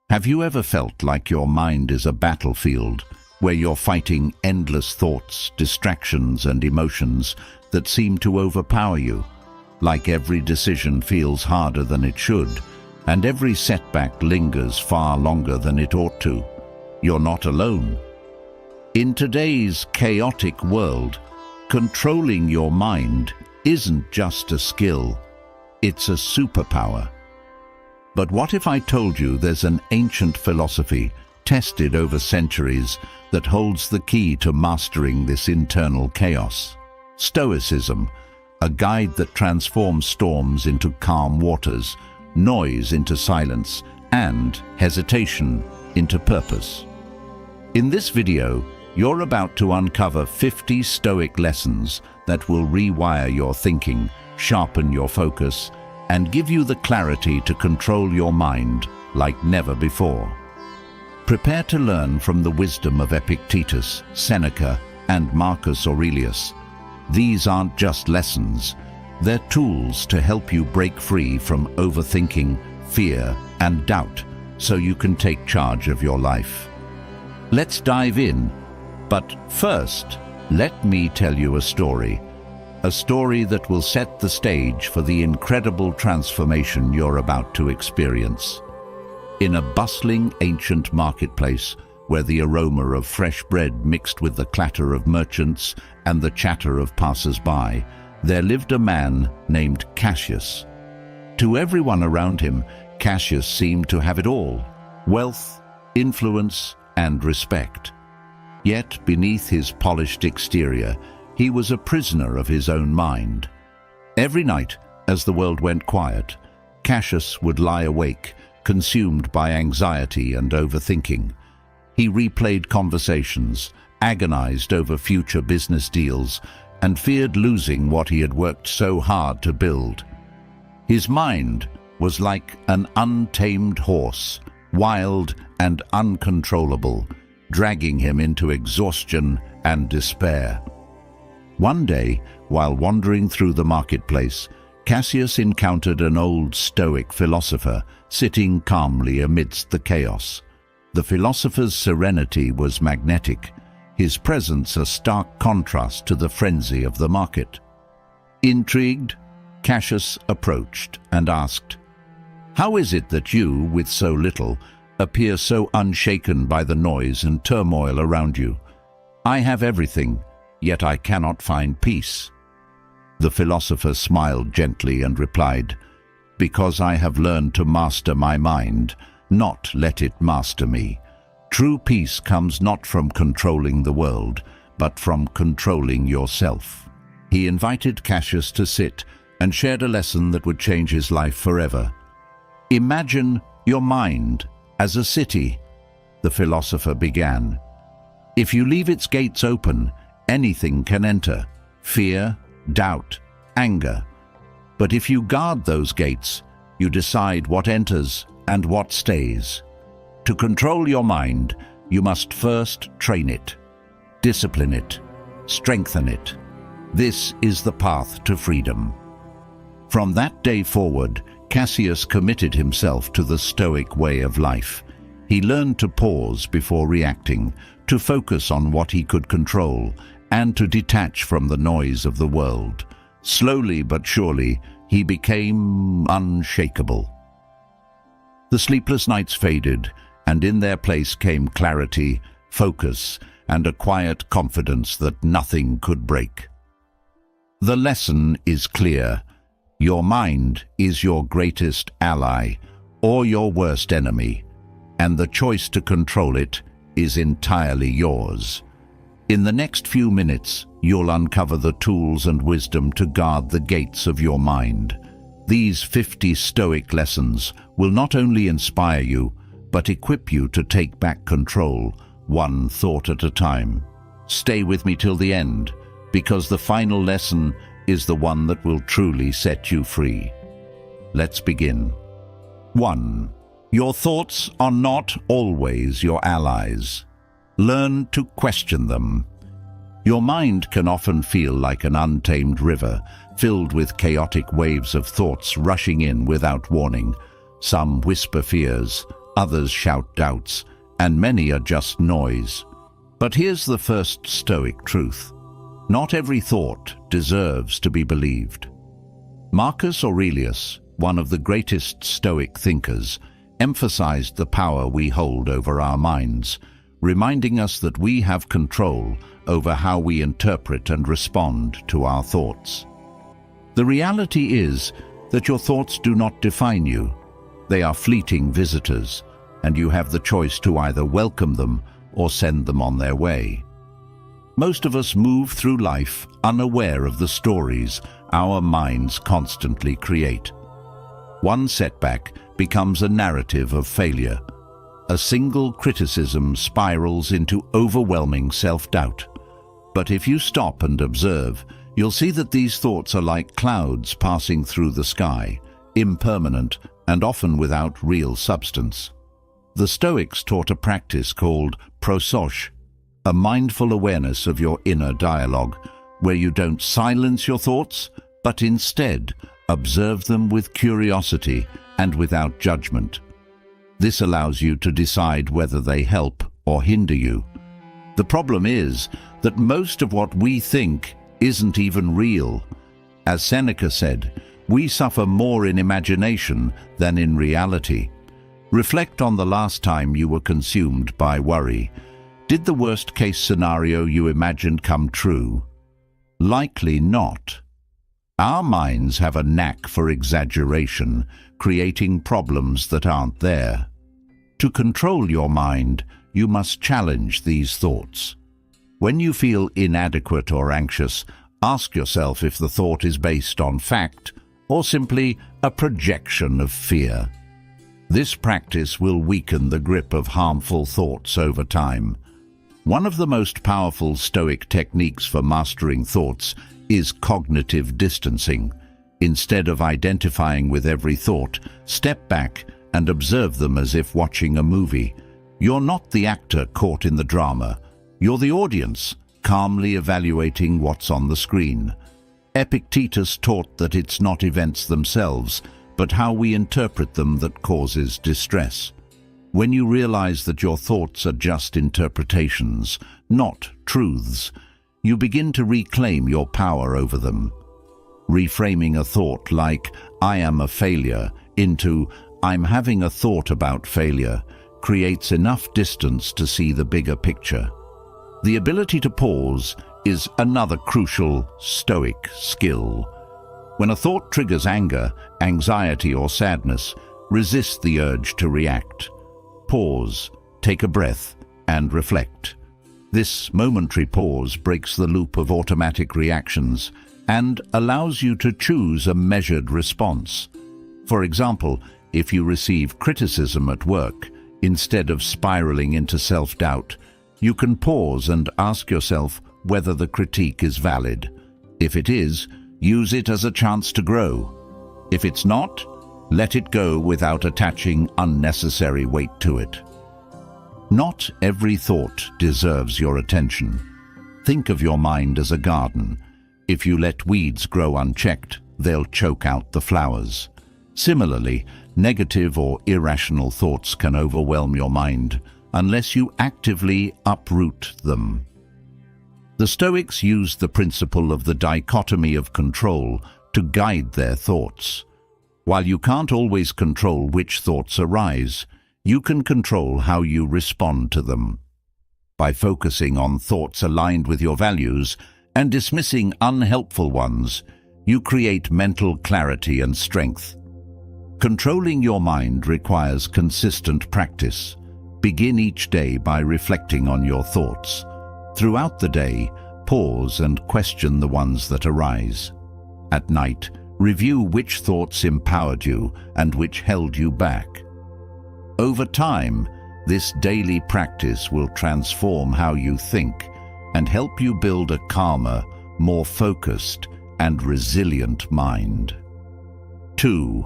Have you ever felt like your mind is a battlefield where you're fighting endless thoughts, distractions, and emotions that seem to overpower you? Like every decision feels harder than it should, and every setback lingers far longer than it ought to. You're not alone. In today's chaotic world, controlling your mind isn't just a skill, it's a superpower. But what if I told you there's an ancient philosophy, tested over centuries, that holds the key to mastering this internal chaos? Stoicism, a guide that transforms storms into calm waters, noise into silence, and hesitation into purpose. In this video, you're about to uncover 50 Stoic lessons that will rewire your thinking, sharpen your focus, and give you the clarity to control your mind like never before. Prepare to learn from the wisdom of Epictetus, Seneca, and Marcus Aurelius. These aren't just lessons, they're tools to help you break free from overthinking, fear, and doubt so you can take charge of your life. Let's dive in, but first, let me tell you a story that will set the stage for the incredible transformation you're about to experience. In a bustling ancient marketplace, where the aroma of fresh bread mixed with the clatter of merchants and the chatter of passers-by, there lived a man named Cassius. To everyone around him, Cassius seemed to have it all: wealth, influence, and respect. Yet beneath his polished exterior, he was a prisoner of his own mind. Every night, as the world went quiet, Cassius would lie awake, consumed by anxiety and overthinking. He replayed conversations, agonized over future business deals, and feared losing what he had worked so hard to build. His mind was like an untamed horse, wild and uncontrollable, dragging him into exhaustion and despair. One day, while wandering through the marketplace, Cassius encountered an old Stoic philosopher sitting calmly amidst the chaos. The philosopher's serenity was magnetic, his presence a stark contrast to the frenzy of the market. Intrigued, Cassius approached and asked, "How is it that you, with so little, appear so unshaken by the noise and turmoil around you? I have everything, yet I cannot find peace." The philosopher smiled gently and replied, "Because I have learned to master my mind, not let it master me. True peace comes not from controlling the world, but from controlling yourself." He invited Cassius to sit and shared a lesson that would change his life forever. "Imagine your mind as a city," the philosopher began. "If you leave its gates open, anything can enter: fear, doubt, anger. But if you guard those gates, you decide what enters and what stays. To control your mind, you must first train it, discipline it, strengthen it. This is the path to freedom." From that day forward, Cassius committed himself to the Stoic way of life. He learned to pause before reacting, to focus on what he could control, and to detach from the noise of the world. Slowly but surely, he became unshakable. The sleepless nights faded, and in their place came clarity, focus, and a quiet confidence that nothing could break. The lesson is clear. Your mind is your greatest ally, or your worst enemy, and the choice to control it is entirely yours. In the next few minutes, you'll uncover the tools and wisdom to guard the gates of your mind. These 50 Stoic lessons will not only inspire you, but equip you to take back control, one thought at a time. Stay with me till the end, because the final lesson is the one that will truly set you free. Let's begin. 1. Your thoughts are not always your allies. Learn to question them. Your mind can often feel like an untamed river, filled with chaotic waves of thoughts rushing in without warning. Some whisper fears, others shout doubts, and many are just noise. But here's the first Stoic truth. Not every thought deserves to be believed. Marcus Aurelius, one of the greatest Stoic thinkers, emphasized the power we hold over our minds, reminding us that we have control over how we interpret and respond to our thoughts. The reality is that your thoughts do not define you. They are fleeting visitors, and you have the choice to either welcome them or send them on their way. Most of us move through life unaware of the stories our minds constantly create. One setback becomes a narrative of failure. A single criticism spirals into overwhelming self-doubt. But if you stop and observe, you'll see that these thoughts are like clouds passing through the sky, impermanent and often without real substance. The Stoics taught a practice called prosoche, a mindful awareness of your inner dialogue, where you don't silence your thoughts, but instead observe them with curiosity and without judgment. This allows you to decide whether they help or hinder you. The problem is that most of what we think isn't even real. As Seneca said, we suffer more in imagination than in reality. Reflect on the last time you were consumed by worry. Did the worst-case scenario you imagined come true? Likely not. Our minds have a knack for exaggeration, creating problems that aren't there. To control your mind, you must challenge these thoughts. When you feel inadequate or anxious, ask yourself if the thought is based on fact or simply a projection of fear. This practice will weaken the grip of harmful thoughts over time. One of the most powerful Stoic techniques for mastering thoughts is cognitive distancing. Instead of identifying with every thought, step back and observe them as if watching a movie. You're not the actor caught in the drama. You're the audience, calmly evaluating what's on the screen. Epictetus taught that it's not events themselves, but how we interpret them that causes distress. When you realize that your thoughts are just interpretations, not truths, you begin to reclaim your power over them. Reframing a thought like, "I am a failure," into, "I'm having a thought about failure," creates enough distance to see the bigger picture. The ability to pause is another crucial Stoic skill. When a thought triggers anger, anxiety, or sadness, resist the urge to react. Pause, take a breath, and reflect. This momentary pause breaks the loop of automatic reactions and allows you to choose a measured response. For example, if you receive criticism at work, instead of spiraling into self-doubt, you can pause and ask yourself whether the critique is valid. If it is, use it as a chance to grow. If it's not, let it go without attaching unnecessary weight to it. Not every thought deserves your attention. Think of your mind as a garden. If you let weeds grow unchecked, they'll choke out the flowers. Similarly, negative or irrational thoughts can overwhelm your mind unless you actively uproot them. The Stoics used the principle of the dichotomy of control to guide their thoughts. While you can't always control which thoughts arise, you can control how you respond to them. By focusing on thoughts aligned with your values and dismissing unhelpful ones, you create mental clarity and strength. Controlling your mind requires consistent practice. Begin each day by reflecting on your thoughts. Throughout the day, pause and question the ones that arise. At night, review which thoughts empowered you and which held you back. Over time, this daily practice will transform how you think and help you build a calmer, more focused and resilient mind. 2.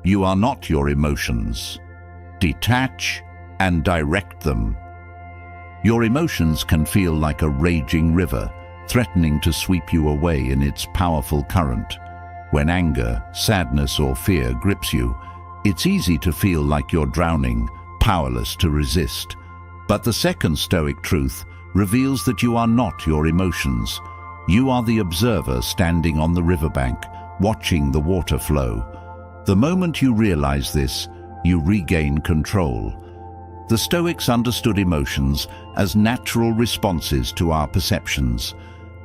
You are not your emotions. Detach and direct them. Your emotions can feel like a raging river, threatening to sweep you away in its powerful current. When anger, sadness, or fear grips you, it's easy to feel like you're drowning, powerless to resist. But the second Stoic truth reveals that you are not your emotions. You are the observer standing on the riverbank, watching the water flow. The moment you realize this, you regain control. The Stoics understood emotions as natural responses to our perceptions.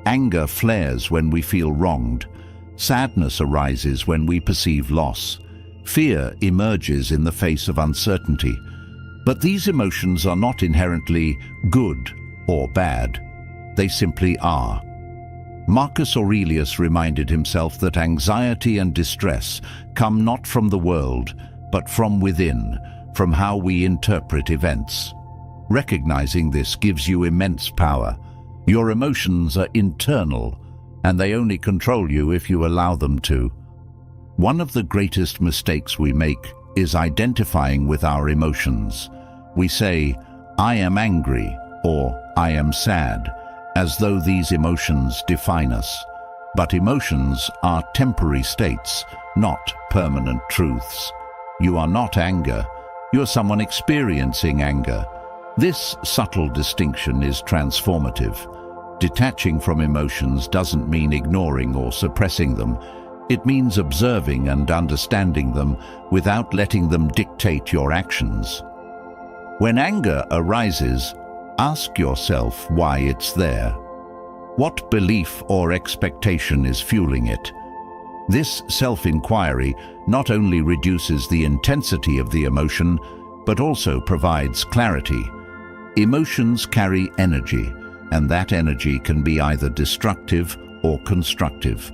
Anger flares when we feel wronged. Sadness arises when we perceive loss. Fear emerges in the face of uncertainty. But these emotions are not inherently good or bad. They simply are. Marcus Aurelius reminded himself that anxiety and distress come not from the world, but from within, from how we interpret events. Recognizing this gives you immense power. Your emotions are internal, and they only control you if you allow them to. One of the greatest mistakes we make is identifying with our emotions. We say, "I am angry," or "I am sad," as though these emotions define us. But emotions are temporary states, not permanent truths. You are not anger. You are someone experiencing anger. This subtle distinction is transformative. Detaching from emotions doesn't mean ignoring or suppressing them. It means observing and understanding them without letting them dictate your actions. When anger arises, ask yourself why it's there. What belief or expectation is fueling it? This self-inquiry not only reduces the intensity of the emotion, but also provides clarity. Emotions carry energy, and that energy can be either destructive or constructive.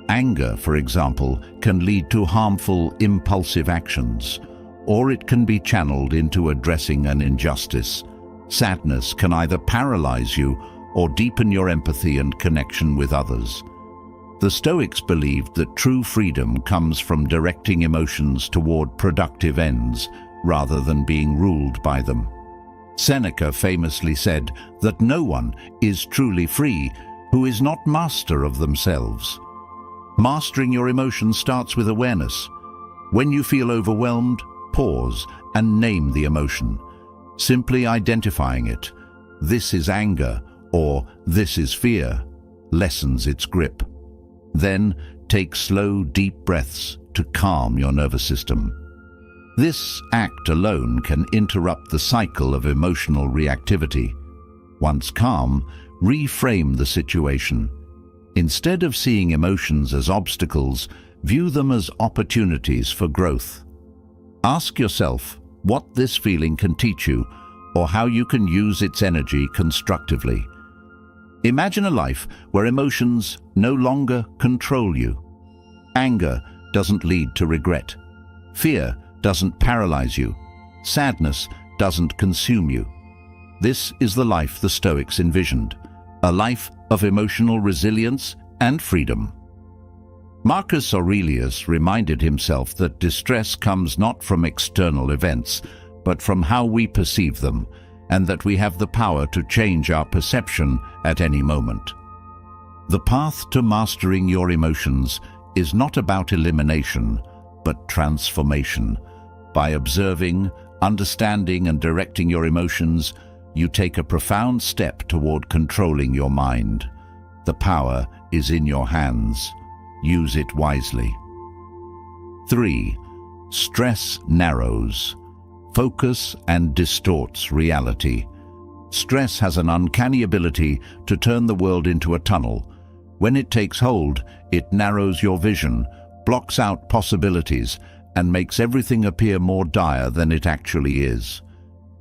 Anger, for example, can lead to harmful, impulsive actions, or it can be channeled into addressing an injustice. Sadness can either paralyze you or deepen your empathy and connection with others. The Stoics believed that true freedom comes from directing emotions toward productive ends rather than being ruled by them. Seneca famously said that no one is truly free who is not master of themselves. Mastering your emotions starts with awareness. When you feel overwhelmed, pause and name the emotion. Simply identifying it, "This is anger," or "This is fear," lessens its grip. Then take slow, deep breaths to calm your nervous system. This act alone can interrupt the cycle of emotional reactivity. Once calm, reframe the situation. Instead of seeing emotions as obstacles, view them as opportunities for growth. Ask yourself what this feeling can teach you, or how you can use its energy constructively. Imagine a life where emotions no longer control you. Anger doesn't lead to regret. Fear doesn't paralyze you. Sadness doesn't consume you. This is the life the Stoics envisioned, a life of emotional resilience and freedom. Marcus Aurelius reminded himself that distress comes not from external events, but from how we perceive them, and that we have the power to change our perception at any moment. The path to mastering your emotions is not about elimination, but transformation. By observing, understanding, and directing your emotions, you take a profound step toward controlling your mind. The power is in your hands. Use it wisely. 3. Stress narrows. Focus and distorts reality. Stress has an uncanny ability to turn the world into a tunnel. When it takes hold, it narrows your vision, blocks out possibilities, and makes everything appear more dire than it actually is.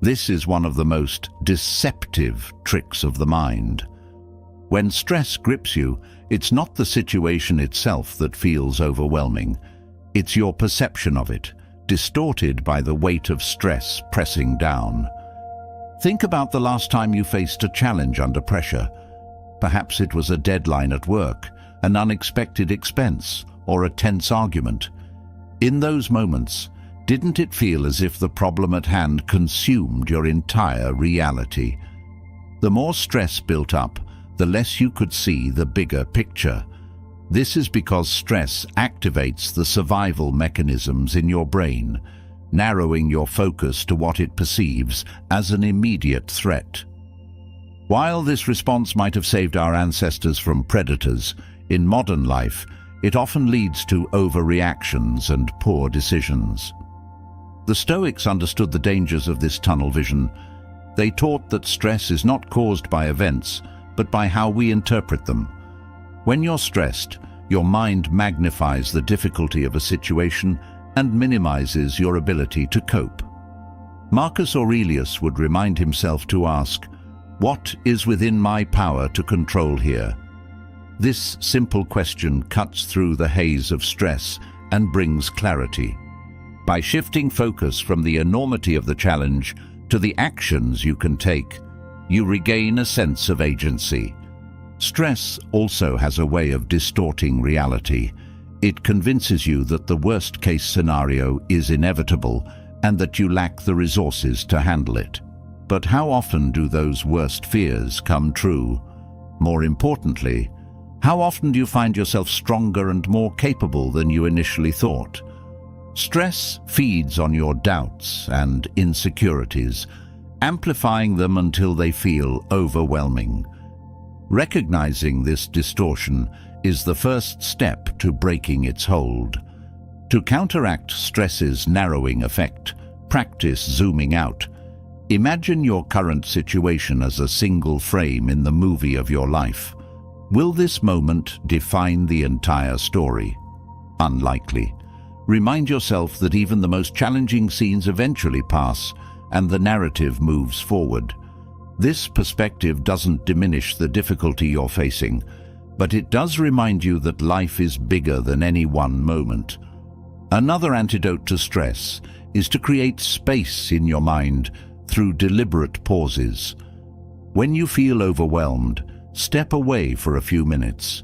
This is one of the most deceptive tricks of the mind. When stress grips you, it's not the situation itself that feels overwhelming. It's your perception of it, distorted by the weight of stress pressing down. Think about the last time you faced a challenge under pressure. Perhaps it was a deadline at work, an unexpected expense, or a tense argument. In those moments, didn't it feel as if the problem at hand consumed your entire reality? The more stress built up, the less you could see the bigger picture. This is because stress activates the survival mechanisms in your brain. narrowing your focus to what it perceives as an immediate threat. While this response might have saved our ancestors from predators, in modern life, it often leads to overreactions and poor decisions. The Stoics understood the dangers of this tunnel vision. They taught that stress is not caused by events, but by how we interpret them. When you're stressed, your mind magnifies the difficulty of a situation and minimizes your ability to cope. Marcus Aurelius would remind himself to ask, "What is within my power to control here?" This simple question cuts through the haze of stress and brings clarity. By shifting focus from the enormity of the challenge to the actions you can take, you regain a sense of agency. Stress also has a way of distorting reality. It convinces you that the worst-case scenario is inevitable and that you lack the resources to handle it. But how often do those worst fears come true? More importantly, how often do you find yourself stronger and more capable than you initially thought? Stress feeds on your doubts and insecurities, amplifying them until they feel overwhelming. Recognizing this distortion is the first step to breaking its hold. To counteract stress's narrowing effect, practice zooming out. Imagine your current situation as a single frame in the movie of your life. Will this moment define the entire story? Unlikely. Remind yourself that even the most challenging scenes eventually pass, and the narrative moves forward. This perspective doesn't diminish the difficulty you're facing, but it does remind you that life is bigger than any one moment. Another antidote to stress is to create space in your mind through deliberate pauses. When you feel overwhelmed, step away for a few minutes.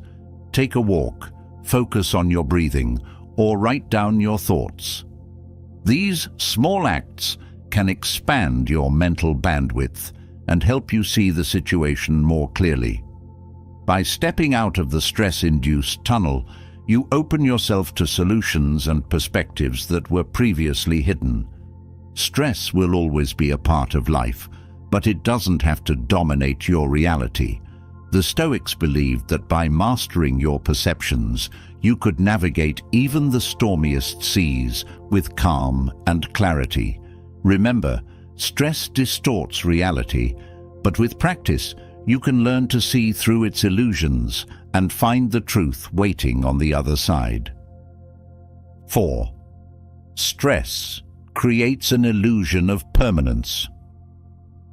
Take a walk, focus on your breathing, or write down your thoughts. These small acts can expand your mental bandwidth and help you see the situation more clearly. By stepping out of the stress-induced tunnel, you open yourself to solutions and perspectives that were previously hidden. Stress will always be a part of life, but it doesn't have to dominate your reality. The Stoics believed that by mastering your perceptions, you could navigate even the stormiest seas with calm and clarity. Remember, stress distorts reality, but with practice, you can learn to see through its illusions and find the truth waiting on the other side. 4. Stress creates an illusion of permanence.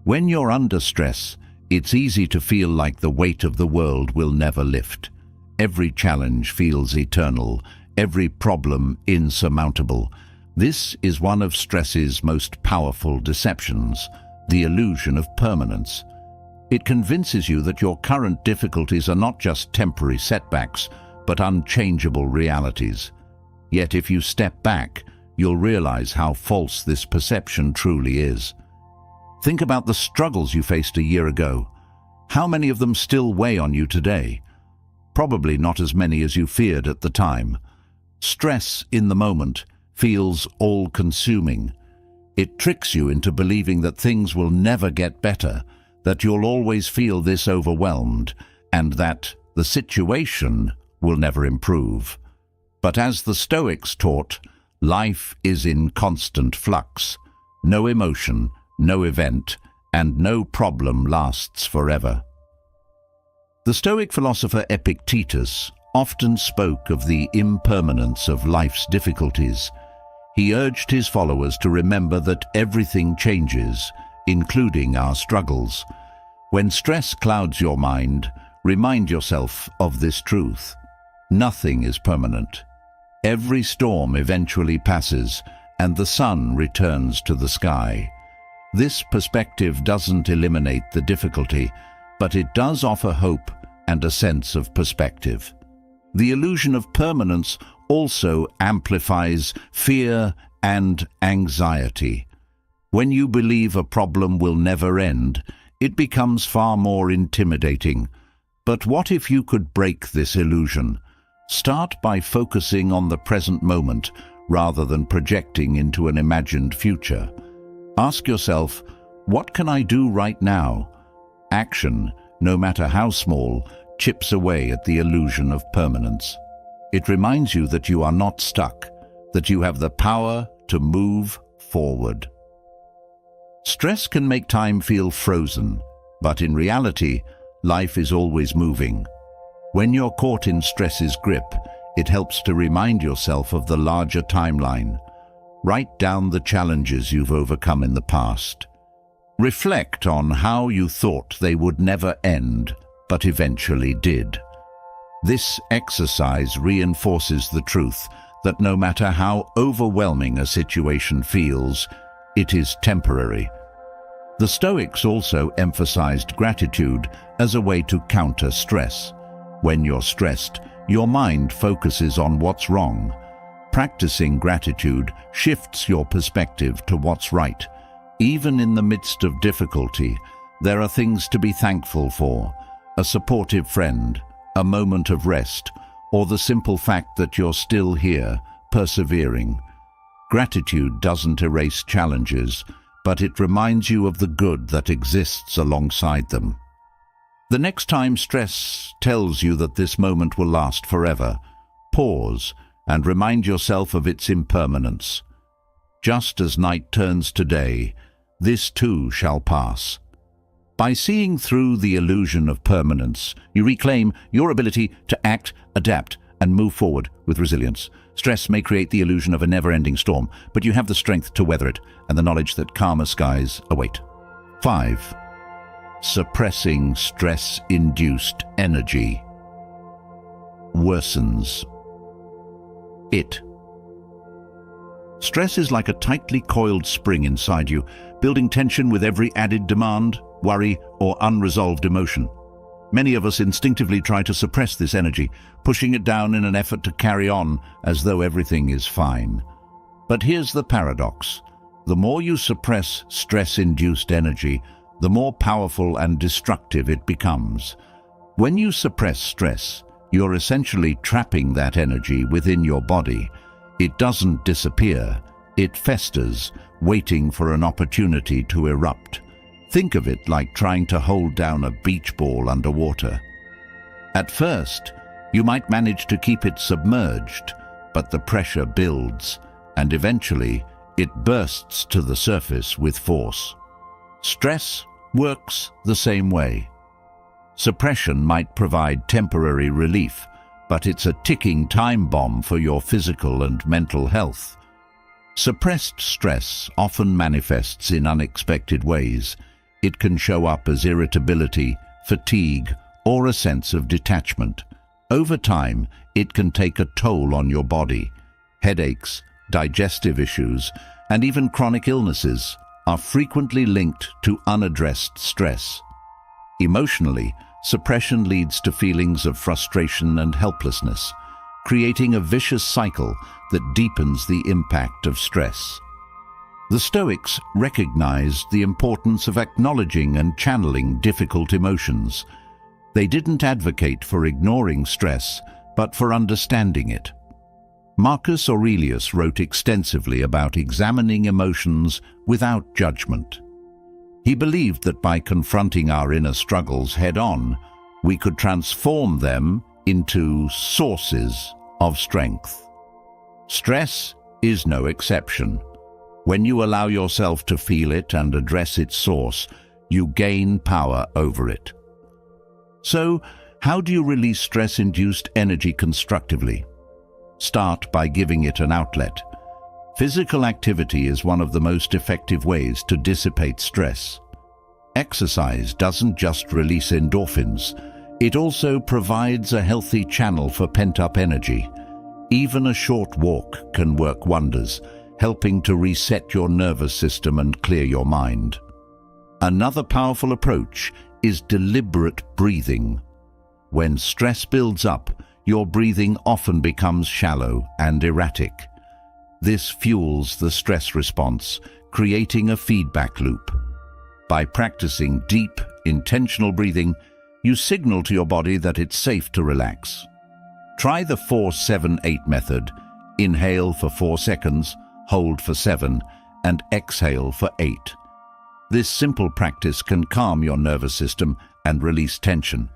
When you're under stress, it's easy to feel like the weight of the world will never lift. Every challenge feels eternal, every problem insurmountable. This is one of stress's most powerful deceptions, the illusion of permanence. It convinces you that your current difficulties are not just temporary setbacks, but unchangeable realities. Yet if you step back, you'll realize how false this perception truly is. Think about the struggles you faced a year ago. How many of them still weigh on you today? Probably not as many as you feared at the time. Stress in the moment feels all-consuming. It tricks you into believing that things will never get better, that you'll always feel this overwhelmed, and that the situation will never improve. But as the Stoics taught, life is in constant flux. No emotion, no event, and no problem lasts forever. The Stoic philosopher Epictetus often spoke of the impermanence of life's difficulties. He urged his followers to remember that everything changes, including our struggles. When stress clouds your mind, remind yourself of this truth. Nothing is permanent. Every storm eventually passes, and the sun returns to the sky. This perspective doesn't eliminate the difficulty, but it does offer hope and a sense of perspective. The illusion of permanence also amplifies fear and anxiety. When you believe a problem will never end, it becomes far more intimidating. But what if you could break this illusion? Start by focusing on the present moment, rather than projecting into an imagined future. Ask yourself, what can I do right now? Action, no matter how small, chips away at the illusion of permanence. It reminds you that you are not stuck, that you have the power to move forward. Stress can make time feel frozen, but in reality, life is always moving. When you're caught in stress's grip, it helps to remind yourself of the larger timeline. Write down the challenges you've overcome in the past. Reflect on how you thought they would never end, but eventually did. This exercise reinforces the truth that no matter how overwhelming a situation feels, it is temporary. The Stoics also emphasized gratitude as a way to counter stress. When you're stressed, your mind focuses on what's wrong. Practicing gratitude shifts your perspective to what's right. Even in the midst of difficulty, there are things to be thankful for: a supportive friend, a moment of rest, or the simple fact that you're still here, persevering. Gratitude doesn't erase challenges, but it reminds you of the good that exists alongside them. The next time stress tells you that this moment will last forever, pause and remind yourself of its impermanence. Just as night turns to day, this too shall pass. By seeing through the illusion of permanence, you reclaim your ability to act, adapt, and move forward with resilience. Stress may create the illusion of a never-ending storm, but you have the strength to weather it and the knowledge that calmer skies await. 5. Suppressing stress-induced energy worsens it. Stress is like a tightly coiled spring inside you, building tension with every added demand, worry, or unresolved emotion. Many of us instinctively try to suppress this energy, pushing it down in an effort to carry on as though everything is fine. But here's the paradox. The more you suppress stress-induced energy, the more powerful and destructive it becomes. When you suppress stress, you're essentially trapping that energy within your body. It doesn't disappear, it festers, waiting for an opportunity to erupt. Think of it like trying to hold down a beach ball underwater. At first, you might manage to keep it submerged, but the pressure builds, and eventually it bursts to the surface with force. Stress works the same way. Suppression might provide temporary relief, but it's a ticking time bomb for your physical and mental health. Suppressed stress often manifests in unexpected ways. It can show up as irritability, fatigue, or a sense of detachment. Over time, it can take a toll on your body. Headaches, digestive issues, and even chronic illnesses are frequently linked to unaddressed stress. Emotionally, suppression leads to feelings of frustration and helplessness, creating a vicious cycle that deepens the impact of stress. The Stoics recognized the importance of acknowledging and channeling difficult emotions. They didn't advocate for ignoring stress, but for understanding it. Marcus Aurelius wrote extensively about examining emotions without judgment. He believed that by confronting our inner struggles head-on, we could transform them into sources of strength. Stress is no exception. When you allow yourself to feel it and address its source, you gain power over it. So, how do you release stress-induced energy constructively? Start by giving it an outlet. Physical activity is one of the most effective ways to dissipate stress. Exercise doesn't just release endorphins, it also provides a healthy channel for pent-up energy. Even a short walk can work wonders, helping to reset your nervous system and clear your mind. Another powerful approach is deliberate breathing. When stress builds up, your breathing often becomes shallow and erratic. This fuels the stress response, creating a feedback loop. By practicing deep, intentional breathing, you signal to your body that it's safe to relax. Try the 4-7-8 method. Inhale for 4 seconds, hold for 7, and exhale for 8. This simple practice can calm your nervous system and release tension.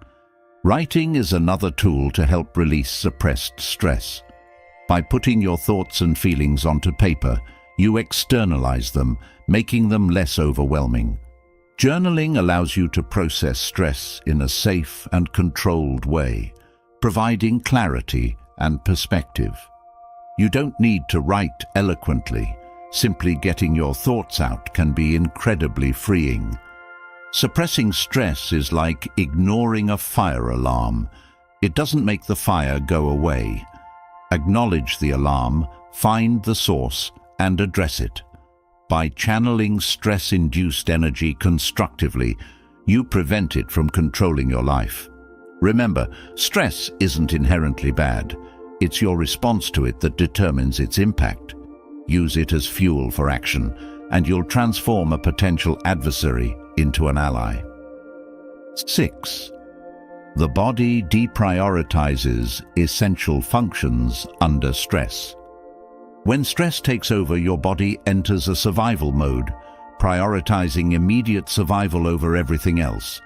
Writing is another tool to help release suppressed stress. By putting your thoughts and feelings onto paper, you externalize them, making them less overwhelming. Journaling allows you to process stress in a safe and controlled way, providing clarity and perspective. You don't need to write eloquently. Simply getting your thoughts out can be incredibly freeing. Suppressing stress is like ignoring a fire alarm. It doesn't make the fire go away. Acknowledge the alarm, find the source, and address it. By channeling stress-induced energy constructively, you prevent it from controlling your life. Remember, stress isn't inherently bad. It's your response to it that determines its impact. Use it as fuel for action, and you'll transform a potential adversary into an ally. 6. The body deprioritizes essential functions under stress. When stress takes over, your body enters a survival mode, prioritizing immediate survival over everything else.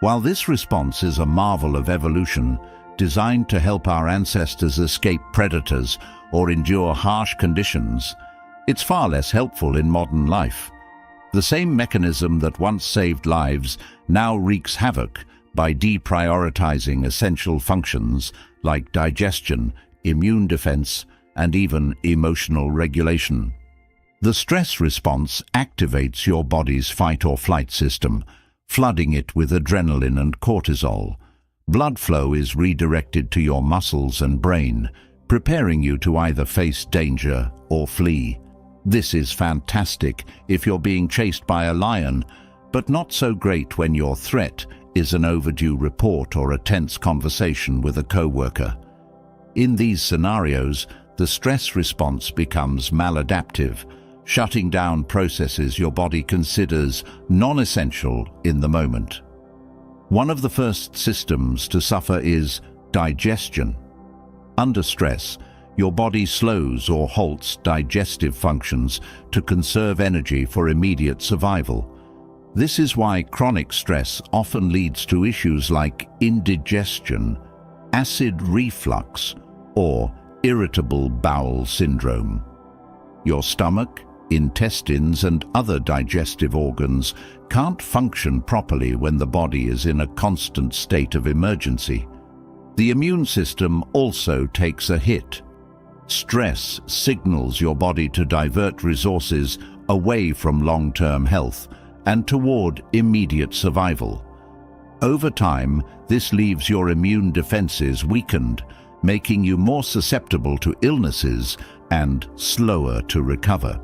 While this response is a marvel of evolution, designed to help our ancestors escape predators or endure harsh conditions, it's far less helpful in modern life. The same mechanism that once saved lives now wreaks havoc by deprioritizing essential functions like digestion, immune defense, and even emotional regulation. The stress response activates your body's fight-or-flight system, flooding it with adrenaline and cortisol. Blood flow is redirected to your muscles and brain, preparing you to either face danger or flee. This is fantastic if you're being chased by a lion, but not so great when your threat is an overdue report or a tense conversation with a coworker. In these scenarios, the stress response becomes maladaptive, shutting down processes your body considers non-essential in the moment. One of the first systems to suffer is digestion. Under stress, your body slows or halts digestive functions to conserve energy for immediate survival. This is why chronic stress often leads to issues like indigestion, acid reflux, or irritable bowel syndrome. Your stomach, intestines, and other digestive organs can't function properly when the body is in a constant state of emergency. The immune system also takes a hit. Stress signals your body to divert resources away from long-term health and toward immediate survival. Over time, this leaves your immune defenses weakened, making you more susceptible to illnesses and slower to recover.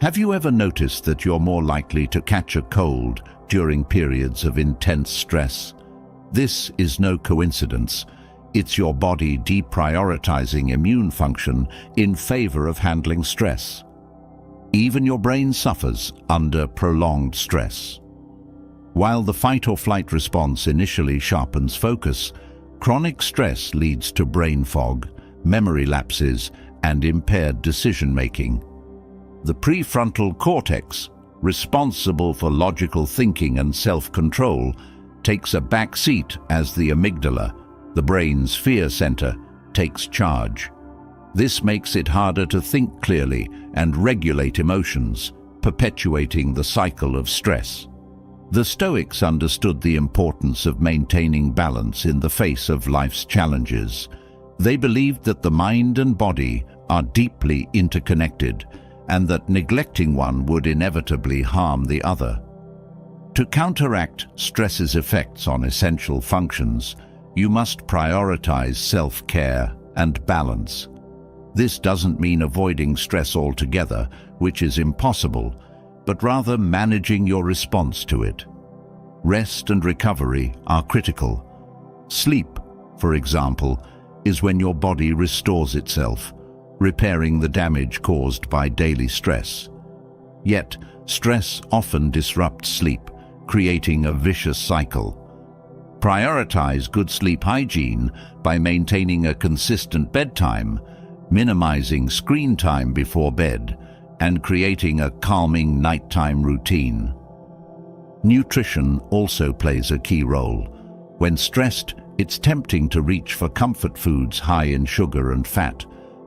Have you ever noticed that you're more likely to catch a cold during periods of intense stress? This is no coincidence. It's your body deprioritizing immune function in favor of handling stress. Even your brain suffers under prolonged stress. While the fight-or-flight response initially sharpens focus, chronic stress leads to brain fog, memory lapses, and impaired decision-making. The prefrontal cortex, responsible for logical thinking and self-control, takes a back seat as the amygdala, the brain's fear center, takes charge. This makes it harder to think clearly and regulate emotions, perpetuating the cycle of stress. The Stoics understood the importance of maintaining balance in the face of life's challenges. They believed that the mind and body are deeply interconnected, and that neglecting one would inevitably harm the other. To counteract stress's effects on essential functions, you must prioritize self-care and balance. This doesn't mean avoiding stress altogether, which is impossible, but rather managing your response to it. Rest and recovery are critical. Sleep, for example, is when your body restores itself, repairing the damage caused by daily stress. Yet, stress often disrupts sleep, creating a vicious cycle. Prioritize good sleep hygiene by maintaining a consistent bedtime, minimizing screen time before bed, and creating a calming nighttime routine. Nutrition also plays a key role. When stressed, it's tempting to reach for comfort foods high in sugar and fat,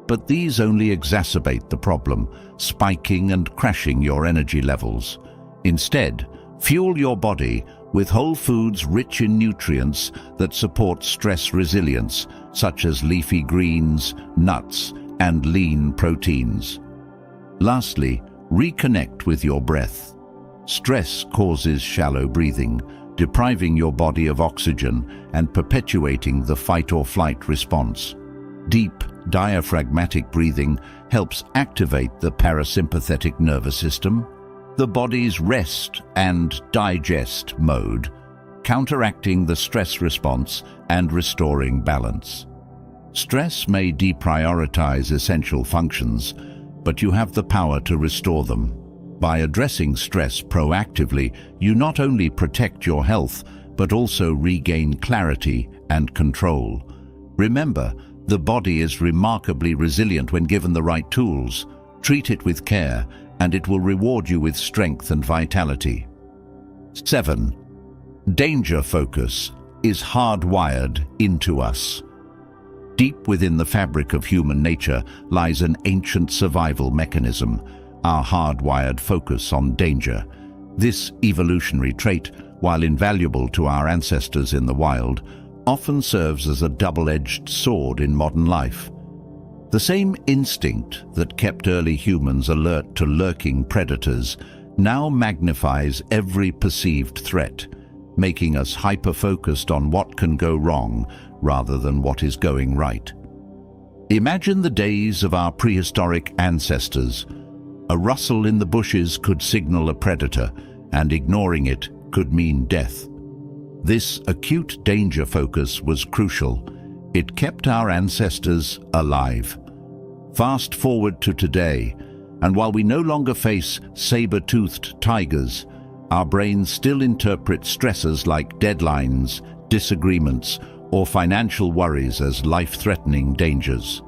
but these only exacerbate the problem, spiking and crashing your energy levels. Instead, fuel your body with whole foods rich in nutrients that support stress resilience, such as leafy greens, nuts, and lean proteins. Lastly, reconnect with your breath. Stress causes shallow breathing, depriving your body of oxygen and perpetuating the fight-or-flight response. Deep, diaphragmatic breathing helps activate the parasympathetic nervous system, the body's rest and digest mode, counteracting the stress response and restoring balance. Stress may deprioritize essential functions, but you have the power to restore them. By addressing stress proactively, you not only protect your health, but also regain clarity and control. Remember, the body is remarkably resilient when given the right tools. Treat it with care, and it will reward you with strength and vitality. 7. Danger focus is hardwired into us. Deep within the fabric of human nature lies an ancient survival mechanism, our hardwired focus on danger. This evolutionary trait, while invaluable to our ancestors in the wild, often serves as a double-edged sword in modern life. The same instinct that kept early humans alert to lurking predators now magnifies every perceived threat, making us hyper-focused on what can go wrong rather than what is going right. Imagine the days of our prehistoric ancestors. A rustle in the bushes could signal a predator, and ignoring it could mean death. This acute danger focus was crucial. It kept our ancestors alive. Fast forward to today, and while we no longer face saber-toothed tigers, our brains still interpret stressors like deadlines, disagreements, or financial worries as life-threatening dangers.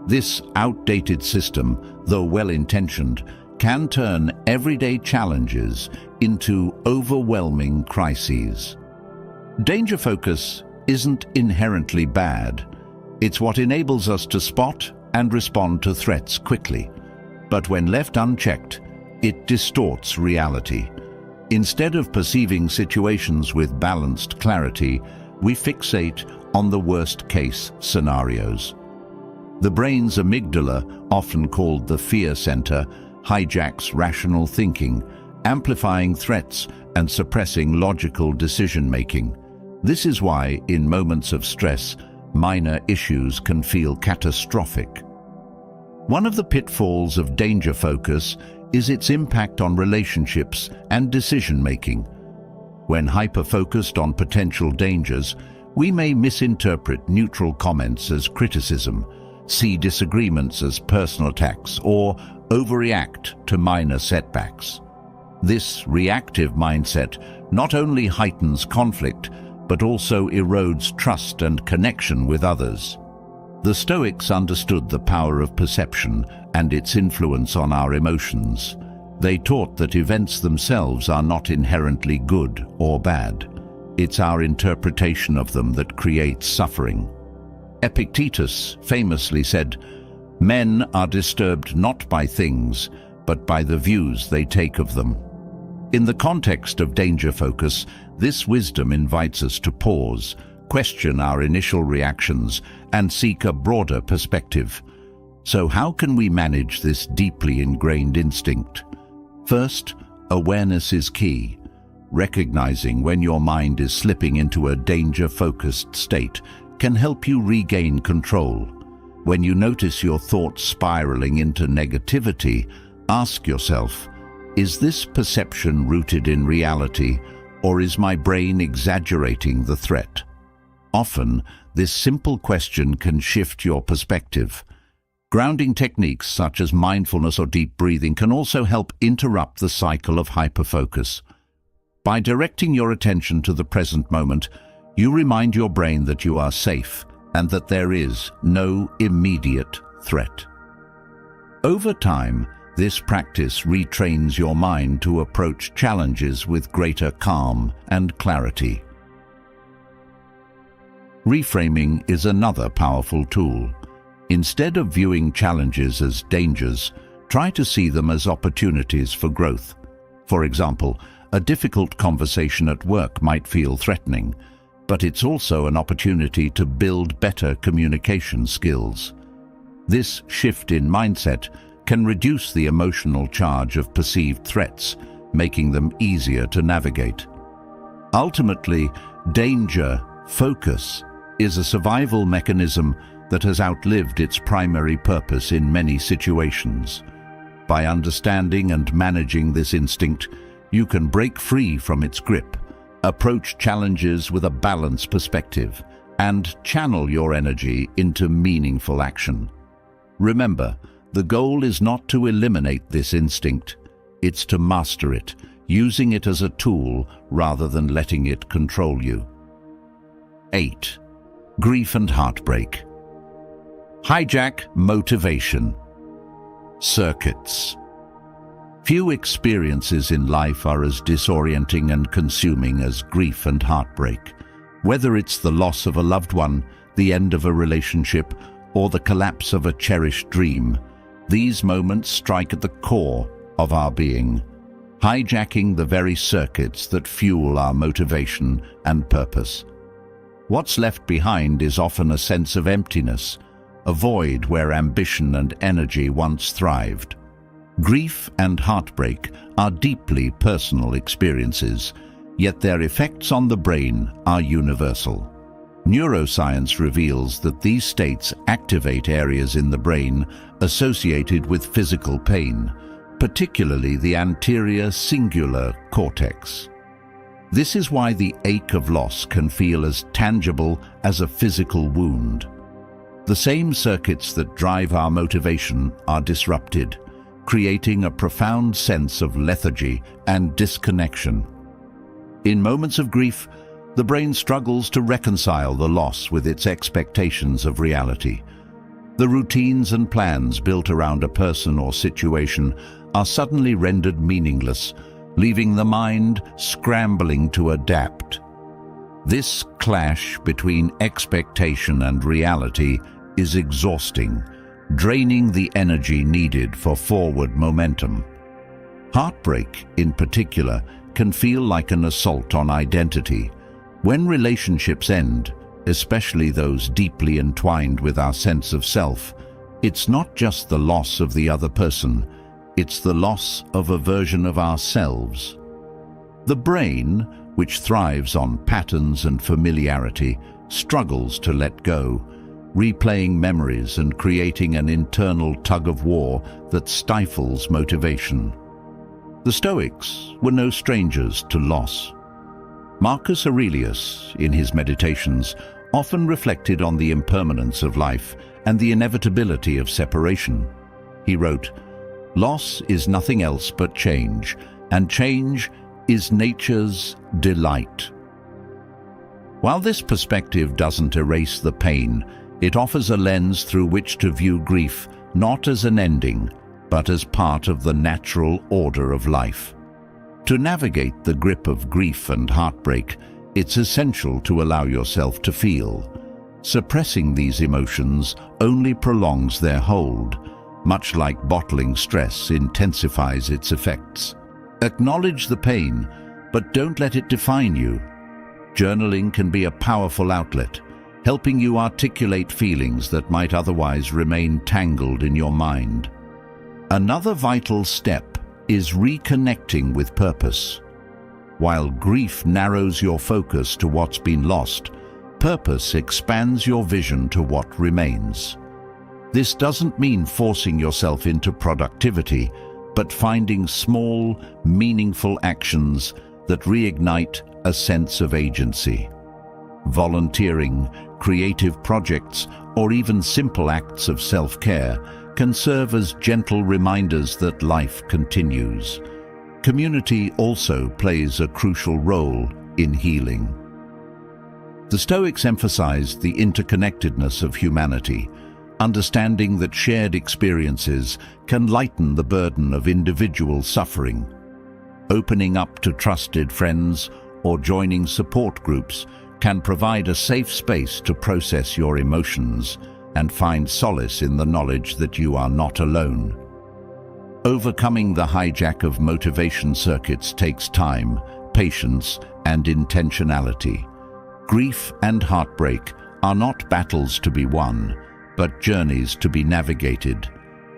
This outdated system, though well-intentioned, can turn everyday challenges into overwhelming crises. Danger focus isn't inherently bad. It's what enables us to spot and respond to threats quickly. But when left unchecked, it distorts reality. Instead of perceiving situations with balanced clarity, we fixate on the worst-case scenarios. The brain's amygdala, often called the fear center, hijacks rational thinking, amplifying threats and suppressing logical decision-making. This is why, in moments of stress, minor issues can feel catastrophic. One of the pitfalls of danger focus is its impact on relationships and decision-making. When hyper-focused on potential dangers, we may misinterpret neutral comments as criticism, see disagreements as personal attacks, or overreact to minor setbacks. This reactive mindset not only heightens conflict, but also erodes trust and connection with others. The Stoics understood the power of perception and its influence on our emotions. They taught that events themselves are not inherently good or bad. It's our interpretation of them that creates suffering. Epictetus famously said, "Men are disturbed not by things, but by the views they take of them." In the context of danger focus, this wisdom invites us to pause, question our initial reactions, and seek a broader perspective. So how can we manage this deeply ingrained instinct? First, awareness is key. Recognizing when your mind is slipping into a danger-focused state can help you regain control. When you notice your thoughts spiraling into negativity, ask yourself, is this perception rooted in reality, or is my brain exaggerating the threat? Often, this simple question can shift your perspective. Grounding techniques such as mindfulness or deep breathing can also help interrupt the cycle of hyperfocus. By directing your attention to the present moment, you remind your brain that you are safe and that there is no immediate threat. Over time, this practice retrains your mind to approach challenges with greater calm and clarity. Reframing is another powerful tool. Instead of viewing challenges as dangers, try to see them as opportunities for growth. For example, a difficult conversation at work might feel threatening, but it's also an opportunity to build better communication skills. This shift in mindset can reduce the emotional charge of perceived threats, making them easier to navigate. Ultimately, danger focus is a survival mechanism that has outlived its primary purpose in many situations. By understanding and managing this instinct, you can break free from its grip, approach challenges with a balanced perspective, and channel your energy into meaningful action. Remember, the goal is not to eliminate this instinct, it's to master it, using it as a tool rather than letting it control you. 8. Grief and heartbreak. Hijack motivation. Circuits. Few experiences in life are as disorienting and consuming as grief and heartbreak. Whether it's the loss of a loved one, the end of a relationship, or the collapse of a cherished dream, these moments strike at the core of our being, hijacking the very circuits that fuel our motivation and purpose. What's left behind is often a sense of emptiness, a void where ambition and energy once thrived. Grief and heartbreak are deeply personal experiences, yet their effects on the brain are universal. Neuroscience reveals that these states activate areas in the brain associated with physical pain, particularly the anterior cingulate cortex. This is why the ache of loss can feel as tangible as a physical wound. The same circuits that drive our motivation are disrupted, creating a profound sense of lethargy and disconnection. In moments of grief, the brain struggles to reconcile the loss with its expectations of reality. The routines and plans built around a person or situation are suddenly rendered meaningless, leaving the mind scrambling to adapt. This clash between expectation and reality is exhausting, draining the energy needed for forward momentum. Heartbreak, in particular, can feel like an assault on identity. When relationships end, especially those deeply entwined with our sense of self, it's not just the loss of the other person, it's the loss of a version of ourselves. The brain, which thrives on patterns and familiarity, struggles to let go, replaying memories and creating an internal tug-of-war that stifles motivation. The Stoics were no strangers to loss. Marcus Aurelius, in his Meditations, often reflected on the impermanence of life and the inevitability of separation. He wrote, "Loss is nothing else but change, and change is nature's delight." While this perspective doesn't erase the pain, it offers a lens through which to view grief not as an ending, but as part of the natural order of life. To navigate the grip of grief and heartbreak, it's essential to allow yourself to feel. Suppressing these emotions only prolongs their hold, much like bottling stress intensifies its effects. Acknowledge the pain, but don't let it define you. Journaling can be a powerful outlet, helping you articulate feelings that might otherwise remain tangled in your mind. Another vital step is reconnecting with purpose. While grief narrows your focus to what's been lost, purpose expands your vision to what remains. This doesn't mean forcing yourself into productivity, but finding small, meaningful actions that reignite a sense of agency. Volunteering, creative projects, or even simple acts of self-care can serve as gentle reminders that life continues. Community also plays a crucial role in healing. The Stoics emphasized the interconnectedness of humanity, understanding that shared experiences can lighten the burden of individual suffering. Opening up to trusted friends or joining support groups can provide a safe space to process your emotions and find solace in the knowledge that you are not alone. Overcoming the hijack of motivation circuits takes time, patience, and intentionality. Grief and heartbreak are not battles to be won, but journeys to be navigated.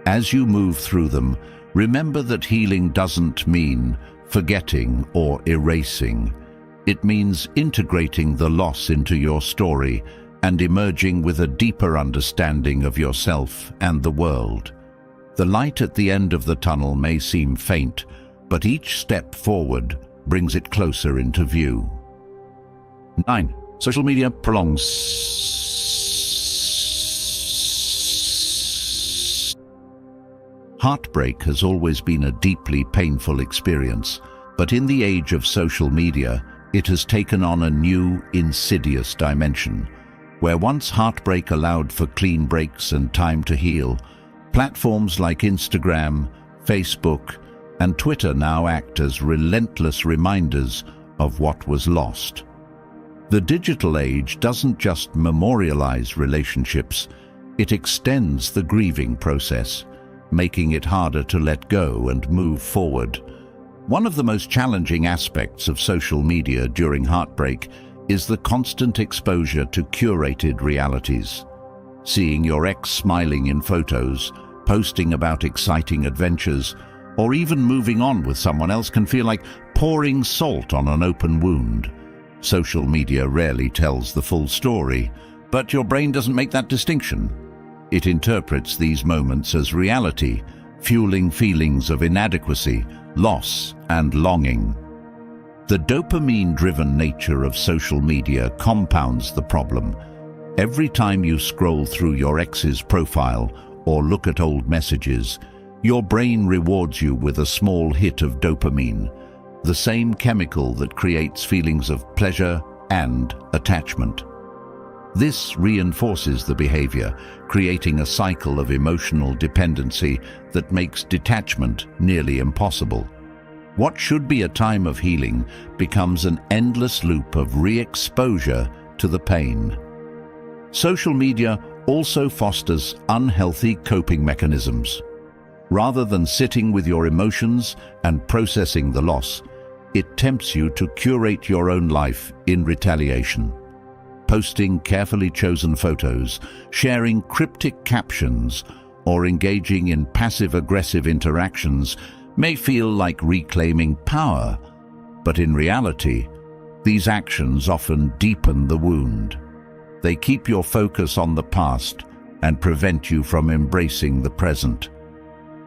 As you move through them, remember that healing doesn't mean forgetting or erasing. It means integrating the loss into your story and emerging with a deeper understanding of yourself and the world. The light at the end of the tunnel may seem faint, but each step forward brings it closer into view. 9. Social media prolongs. Heartbreak has always been a deeply painful experience, but in the age of social media, it has taken on a new, insidious dimension. Where once heartbreak allowed for clean breaks and time to heal, platforms like Instagram, Facebook, and Twitter now act as relentless reminders of what was lost. The digital age doesn't just memorialize relationships, it extends the grieving process, making it harder to let go and move forward. One of the most challenging aspects of social media during heartbreak is the constant exposure to curated realities. Seeing your ex smiling in photos, posting about exciting adventures, or even moving on with someone else can feel like pouring salt on an open wound. Social media rarely tells the full story, but your brain doesn't make that distinction. It interprets these moments as reality, fueling feelings of inadequacy, loss, and longing. The dopamine-driven nature of social media compounds the problem. Every time you scroll through your ex's profile or look at old messages, your brain rewards you with a small hit of dopamine, the same chemical that creates feelings of pleasure and attachment. This reinforces the behavior, creating a cycle of emotional dependency that makes detachment nearly impossible. What should be a time of healing becomes an endless loop of re-exposure to the pain. Social media also fosters unhealthy coping mechanisms. Rather than sitting with your emotions and processing the loss, it tempts you to curate your own life in retaliation. Posting carefully chosen photos, sharing cryptic captions, or engaging in passive-aggressive interactions may feel like reclaiming power, but in reality, these actions often deepen the wound. They keep your focus on the past and prevent you from embracing the present.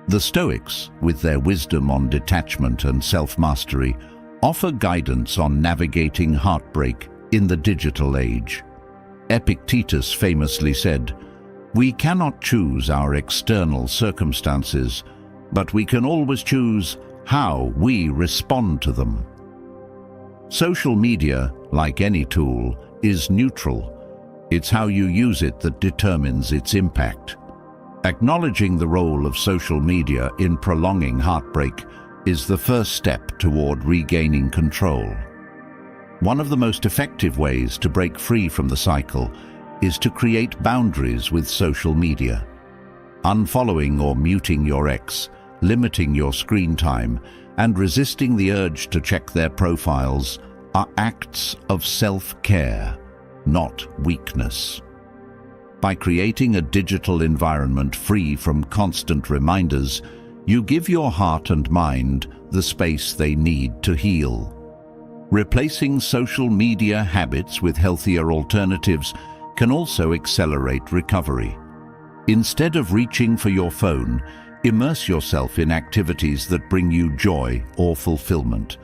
The Stoics, with their wisdom on detachment and self-mastery, offer guidance on navigating heartbreak in the digital age. Epictetus famously said, "We cannot choose our external circumstances, but we can always choose how we respond to them." Social media, like any tool, is neutral. It's how you use it that determines its impact. Acknowledging the role of social media in prolonging heartbreak is the first step toward regaining control. One of the most effective ways to break free from the cycle is to create boundaries with social media. Unfollowing or muting your ex, limiting your screen time, and resisting the urge to check their profiles are acts of self-care, not weakness. By creating a digital environment free from constant reminders, you give your heart and mind the space they need to heal. Replacing social media habits with healthier alternatives can also accelerate recovery. Instead of reaching for your phone, immerse yourself in activities that bring you joy or fulfillment.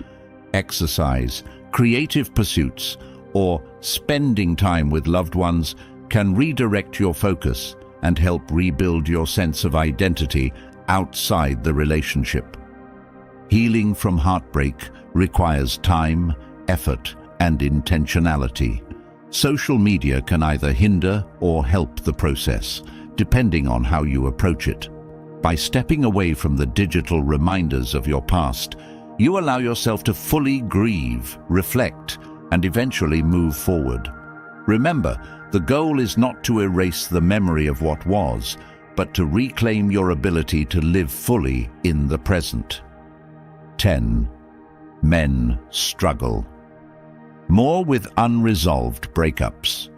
Exercise, creative pursuits, or spending time with loved ones can redirect your focus and help rebuild your sense of identity outside the relationship. Healing from heartbreak requires time, effort, and intentionality. Social media can either hinder or help the process, depending on how you approach it. By stepping away from the digital reminders of your past, you allow yourself to fully grieve, reflect, and eventually move forward. Remember, the goal is not to erase the memory of what was, but to reclaim your ability to live fully in the present. 10. Men struggle more with unresolved breakups.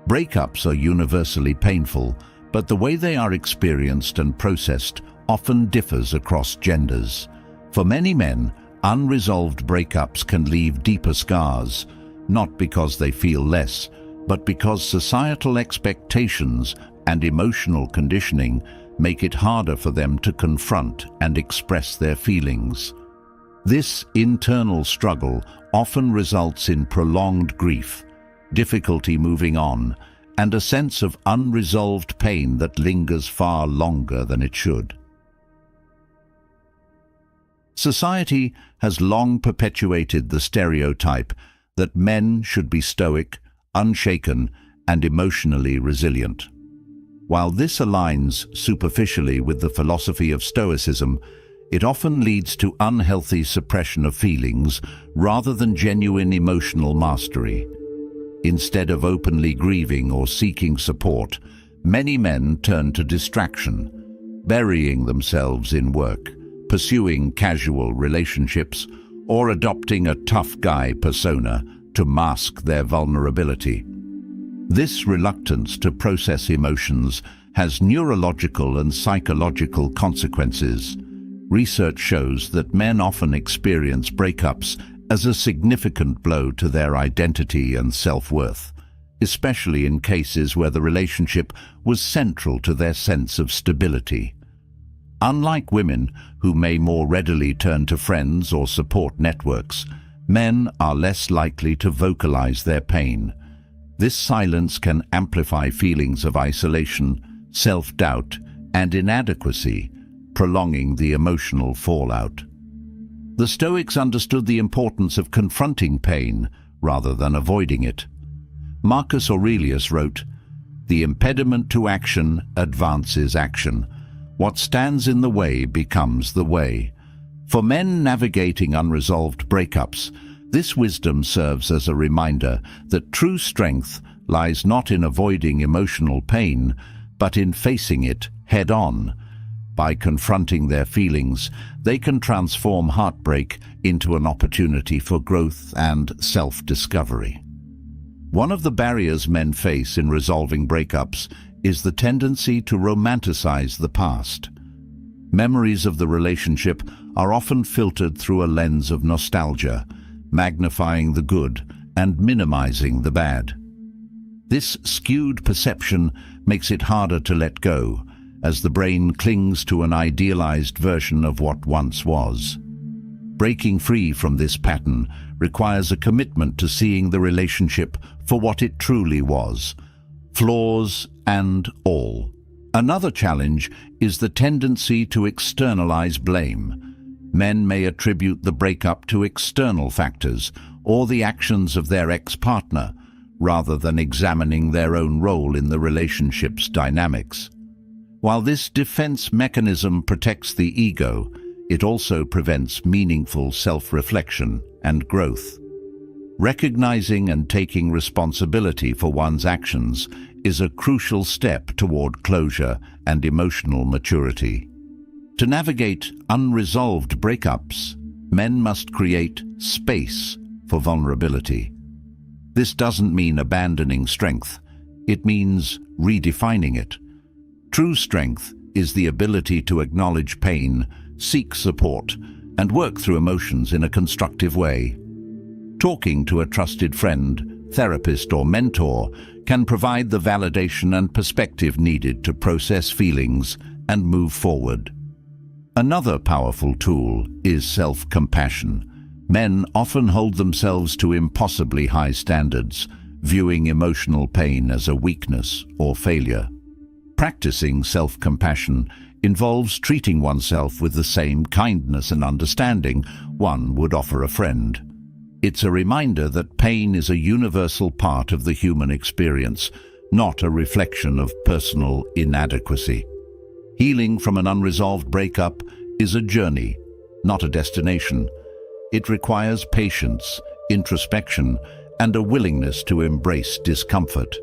Breakups are universally painful, but the way they are experienced and processed often differs across genders. For many men, unresolved breakups can leave deeper scars, not because they feel less, but because societal expectations and emotional conditioning make it harder for them to confront and express their feelings. This internal struggle often results in prolonged grief, difficulty moving on, and a sense of unresolved pain that lingers far longer than it should. Society has long perpetuated the stereotype that men should be stoic, unshaken, and emotionally resilient. While this aligns superficially with the philosophy of Stoicism, it often leads to unhealthy suppression of feelings rather than genuine emotional mastery. Instead of openly grieving or seeking support, many men turn to distraction, burying themselves in work, pursuing casual relationships, or adopting a tough guy persona to mask their vulnerability. This reluctance to process emotions has neurological and psychological consequences. Research shows that men often experience breakups as a significant blow to their identity and self-worth, especially in cases where the relationship was central to their sense of stability. Unlike women, who may more readily turn to friends or support networks, men are less likely to vocalize their pain. This silence can amplify feelings of isolation, self-doubt, and inadequacy, prolonging the emotional fallout. The Stoics understood the importance of confronting pain rather than avoiding it. Marcus Aurelius wrote, "The impediment to action advances action. What stands in the way becomes the way." For men navigating unresolved breakups, this wisdom serves as a reminder that true strength lies not in avoiding emotional pain, but in facing it head-on. By confronting their feelings, they can transform heartbreak into an opportunity for growth and self-discovery. One of the barriers men face in resolving breakups is the tendency to romanticize the past. Memories of the relationship are often filtered through a lens of nostalgia, magnifying the good and minimizing the bad. This skewed perception makes it harder to let go, as the brain clings to an idealized version of what once was. Breaking free from this pattern requires a commitment to seeing the relationship for what it truly was, flaws and all. Another challenge is the tendency to externalize blame. Men may attribute the breakup to external factors or the actions of their ex-partner, rather than examining their own role in the relationship's dynamics. While this defense mechanism protects the ego, it also prevents meaningful self-reflection and growth. Recognizing and taking responsibility for one's actions is a crucial step toward closure and emotional maturity. To navigate unresolved breakups, men must create space for vulnerability. This doesn't mean abandoning strength. It means redefining it. True strength is the ability to acknowledge pain, seek support, and work through emotions in a constructive way. Talking to a trusted friend, therapist, or mentor can provide the validation and perspective needed to process feelings and move forward. Another powerful tool is self-compassion. Men often hold themselves to impossibly high standards, viewing emotional pain as a weakness or failure. Practicing self-compassion involves treating oneself with the same kindness and understanding one would offer a friend. It's a reminder that pain is a universal part of the human experience, not a reflection of personal inadequacy. Healing from an unresolved breakup is a journey, not a destination. It requires patience, introspection, and a willingness to embrace discomfort.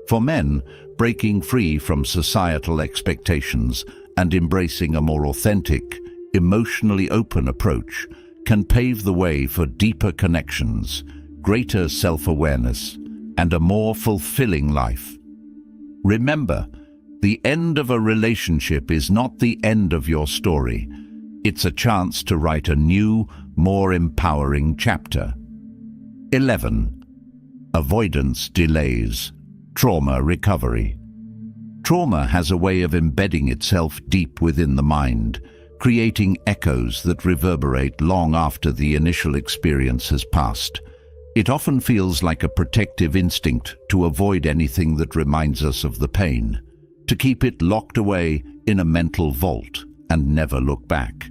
For men, breaking free from societal expectations and embracing a more authentic, emotionally open approach can pave the way for deeper connections, greater self-awareness, and a more fulfilling life. Remember, the end of a relationship is not the end of your story. It's a chance to write a new, more empowering chapter. 11. Avoidance delays trauma recovery. Trauma has a way of embedding itself deep within the mind, creating echoes that reverberate long after the initial experience has passed. It often feels like a protective instinct to avoid anything that reminds us of the pain, to keep it locked away in a mental vault and never look back.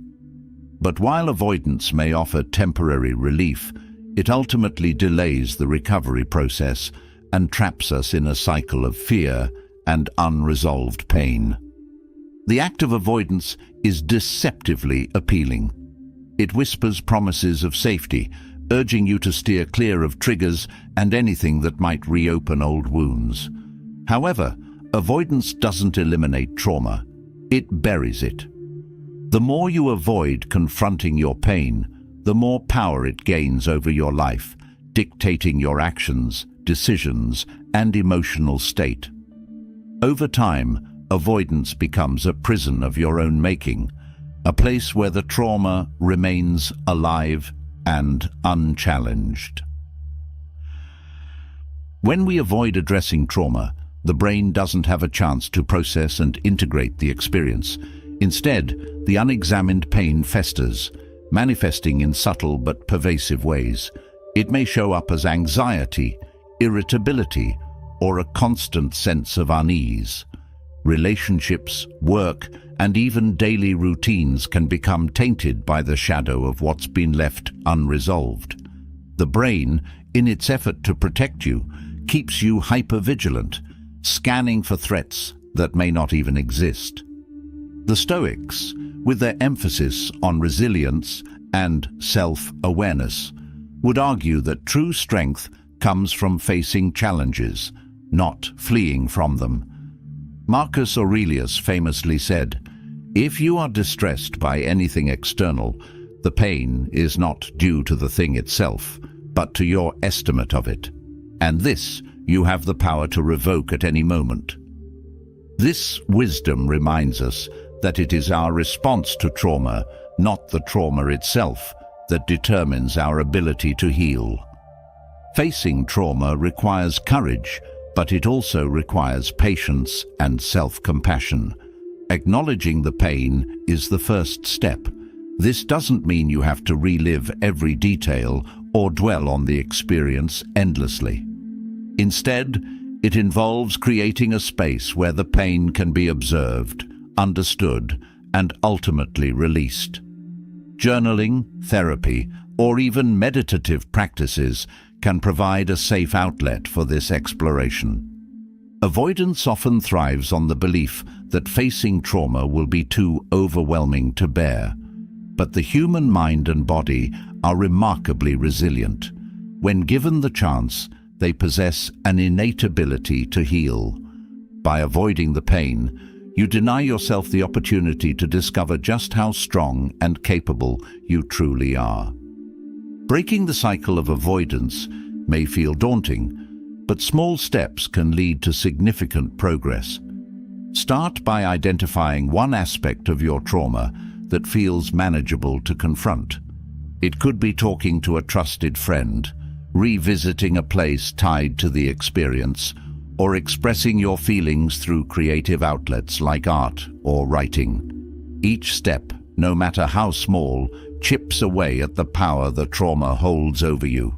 But while avoidance may offer temporary relief, it ultimately delays the recovery process and traps us in a cycle of fear and unresolved pain. The act of avoidance is deceptively appealing. It whispers promises of safety, urging you to steer clear of triggers and anything that might reopen old wounds. However, avoidance doesn't eliminate trauma, it buries it. The more you avoid confronting your pain, the more power it gains over your life, dictating your actions, decisions, and emotional state. Over time, avoidance becomes a prison of your own making, a place where the trauma remains alive and unchallenged. When we avoid addressing trauma, the brain doesn't have a chance to process and integrate the experience. Instead, the unexamined pain festers, manifesting in subtle but pervasive ways. It may show up as anxiety, irritability, or a constant sense of unease. Relationships, work, and even daily routines can become tainted by the shadow of what's been left unresolved. The brain, in its effort to protect you, keeps you hypervigilant, scanning for threats that may not even exist. The Stoics, with their emphasis on resilience and self-awareness, would argue that true strength comes from facing challenges, not fleeing from them. Marcus Aurelius famously said, "If you are distressed by anything external, the pain is not due to the thing itself, but to your estimate of it. And this you have the power to revoke at any moment." This wisdom reminds us that it is our response to trauma, not the trauma itself, that determines our ability to heal. Facing trauma requires courage, but it also requires patience and self-compassion. Acknowledging the pain is the first step. This doesn't mean you have to relive every detail or dwell on the experience endlessly. Instead, it involves creating a space where the pain can be observed, understood, and ultimately released. Journaling, therapy, or even meditative practices can provide a safe outlet for this exploration. Avoidance often thrives on the belief that facing trauma will be too overwhelming to bear. But the human mind and body are remarkably resilient. When given the chance, they possess an innate ability to heal. By avoiding the pain, you deny yourself the opportunity to discover just how strong and capable you truly are. Breaking the cycle of avoidance may feel daunting, but small steps can lead to significant progress. Start by identifying one aspect of your trauma that feels manageable to confront. It could be talking to a trusted friend, revisiting a place tied to the experience, or expressing your feelings through creative outlets like art or writing. Each step, no matter how small, chips away at the power the trauma holds over you.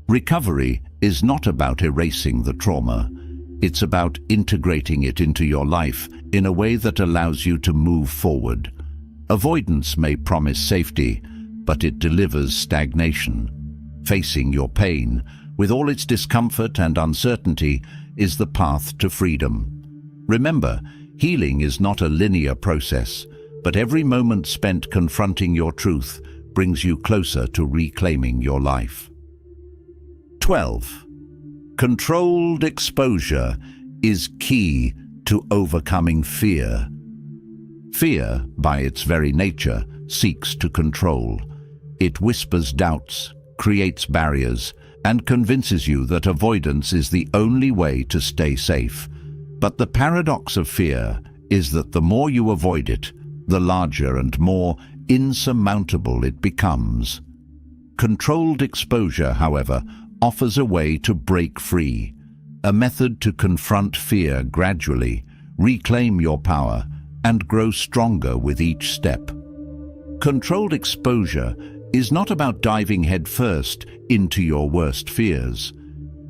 Recovery is not about erasing the trauma. It's about integrating it into your life in a way that allows you to move forward. Avoidance may promise safety, but it delivers stagnation. Facing your pain, with all its discomfort and uncertainty, is the path to freedom. Remember, healing is not a linear process, but every moment spent confronting your truth brings you closer to reclaiming your life. 12. Controlled exposure is key to overcoming fear. Fear, by its very nature, seeks to control. It whispers doubts, creates barriers, and convinces you that avoidance is the only way to stay safe. But the paradox of fear is that the more you avoid it, the larger and more insurmountable it becomes. Controlled exposure, however, offers a way to break free, a method to confront fear gradually, reclaim your power, and grow stronger with each step. Controlled exposure is not about diving headfirst into your worst fears.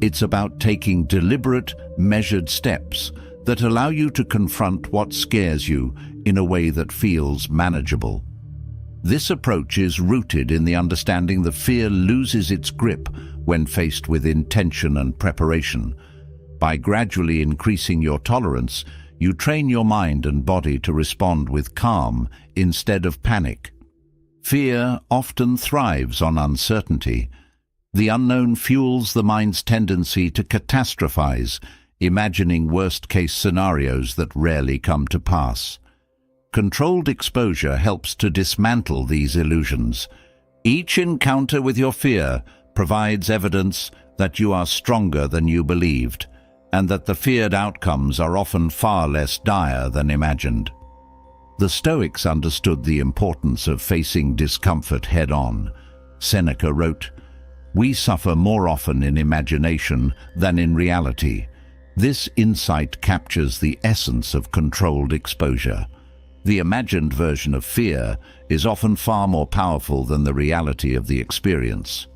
It's about taking deliberate, measured steps that allow you to confront what scares you in a way that feels manageable. This approach is rooted in the understanding that fear loses its grip when faced with intention and preparation. By gradually increasing your tolerance, you train your mind and body to respond with calm instead of panic. Fear often thrives on uncertainty. The unknown fuels the mind's tendency to catastrophize, imagining worst-case scenarios that rarely come to pass. Controlled exposure helps to dismantle these illusions. Each encounter with your fear provides evidence that you are stronger than you believed, and that the feared outcomes are often far less dire than imagined. The Stoics understood the importance of facing discomfort head-on. Seneca wrote, "We suffer more often in imagination than in reality." This insight captures the essence of controlled exposure. The imagined version of fear is often far more powerful than the reality of the experience.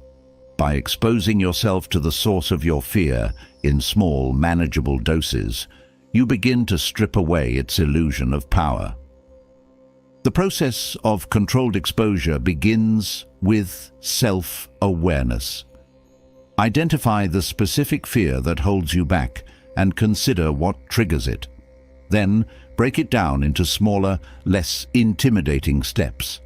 By exposing yourself to the source of your fear in small, manageable doses, you begin to strip away its illusion of power. The process of controlled exposure begins with self-awareness. Identify the specific fear that holds you back and consider what triggers it. Then, break it down into smaller, less intimidating steps.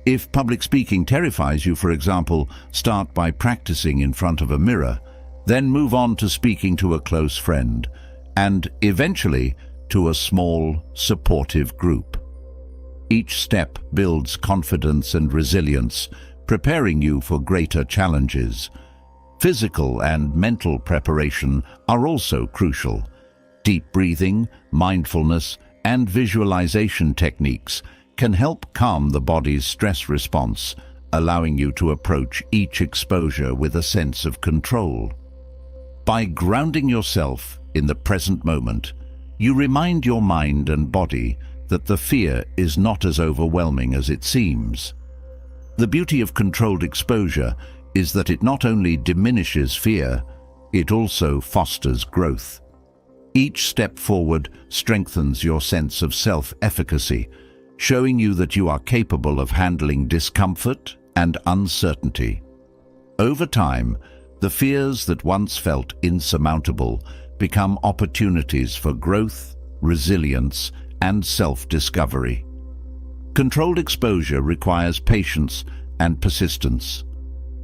If public speaking terrifies you, for example, start by practicing in front of a mirror, then move on to speaking to a close friend, and eventually to a small, supportive group. Each step builds confidence and resilience, preparing you for greater challenges. Physical and mental preparation are also crucial. Deep breathing, mindfulness, and visualization techniques can help calm the body's stress response, allowing you to approach each exposure with a sense of control. By grounding yourself in the present moment, you remind your mind and body that the fear is not as overwhelming as it seems. The beauty of controlled exposure is that it not only diminishes fear, it also fosters growth. Each step forward strengthens your sense of self-efficacy, showing you that you are capable of handling discomfort and uncertainty. Over time, the fears that once felt insurmountable become opportunities for growth, resilience, and self-discovery. Controlled exposure requires patience and persistence.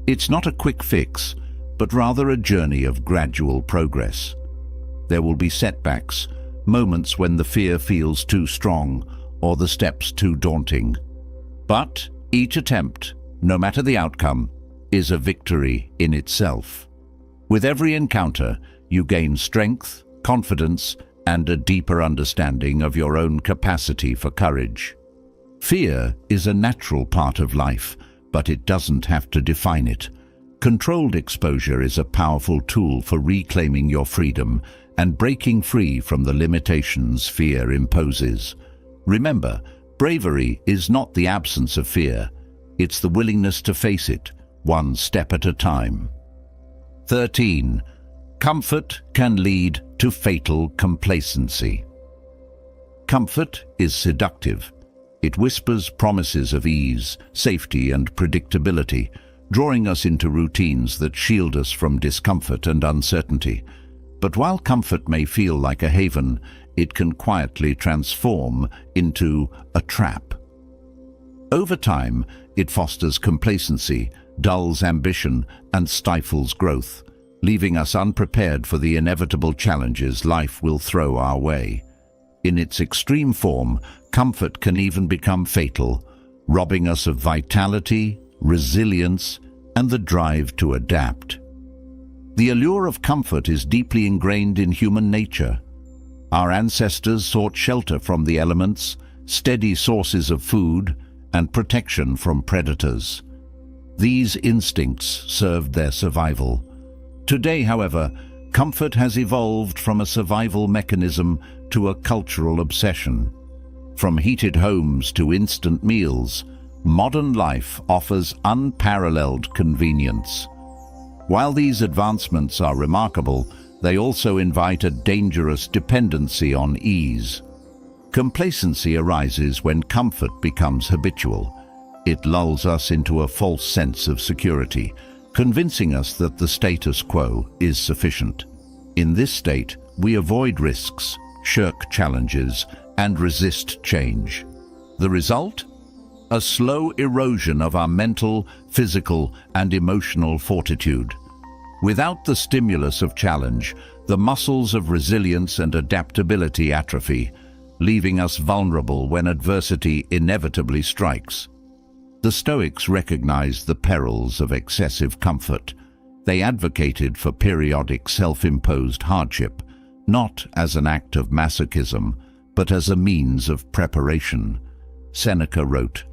It's not a quick fix, but rather a journey of gradual progress. There will be setbacks, moments when the fear feels too strong or the steps too daunting. But each attempt, no matter the outcome, is a victory in itself. With every encounter, you gain strength, confidence, and a deeper understanding of your own capacity for courage. Fear is a natural part of life, but it doesn't have to define it. Controlled exposure is a powerful tool for reclaiming your freedom and breaking free from the limitations fear imposes. Remember, bravery is not the absence of fear. It's the willingness to face it, one step at a time. 13. Comfort can lead to fatal complacency. Comfort is seductive. It whispers promises of ease, safety, and predictability, drawing us into routines that shield us from discomfort and uncertainty. But while comfort may feel like a haven, it can quietly transform into a trap. Over time, it fosters complacency, dulls ambition, and stifles growth, leaving us unprepared for the inevitable challenges life will throw our way. In its extreme form, comfort can even become fatal, robbing us of vitality, resilience, and the drive to adapt. The allure of comfort is deeply ingrained in human nature. Our ancestors sought shelter from the elements, steady sources of food, and protection from predators. These instincts served their survival. Today, however, comfort has evolved from a survival mechanism to a cultural obsession. From heated homes to instant meals, modern life offers unparalleled convenience. While these advancements are remarkable, they also invite a dangerous dependency on ease. Complacency arises when comfort becomes habitual. It lulls us into a false sense of security, convincing us that the status quo is sufficient. In this state, we avoid risks, shirk challenges, and resist change. The result? A slow erosion of our mental, physical, and emotional fortitude. Without the stimulus of challenge, the muscles of resilience and adaptability atrophy, leaving us vulnerable when adversity inevitably strikes. The Stoics recognized the perils of excessive comfort. They advocated for periodic self-imposed hardship, not as an act of masochism, but as a means of preparation. Seneca wrote,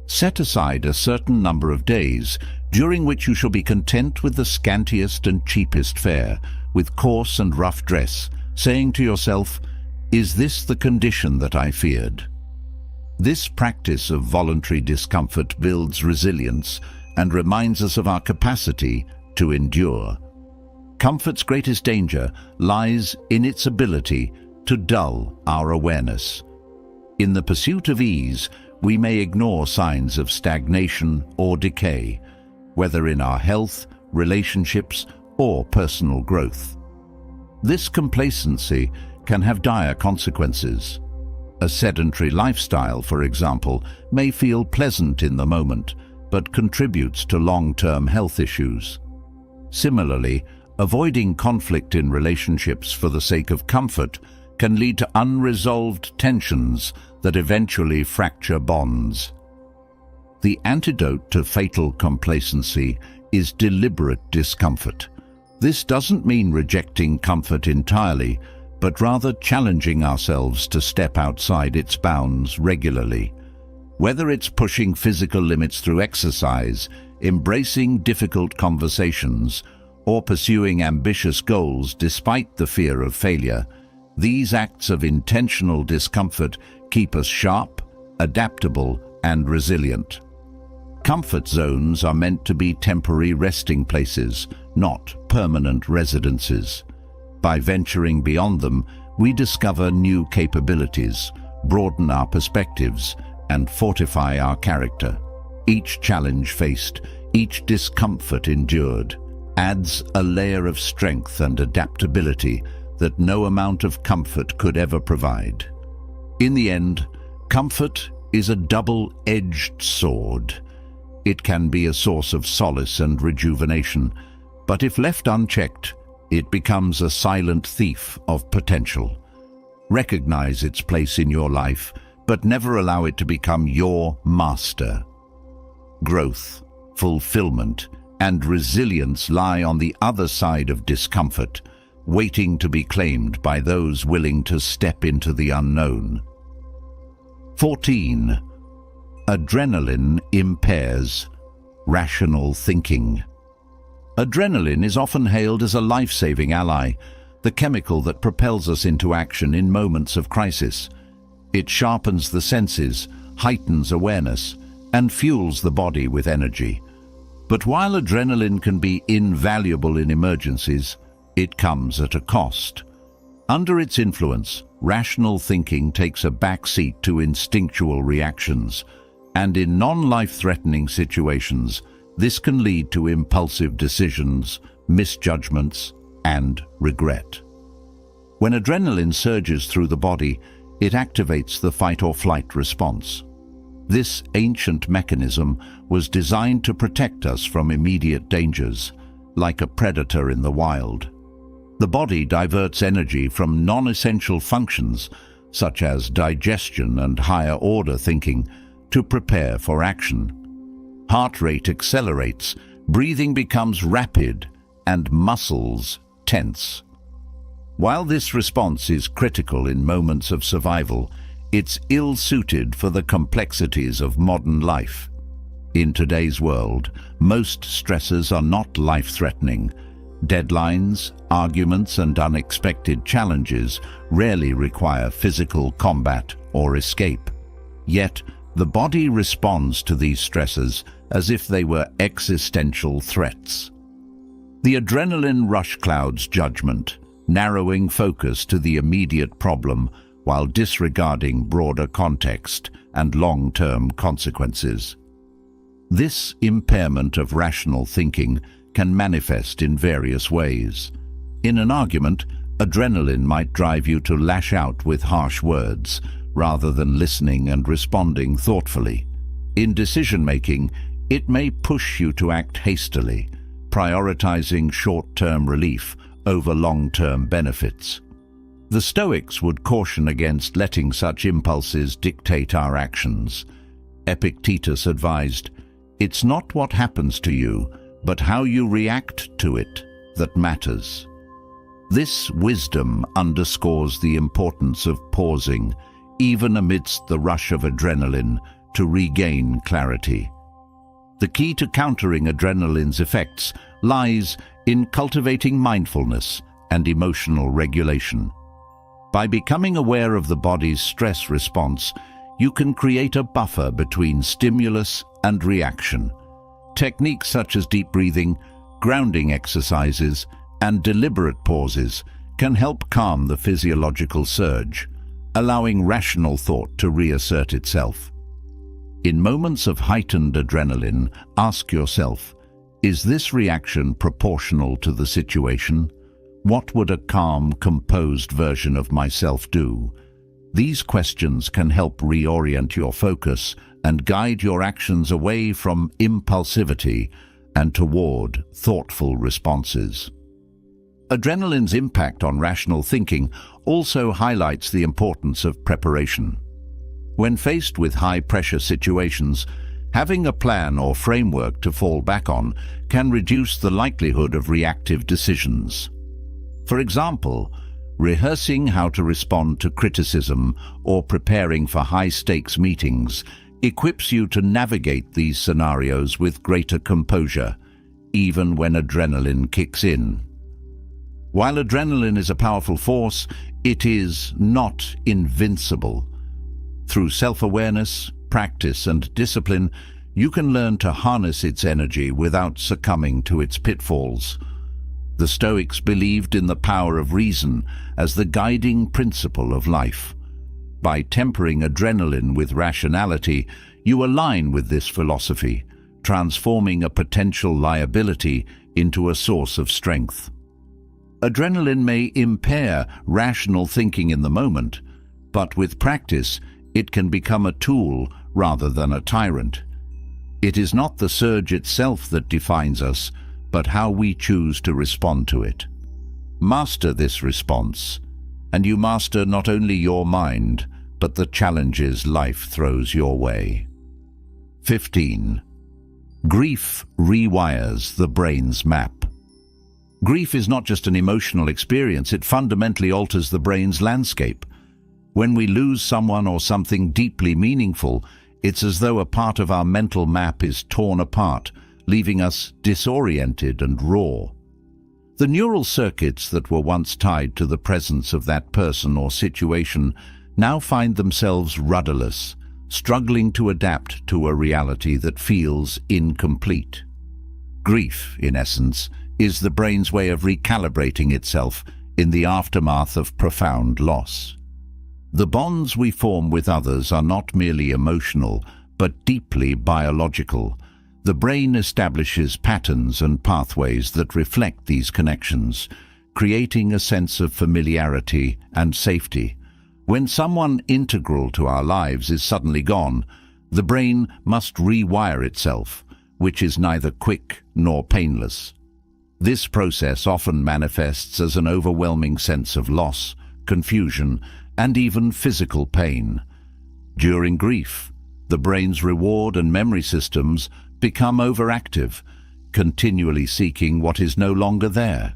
"Set aside a certain number of days, during which you shall be content with the scantiest and cheapest fare, with coarse and rough dress, saying to yourself, 'Is this the condition that I feared?'" This practice of voluntary discomfort builds resilience and reminds us of our capacity to endure. Comfort's greatest danger lies in its ability to dull our awareness. In the pursuit of ease, we may ignore signs of stagnation or decay, whether in our health, relationships, or personal growth. This complacency can have dire consequences. A sedentary lifestyle, for example, may feel pleasant in the moment, but contributes to long-term health issues. Similarly, avoiding conflict in relationships for the sake of comfort can lead to unresolved tensions that eventually fracture bonds. The antidote to fatal complacency is deliberate discomfort. This doesn't mean rejecting comfort entirely, but rather challenging ourselves to step outside its bounds regularly. Whether it's pushing physical limits through exercise, embracing difficult conversations, or pursuing ambitious goals despite the fear of failure, these acts of intentional discomfort keep us sharp, adaptable, and resilient. Comfort zones are meant to be temporary resting places, not permanent residences. By venturing beyond them, we discover new capabilities, broaden our perspectives, and fortify our character. Each challenge faced, each discomfort endured, adds a layer of strength and adaptability that no amount of comfort could ever provide. In the end, comfort is a double-edged sword. It can be a source of solace and rejuvenation, but if left unchecked, it becomes a silent thief of potential. Recognize its place in your life, but never allow it to become your master. Growth, fulfillment, and resilience lie on the other side of discomfort, waiting to be claimed by those willing to step into the unknown. 14. Adrenaline impairs rational thinking. Adrenaline is often hailed as a life-saving ally, the chemical that propels us into action in moments of crisis. It sharpens the senses, heightens awareness, and fuels the body with energy. But while adrenaline can be invaluable in emergencies, it comes at a cost. Under its influence, rational thinking takes a backseat to instinctual reactions, and in non-life-threatening situations, this can lead to impulsive decisions, misjudgments, and regret. When adrenaline surges through the body, it activates the fight-or-flight response. This ancient mechanism was designed to protect us from immediate dangers, like a predator in the wild. The body diverts energy from non-essential functions, such as digestion and higher-order thinking, to prepare for action. Heart rate accelerates, breathing becomes rapid, and muscles tense. While this response is critical in moments of survival, it's ill-suited for the complexities of modern life. In today's world, most stressors are not life-threatening. Deadlines, arguments, and unexpected challenges rarely require physical combat or escape. Yet, the body responds to these stressors as if they were existential threats. The adrenaline rush clouds judgment, narrowing focus to the immediate problem while disregarding broader context and long-term consequences. This impairment of rational thinking can manifest in various ways. In an argument, adrenaline might drive you to lash out with harsh words, rather than listening and responding thoughtfully. In decision-making, it may push you to act hastily, prioritizing short-term relief over long-term benefits. The Stoics would caution against letting such impulses dictate our actions. Epictetus advised, "It's not what happens to you, but how you react to it that matters." This wisdom underscores the importance of pausing, even amidst the rush of adrenaline, to regain clarity. The key to countering adrenaline's effects lies in cultivating mindfulness and emotional regulation. By becoming aware of the body's stress response, you can create a buffer between stimulus and reaction. Techniques such as deep breathing, grounding exercises, and deliberate pauses can help calm the physiological surge, allowing rational thought to reassert itself. In moments of heightened adrenaline, ask yourself, is this reaction proportional to the situation? What would a calm, composed version of myself do? These questions can help reorient your focus and guide your actions away from impulsivity and toward thoughtful responses. Adrenaline's impact on rational thinking also highlights the importance of preparation. When faced with high-pressure situations, having a plan or framework to fall back on can reduce the likelihood of reactive decisions. For example, rehearsing how to respond to criticism or preparing for high-stakes meetings equips you to navigate these scenarios with greater composure, even when adrenaline kicks in. While adrenaline is a powerful force, it is not invincible. Through self-awareness, practice, and discipline, you can learn to harness its energy without succumbing to its pitfalls. The Stoics believed in the power of reason as the guiding principle of life. By tempering adrenaline with rationality, you align with this philosophy, transforming a potential liability into a source of strength. Adrenaline may impair rational thinking in the moment, but with practice, it can become a tool rather than a tyrant. It is not the surge itself that defines us, but how we choose to respond to it. Master this response, and you master not only your mind, but the challenges life throws your way. 15. Grief rewires the brain's map. Grief is not just an emotional experience, it fundamentally alters the brain's landscape. When we lose someone or something deeply meaningful, it's as though a part of our mental map is torn apart, leaving us disoriented and raw. The neural circuits that were once tied to the presence of that person or situation now find themselves rudderless, struggling to adapt to a reality that feels incomplete. Grief, in essence, is the brain's way of recalibrating itself in the aftermath of profound loss. The bonds we form with others are not merely emotional, but deeply biological. The brain establishes patterns and pathways that reflect these connections, creating a sense of familiarity and safety. When someone integral to our lives is suddenly gone, the brain must rewire itself, which is neither quick nor painless. This process often manifests as an overwhelming sense of loss, confusion, and even physical pain. During grief, the brain's reward and memory systems become overactive, continually seeking what is no longer there.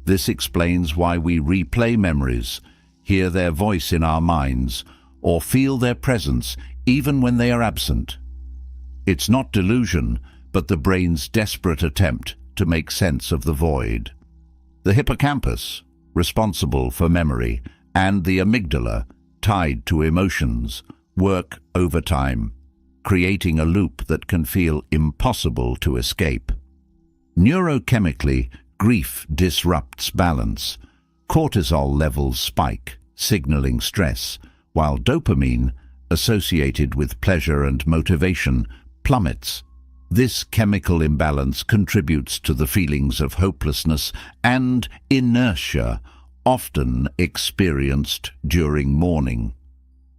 This explains why we replay memories, hear their voice in our minds, or feel their presence even when they are absent. It's not delusion, but the brain's desperate attempt to make sense of the void. The hippocampus, responsible for memory, and the amygdala, tied to emotions, work overtime, creating a loop that can feel impossible to escape. Neurochemically, grief disrupts balance. Cortisol levels spike, signaling stress, while dopamine, associated with pleasure and motivation, plummets. This chemical imbalance contributes to the feelings of hopelessness and inertia, often experienced during mourning.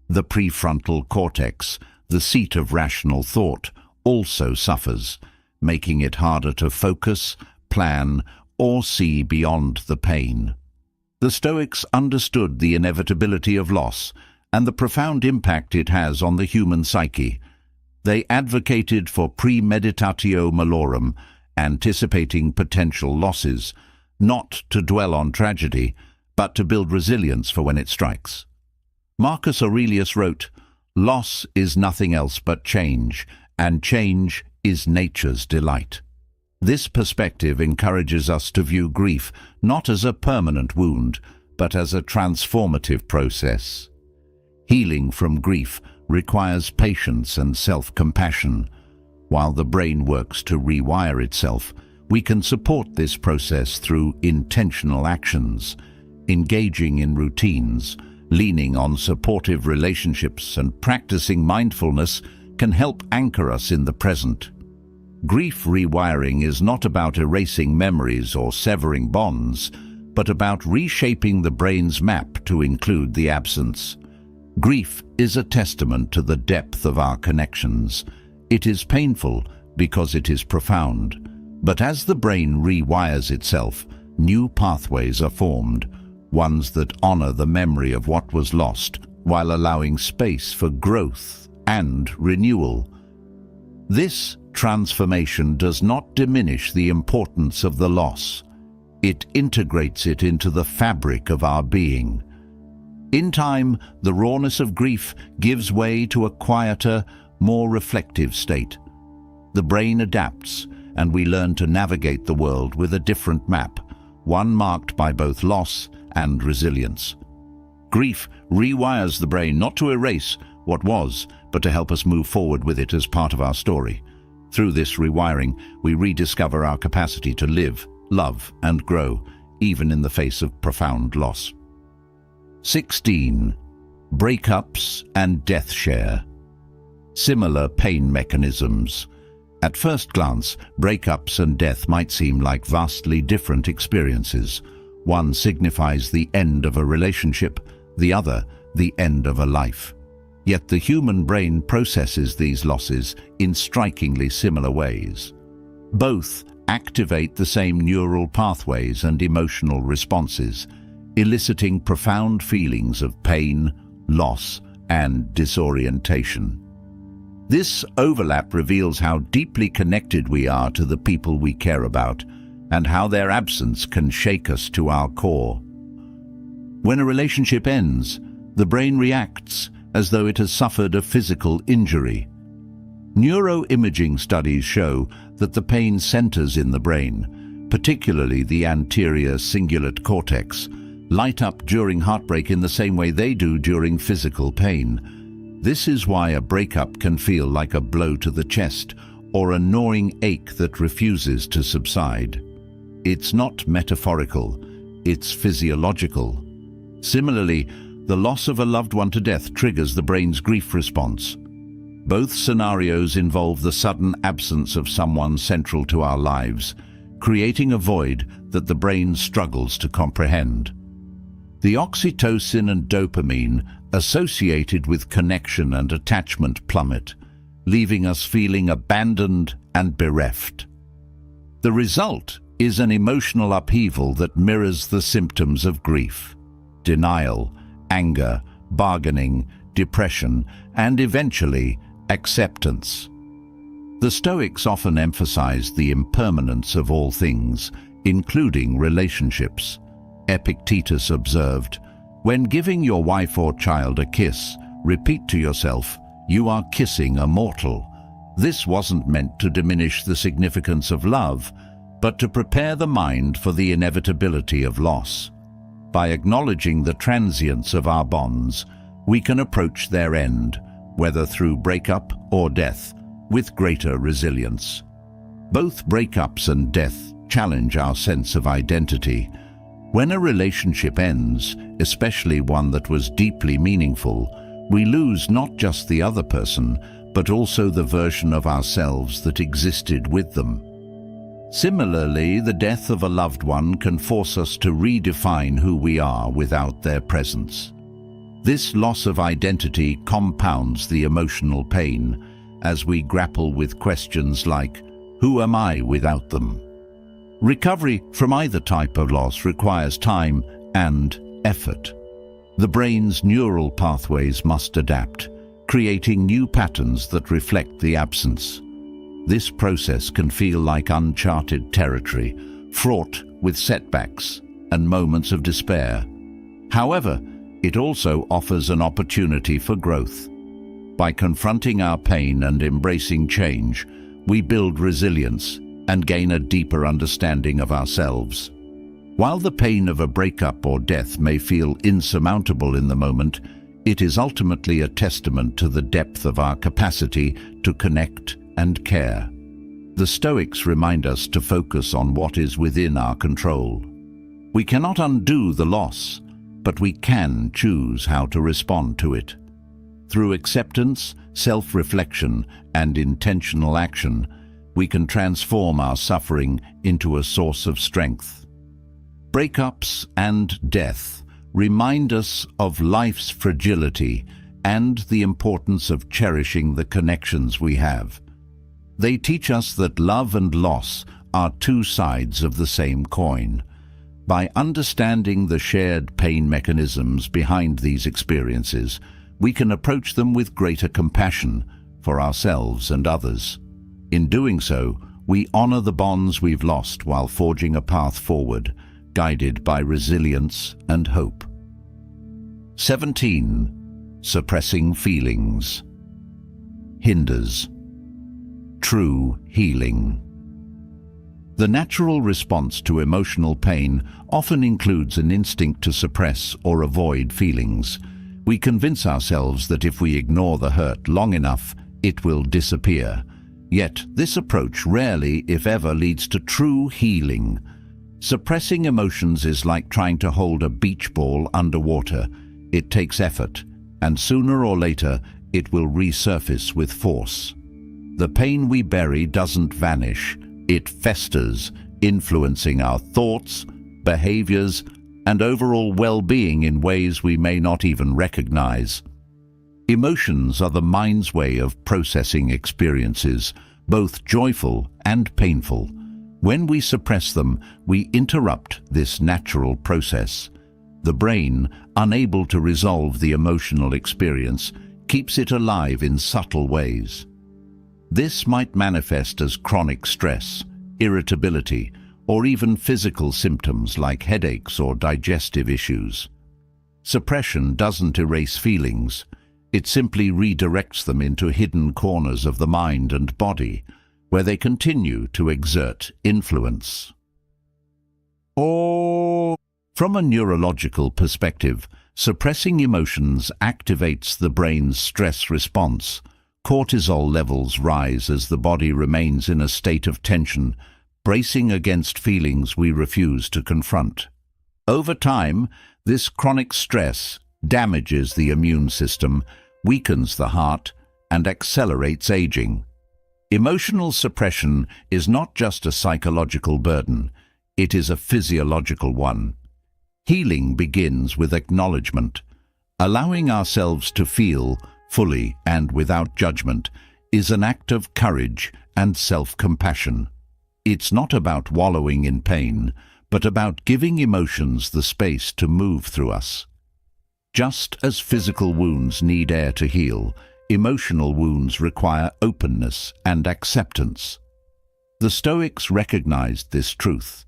The prefrontal cortex, the seat of rational thought, also suffers, making it harder to focus, plan, or see beyond the pain. The Stoics understood the inevitability of loss and the profound impact it has on the human psyche. They advocated for premeditatio malorum, anticipating potential losses, not to dwell on tragedy, but to build resilience for when it strikes. Marcus Aurelius wrote, "Loss is nothing else but change, and change is nature's delight." This perspective encourages us to view grief not as a permanent wound, but as a transformative process. Healing from grief requires patience and self-compassion. While the brain works to rewire itself, we can support this process through intentional actions, engaging in routines, leaning on supportive relationships, and practicing mindfulness can help anchor us in the present. Grief rewiring is not about erasing memories or severing bonds, but about reshaping the brain's map to include the absence. Grief is a testament to the depth of our connections. It is painful because it is profound. But as the brain rewires itself, new pathways are formed, ones that honor the memory of what was lost, while allowing space for growth and renewal. This transformation does not diminish the importance of the loss. It integrates it into the fabric of our being. In time, the rawness of grief gives way to a quieter, more reflective state. The brain adapts, and we learn to navigate the world with a different map, one marked by both loss and resilience. Grief rewires the brain not to erase what was, but to help us move forward with it as part of our story. Through this rewiring, we rediscover our capacity to live, love, and grow, even in the face of profound loss. 16. Breakups and death share. Similar pain mechanisms. At first glance, breakups and death might seem like vastly different experiences. One signifies the end of a relationship, the other, the end of a life. Yet the human brain processes these losses in strikingly similar ways. Both activate the same neural pathways and emotional responses, eliciting profound feelings of pain, loss, and disorientation. This overlap reveals how deeply connected we are to the people we care about, and how their absence can shake us to our core. When a relationship ends, the brain reacts as though it has suffered a physical injury. Neuroimaging studies show that the pain centers in the brain, particularly the anterior cingulate cortex, light up during heartbreak in the same way they do during physical pain. This is why a breakup can feel like a blow to the chest or a gnawing ache that refuses to subside. It's not metaphorical, it's physiological. Similarly, the loss of a loved one to death triggers the brain's grief response. Both scenarios involve the sudden absence of someone central to our lives, creating a void that the brain struggles to comprehend. The oxytocin and dopamine associated with connection and attachment plummet, leaving us feeling abandoned and bereft. The result is an emotional upheaval that mirrors the symptoms of grief: denial, anger, bargaining, depression, and eventually acceptance. The Stoics often emphasize the impermanence of all things, including relationships. Epictetus observed, "When giving your wife or child a kiss, repeat to yourself, 'You are kissing a mortal.' This wasn't meant to diminish the significance of love, but to prepare the mind for the inevitability of loss. By acknowledging the transience of our bonds, we can approach their end, whether through breakup or death, with greater resilience. Both breakups and death challenge our sense of identity. When a relationship ends, especially one that was deeply meaningful, we lose not just the other person, but also the version of ourselves that existed with them. Similarly, the death of a loved one can force us to redefine who we are without their presence. This loss of identity compounds the emotional pain as we grapple with questions like, "Who am I without them?" Recovery from either type of loss requires time and effort. The brain's neural pathways must adapt, creating new patterns that reflect the absence. This process can feel like uncharted territory, fraught with setbacks and moments of despair. However, it also offers an opportunity for growth. By confronting our pain and embracing change, we build resilience and gain a deeper understanding of ourselves. While the pain of a breakup or death may feel insurmountable in the moment, it is ultimately a testament to the depth of our capacity to connect and care. The Stoics remind us to focus on what is within our control. We cannot undo the loss, but we can choose how to respond to it. Through acceptance, self-reflection, and intentional action, we can transform our suffering into a source of strength. Breakups and death remind us of life's fragility and the importance of cherishing the connections we have. They teach us that love and loss are two sides of the same coin. By understanding the shared pain mechanisms behind these experiences, we can approach them with greater compassion for ourselves and others. In doing so, we honor the bonds we've lost while forging a path forward, guided by resilience and hope. 17. Suppressing feelings hinders true healing. The natural response to emotional pain often includes an instinct to suppress or avoid feelings. We convince ourselves that if we ignore the hurt long enough, it will disappear. Yet, this approach rarely, if ever, leads to true healing. Suppressing emotions is like trying to hold a beach ball underwater. It takes effort, and sooner or later, it will resurface with force. The pain we bury doesn't vanish. It festers, influencing our thoughts, behaviors, and overall well-being in ways we may not even recognize. Emotions are the mind's way of processing experiences, both joyful and painful. When we suppress them, we interrupt this natural process. The brain, unable to resolve the emotional experience, keeps it alive in subtle ways. This might manifest as chronic stress, irritability, or even physical symptoms like headaches or digestive issues. Suppression doesn't erase feelings. It simply redirects them into hidden corners of the mind and body, where they continue to exert influence. From a neurological perspective, suppressing emotions activates the brain's stress response. Cortisol levels rise as the body remains in a state of tension, bracing against feelings we refuse to confront. Over time, this chronic stress damages the immune system, weakens the heart, and accelerates aging. Emotional suppression is not just a psychological burden. it is a physiological one. Healing begins with acknowledgement. Allowing ourselves to feel fully and without judgment is an act of courage and self-compassion. It's not about wallowing in pain, but about giving emotions the space to move through us. Just as physical wounds need air to heal, emotional wounds require openness and acceptance. The Stoics recognized this truth.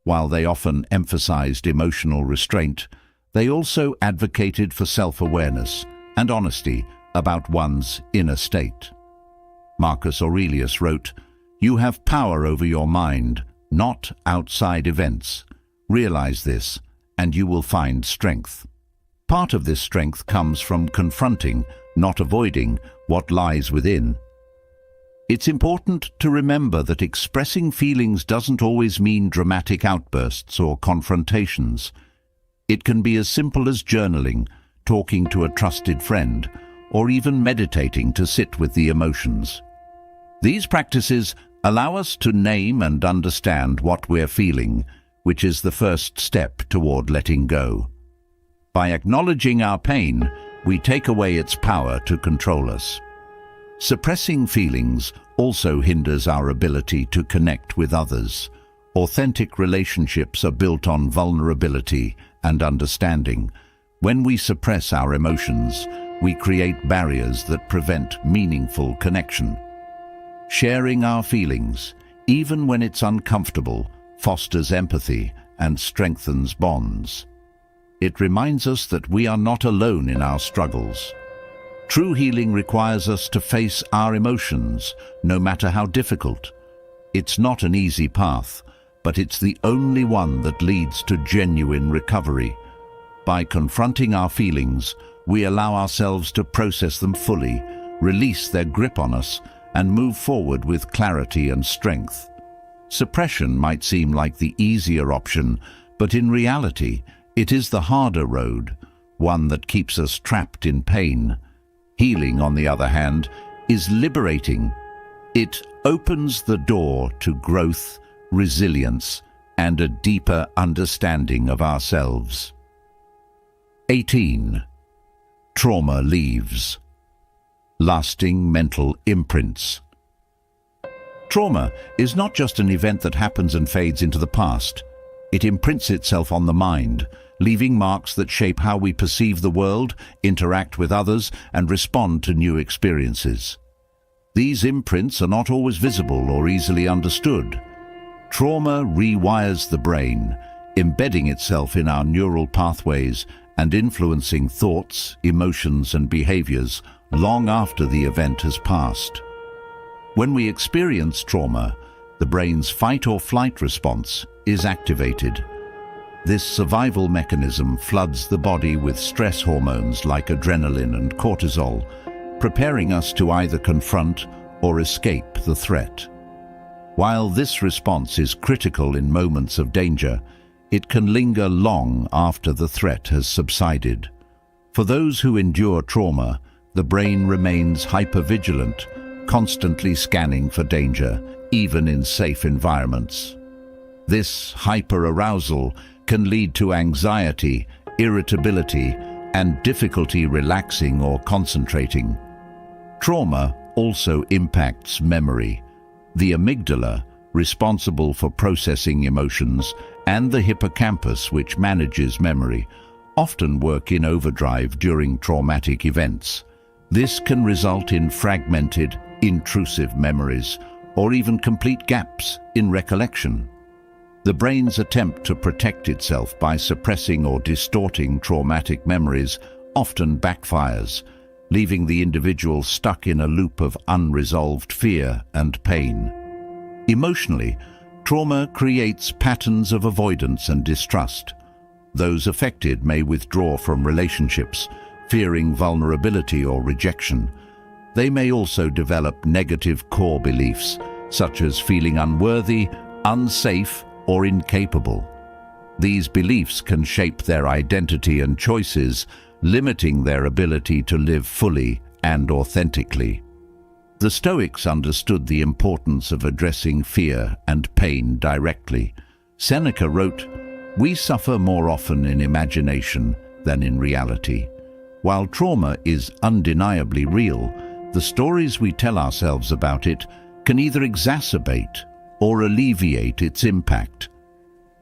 While they often emphasized emotional restraint, they also advocated for self-awareness and honesty about one's inner state. Marcus Aurelius wrote, "You have power over your mind, not outside events. Realize this, and you will find strength." Part of this strength comes from confronting, not avoiding, what lies within. It's important to remember that expressing feelings doesn't always mean dramatic outbursts or confrontations. It can be as simple as journaling, talking to a trusted friend, or even meditating to sit with the emotions. These practices allow us to name and understand what we're feeling, which is the first step toward letting go. By acknowledging our pain, we take away its power to control us. Suppressing feelings also hinders our ability to connect with others. Authentic relationships are built on vulnerability and understanding. When we suppress our emotions, we create barriers that prevent meaningful connection. Sharing our feelings, even when it's uncomfortable, fosters empathy and strengthens bonds. It reminds us that we are not alone in our struggles. True healing requires us to face our emotions, no matter how difficult. It's not an easy path, but it's the only one that leads to genuine recovery. By confronting our feelings, we allow ourselves to process them fully, release their grip on us, and move forward with clarity and strength. Suppression might seem like the easier option, but in reality, it is the harder road, one that keeps us trapped in pain. Healing, on the other hand, is liberating. It opens the door to growth, resilience, and a deeper understanding of ourselves. 18. Trauma leaves. Lasting mental imprints. Trauma is not just an event that happens and fades into the past. It imprints itself on the mind, leaving marks that shape how we perceive the world, interact with others, and respond to new experiences. These imprints are not always visible or easily understood. Trauma rewires the brain, embedding itself in our neural pathways and influencing thoughts, emotions, and behaviors long after the event has passed. When we experience trauma, the brain's fight or flight response is activated. This survival mechanism floods the body with stress hormones like adrenaline and cortisol, preparing us to either confront or escape the threat. While this response is critical in moments of danger, it can linger long after the threat has subsided. For those who endure trauma, the brain remains hypervigilant, constantly scanning for danger, even in safe environments. This hyperarousal can lead to anxiety, irritability, and difficulty relaxing or concentrating. Trauma also impacts memory. The amygdala, responsible for processing emotions, and the hippocampus, which manages memory, often work in overdrive during traumatic events. This can result in fragmented, intrusive memories, or even complete gaps in recollection. The brain's attempt to protect itself by suppressing or distorting traumatic memories often backfires, leaving the individual stuck in a loop of unresolved fear and pain. Emotionally, trauma creates patterns of avoidance and distrust. Those affected may withdraw from relationships, fearing vulnerability or rejection. They may also develop negative core beliefs, such as feeling unworthy, unsafe, or incapable. These beliefs can shape their identity and choices, limiting their ability to live fully and authentically. The Stoics understood the importance of addressing fear and pain directly. Seneca wrote, "We suffer more often in imagination than in reality." While trauma is undeniably real, the stories we tell ourselves about it can either exacerbate or alleviate its impact.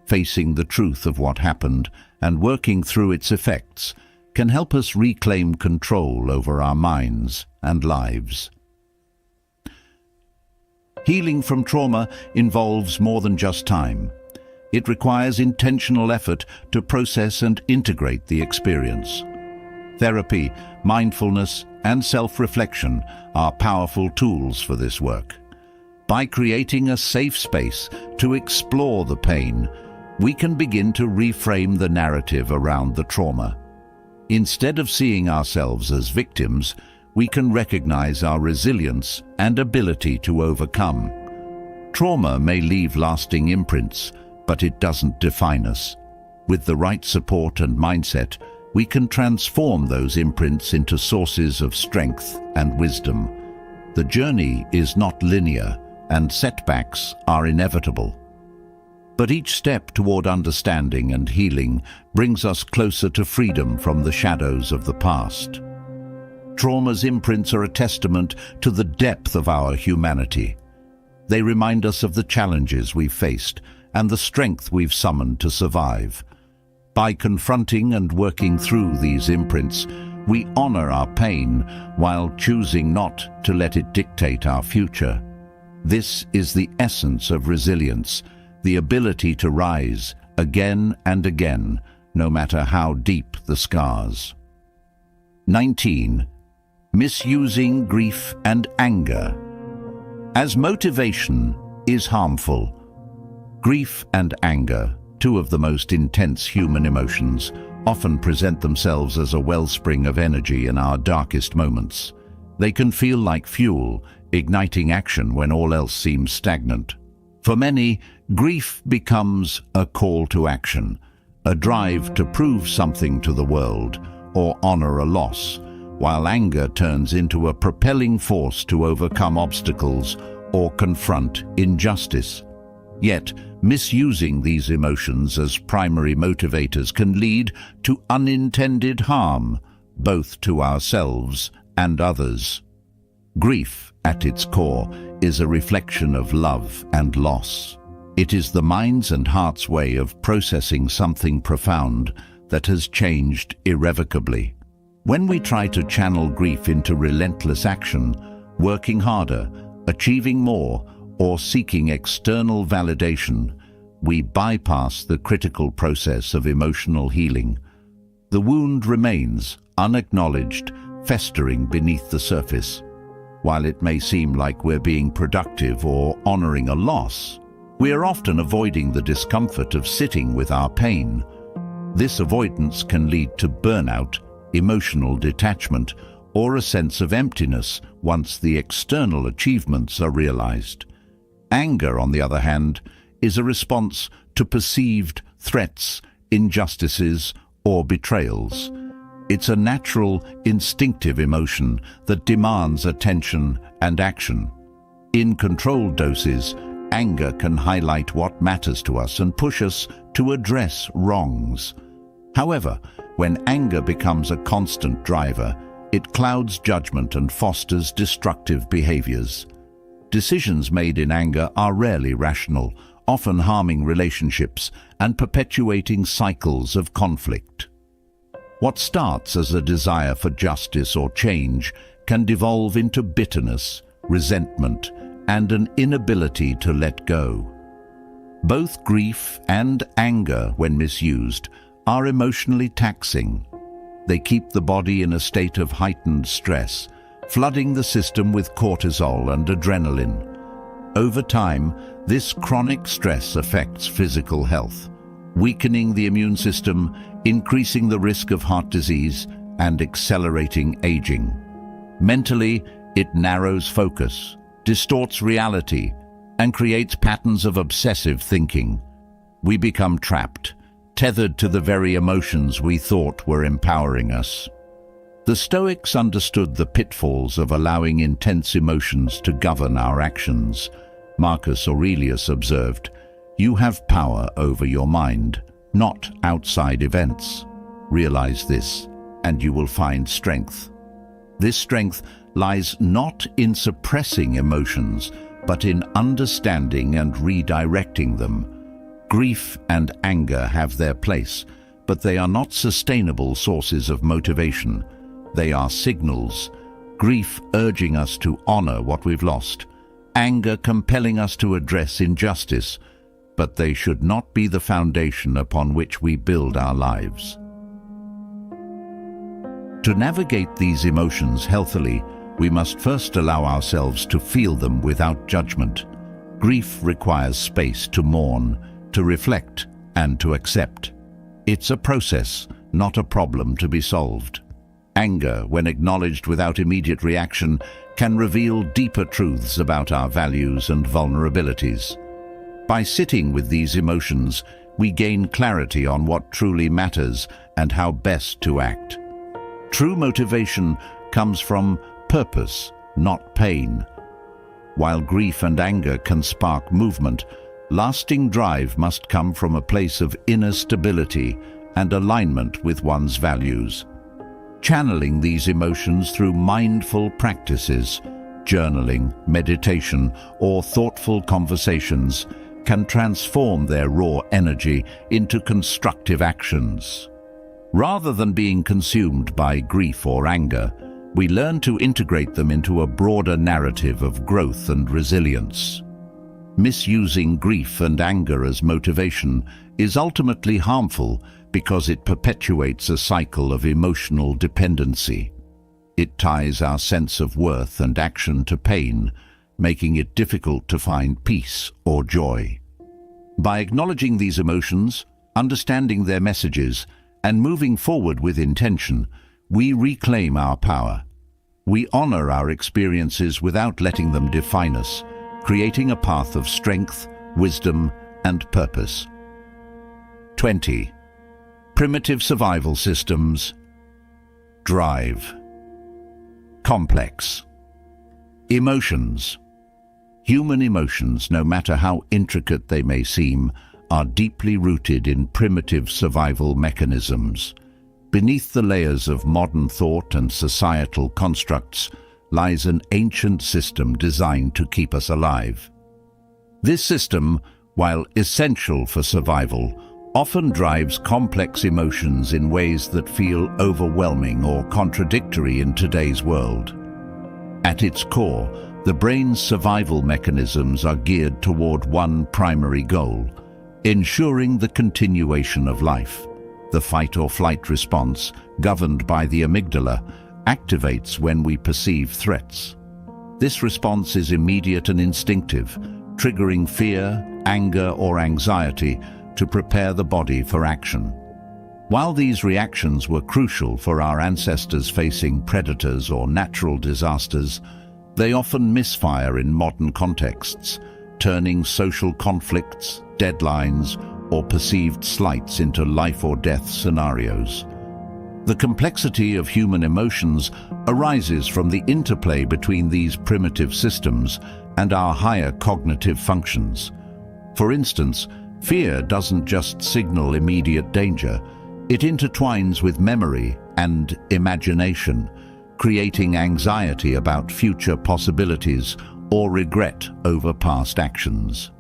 Facing the truth of what happened and working through its effects can help us reclaim control over our minds and lives. Healing from trauma involves more than just time. It requires intentional effort to process and integrate the experience. Therapy, mindfulness, and self-reflection are powerful tools for this work. By creating a safe space to explore the pain, we can begin to reframe the narrative around the trauma. Instead of seeing ourselves as victims, we can recognize our resilience and ability to overcome. Trauma may leave lasting imprints, but it doesn't define us. With the right support and mindset, we can transform those imprints into sources of strength and wisdom. The journey is not linear, and setbacks are inevitable. But each step toward understanding and healing brings us closer to freedom from the shadows of the past. Trauma's imprints are a testament to the depth of our humanity. They remind us of the challenges we've faced and the strength we've summoned to survive. By confronting and working through these imprints, we honor our pain while choosing not to let it dictate our future. This is the essence of resilience, the ability to rise again and again, no matter how deep the scars. 19. Misusing grief and anger. As motivation is harmful, grief and anger, two of the most intense human emotions, often present themselves as a wellspring of energy in our darkest moments. They can feel like fuel, igniting action when all else seems stagnant. For many, grief becomes a call to action, a drive to prove something to the world or honor a loss, while anger turns into a propelling force to overcome obstacles or confront injustice. Yet, misusing these emotions as primary motivators can lead to unintended harm, both to ourselves and others. Grief, at its core, is a reflection of love and loss. It is the mind's and heart's way of processing something profound that has changed irrevocably. When we try to channel grief into relentless action, working harder, achieving more, or seeking external validation, we bypass the critical process of emotional healing. The wound remains, unacknowledged, festering beneath the surface. While it may seem like we're being productive or honoring a loss, we are often avoiding the discomfort of sitting with our pain. This avoidance can lead to burnout, emotional detachment, or a sense of emptiness once the external achievements are realized. Anger, on the other hand, is a response to perceived threats, injustices, or betrayals. It's a natural, instinctive emotion that demands attention and action. In controlled doses, anger can highlight what matters to us and push us to address wrongs. However, when anger becomes a constant driver, it clouds judgment and fosters destructive behaviors. Decisions made in anger are rarely rational, often harming relationships and perpetuating cycles of conflict. What starts as a desire for justice or change can devolve into bitterness, resentment, and an inability to let go. Both grief and anger, when misused, are emotionally taxing. They keep the body in a state of heightened stress, flooding the system with cortisol and adrenaline. Over time, this chronic stress affects physical health, weakening the immune system, increasing the risk of heart disease, and accelerating aging. Mentally, it narrows focus, distorts reality, and creates patterns of obsessive thinking. We become trapped, tethered to the very emotions we thought were empowering us. The Stoics understood the pitfalls of allowing intense emotions to govern our actions. Marcus Aurelius observed, You have power over your mind, not outside events. Realize this, and you will find strength. This strength lies not in suppressing emotions, but in understanding and redirecting them. Grief and anger have their place, but they are not sustainable sources of motivation. They are signals. Grief urging us to honor what we've lost. Anger compelling us to address injustice. But they should not be the foundation upon which we build our lives. To navigate these emotions healthily, we must first allow ourselves to feel them without judgment. Grief requires space to mourn, to reflect, and to accept. It's a process, not a problem to be solved. Anger, when acknowledged without immediate reaction, can reveal deeper truths about our values and vulnerabilities. By sitting with these emotions, we gain clarity on what truly matters and how best to act. True motivation comes from purpose, not pain. While grief and anger can spark movement, lasting drive must come from a place of inner stability and alignment with one's values. Channeling these emotions through mindful practices, journaling, meditation, or thoughtful conversations can transform their raw energy into constructive actions. Rather than being consumed by grief or anger, we learn to integrate them into a broader narrative of growth and resilience. Misusing grief and anger as motivation is ultimately harmful because it perpetuates a cycle of emotional dependency. It ties our sense of worth and action to pain, making it difficult to find peace or joy. By acknowledging these emotions, understanding their messages, and moving forward with intention, we reclaim our power. We honor our experiences without letting them define us, creating a path of strength, wisdom, and purpose. 20. Primitive survival systems. Drive. Complex. Emotions. Human emotions, no matter how intricate they may seem, are deeply rooted in primitive survival mechanisms. Beneath the layers of modern thought and societal constructs lies an ancient system designed to keep us alive. This system, while essential for survival, often drives complex emotions in ways that feel overwhelming or contradictory in today's world. At its core, the brain's survival mechanisms are geared toward one primary goal: ensuring the continuation of life. The fight-or-flight response, governed by the amygdala, activates when we perceive threats. This response is immediate and instinctive, triggering fear, anger, or anxiety to prepare the body for action. While these reactions were crucial for our ancestors facing predators or natural disasters, they often misfire in modern contexts, turning social conflicts, deadlines, or perceived slights into life-or-death scenarios. The complexity of human emotions arises from the interplay between these primitive systems and our higher cognitive functions. For instance, fear doesn't just signal immediate danger, it intertwines with memory and imagination, creating anxiety about future possibilities or regret over past actions.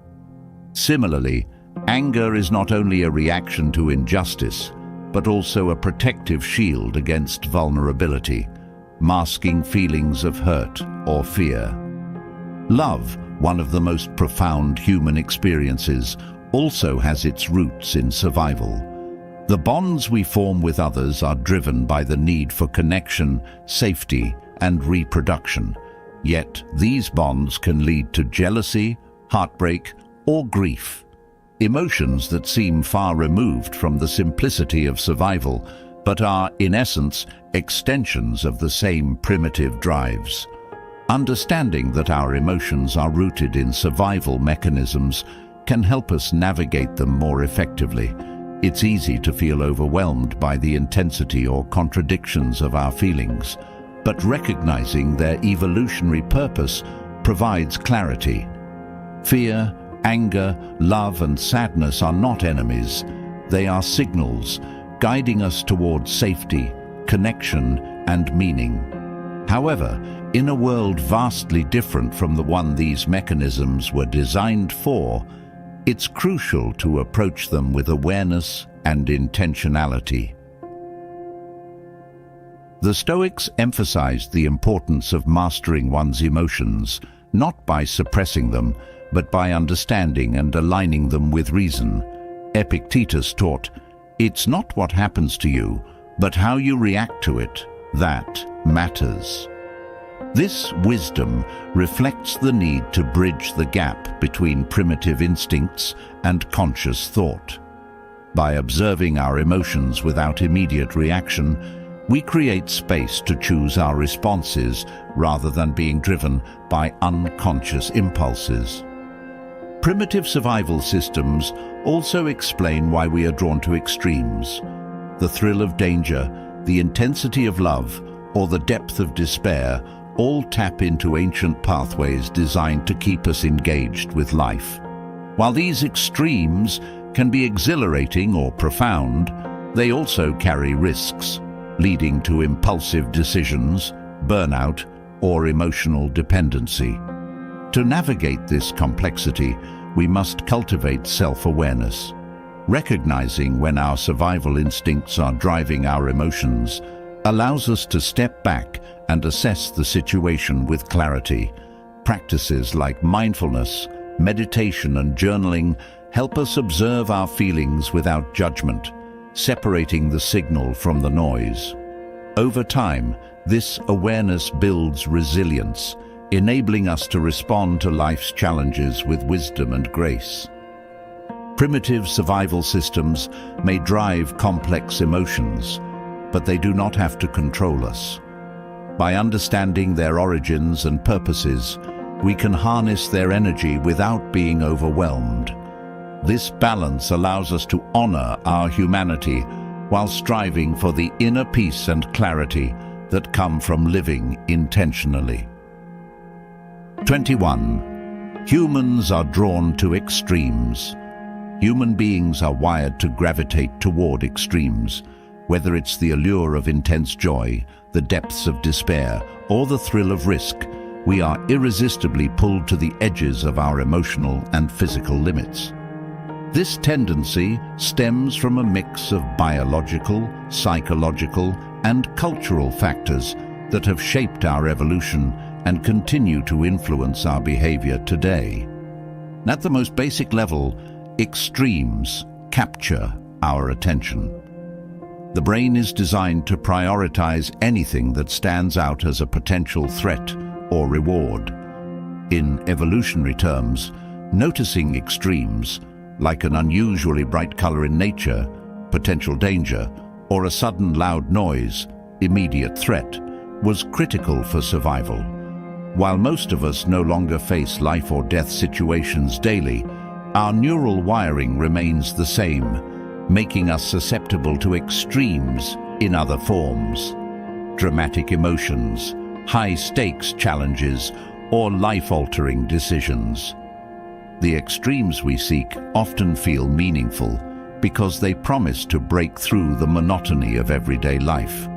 Similarly, anger is not only a reaction to injustice, but also a protective shield against vulnerability, masking feelings of hurt or fear. Love, one of the most profound human experiences, also has its roots in survival. The bonds we form with others are driven by the need for connection, safety, and reproduction. Yet, these bonds can lead to jealousy, heartbreak, or grief. Emotions that seem far removed from the simplicity of survival, but are, in essence, extensions of the same primitive drives. Understanding that our emotions are rooted in survival mechanisms can help us navigate them more effectively. It's easy to feel overwhelmed by the intensity or contradictions of our feelings, but recognizing their evolutionary purpose provides clarity. Fear, Anger, love, and sadness are not enemies. They are signals, guiding us towards safety, connection, and meaning. However, in a world vastly different from the one these mechanisms were designed for, it's crucial to approach them with awareness and intentionality. The Stoics emphasized the importance of mastering one's emotions, not by suppressing them, but by understanding and aligning them with reason. Epictetus taught, "It's not what happens to you, but how you react to it that matters." This wisdom reflects the need to bridge the gap between primitive instincts and conscious thought. By observing our emotions without immediate reaction, we create space to choose our responses rather than being driven by unconscious impulses. Primitive survival systems also explain why we are drawn to extremes. The thrill of danger, the intensity of love, or the depth of despair all tap into ancient pathways designed to keep us engaged with life. While these extremes can be exhilarating or profound, they also carry risks, leading to impulsive decisions, burnout, or emotional dependency. To navigate this complexity, we must cultivate self-awareness. Recognizing when our survival instincts are driving our emotions allows us to step back and assess the situation with clarity. Practices like mindfulness, meditation, and journaling help us observe our feelings without judgment, separating the signal from the noise. Over time, this awareness builds resilience, enabling us to respond to life's challenges with wisdom and grace. Primitive survival systems may drive complex emotions, but they do not have to control us. By understanding their origins and purposes, we can harness their energy without being overwhelmed. This balance allows us to honor our humanity while striving for the inner peace and clarity that come from living intentionally. 21. Humans are drawn to extremes. Human beings are wired to gravitate toward extremes, whether it's the allure of intense joy, the depths of despair, or the thrill of risk. We are irresistibly pulled to the edges of our emotional and physical limits. This tendency stems from a mix of biological, psychological, and cultural factors that have shaped our evolution and continue to influence our behavior today. At the most basic level, extremes capture our attention. The brain is designed to prioritize anything that stands out as a potential threat or reward. In evolutionary terms, noticing extremes, like an unusually bright color in nature, potential danger, or a sudden loud noise, immediate threat, was critical for survival. While most of us no longer face life or death situations daily, our neural wiring remains the same, making us susceptible to extremes in other forms. Dramatic emotions, high-stakes challenges, or life-altering decisions. The extremes we seek often feel meaningful because they promise to break through the monotony of everyday life.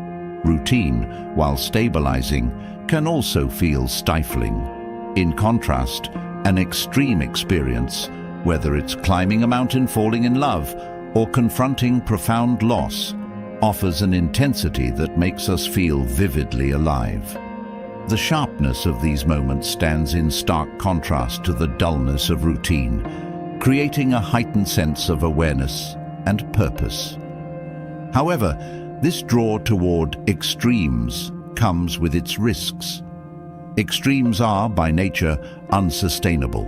Routine, while stabilizing, can also feel stifling. In contrast, an extreme experience, whether it's climbing a mountain, falling in love, or confronting profound loss, offers an intensity that makes us feel vividly alive. The sharpness of these moments stands in stark contrast to the dullness of routine, creating a heightened sense of awareness and purpose. However, this draw toward extremes comes with its risks. Extremes are, by nature, unsustainable.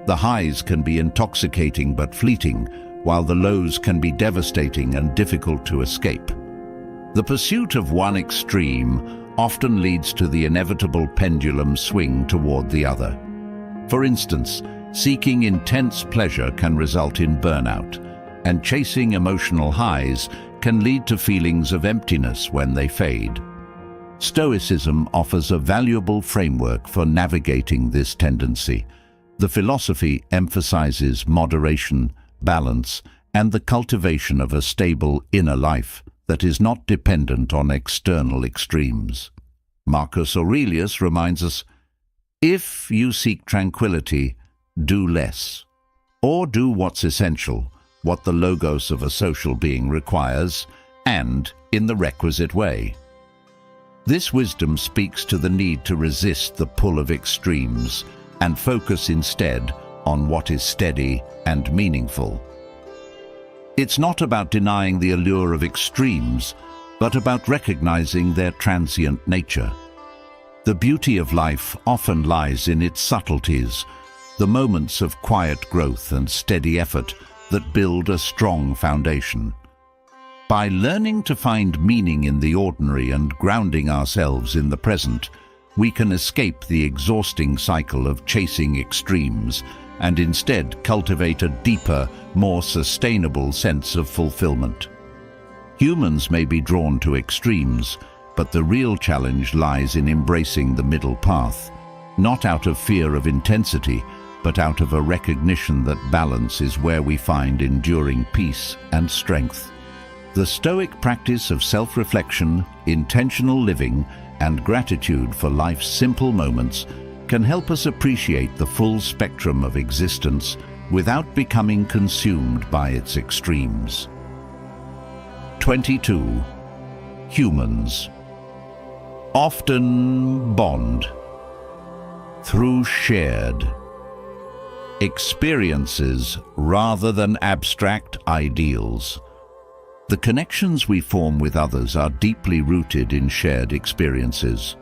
The highs can be intoxicating but fleeting, while the lows can be devastating and difficult to escape. The pursuit of one extreme often leads to the inevitable pendulum swing toward the other. For instance, seeking intense pleasure can result in burnout, and chasing emotional highs can lead to feelings of emptiness when they fade. Stoicism offers a valuable framework for navigating this tendency. The philosophy emphasizes moderation, balance, and the cultivation of a stable inner life that is not dependent on external extremes. Marcus Aurelius reminds us, if you seek tranquility, do less, or do what's essential, what the logos of a social being requires, and in the requisite way. This wisdom speaks to the need to resist the pull of extremes and focus instead on what is steady and meaningful. It's not about denying the allure of extremes, but about recognizing their transient nature. The beauty of life often lies in its subtleties, the moments of quiet growth and steady effort that build a strong foundation. By learning to find meaning in the ordinary and grounding ourselves in the present, we can escape the exhausting cycle of chasing extremes and instead cultivate a deeper, more sustainable sense of fulfillment. Humans may be drawn to extremes, but the real challenge lies in embracing the middle path, not out of fear of intensity, but out of a recognition that balance is where we find enduring peace and strength. The Stoic practice of self-reflection, intentional living, and gratitude for life's simple moments can help us appreciate the full spectrum of existence without becoming consumed by its extremes. 22. Humans often bond through shared experiences rather than abstract ideals. The connections we form with others are deeply rooted in shared experiences.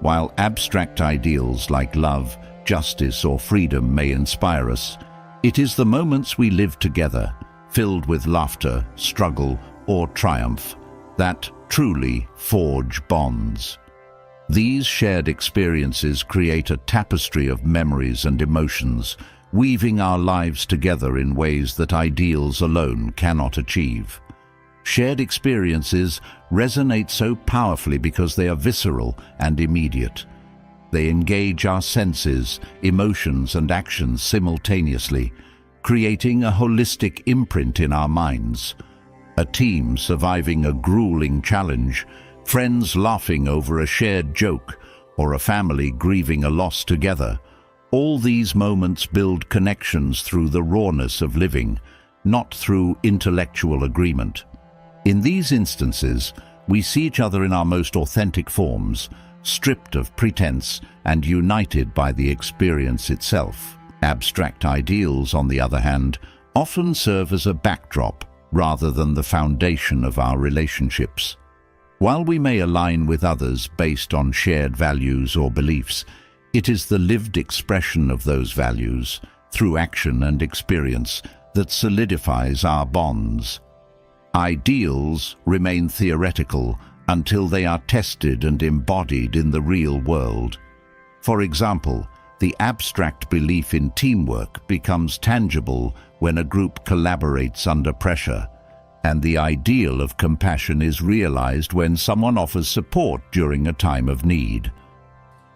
While abstract ideals like love, justice, or freedom may inspire us, it is the moments we live together, filled with laughter, struggle, or triumph, that truly forge bonds. These shared experiences create a tapestry of memories and emotions, weaving our lives together in ways that ideals alone cannot achieve. Shared experiences resonate so powerfully because they are visceral and immediate. They engage our senses, emotions, and actions simultaneously, creating a holistic imprint in our minds. A team surviving a grueling challenge, friends laughing over a shared joke, or a family grieving a loss together. All these moments build connections through the rawness of living, not through intellectual agreement. In these instances, we see each other in our most authentic forms, stripped of pretense and united by the experience itself. Abstract ideals, on the other hand, often serve as a backdrop rather than the foundation of our relationships. While we may align with others based on shared values or beliefs, it is the lived expression of those values, through action and experience, that solidifies our bonds. Ideals remain theoretical until they are tested and embodied in the real world. For example, the abstract belief in teamwork becomes tangible when a group collaborates under pressure, and the ideal of compassion is realized when someone offers support during a time of need.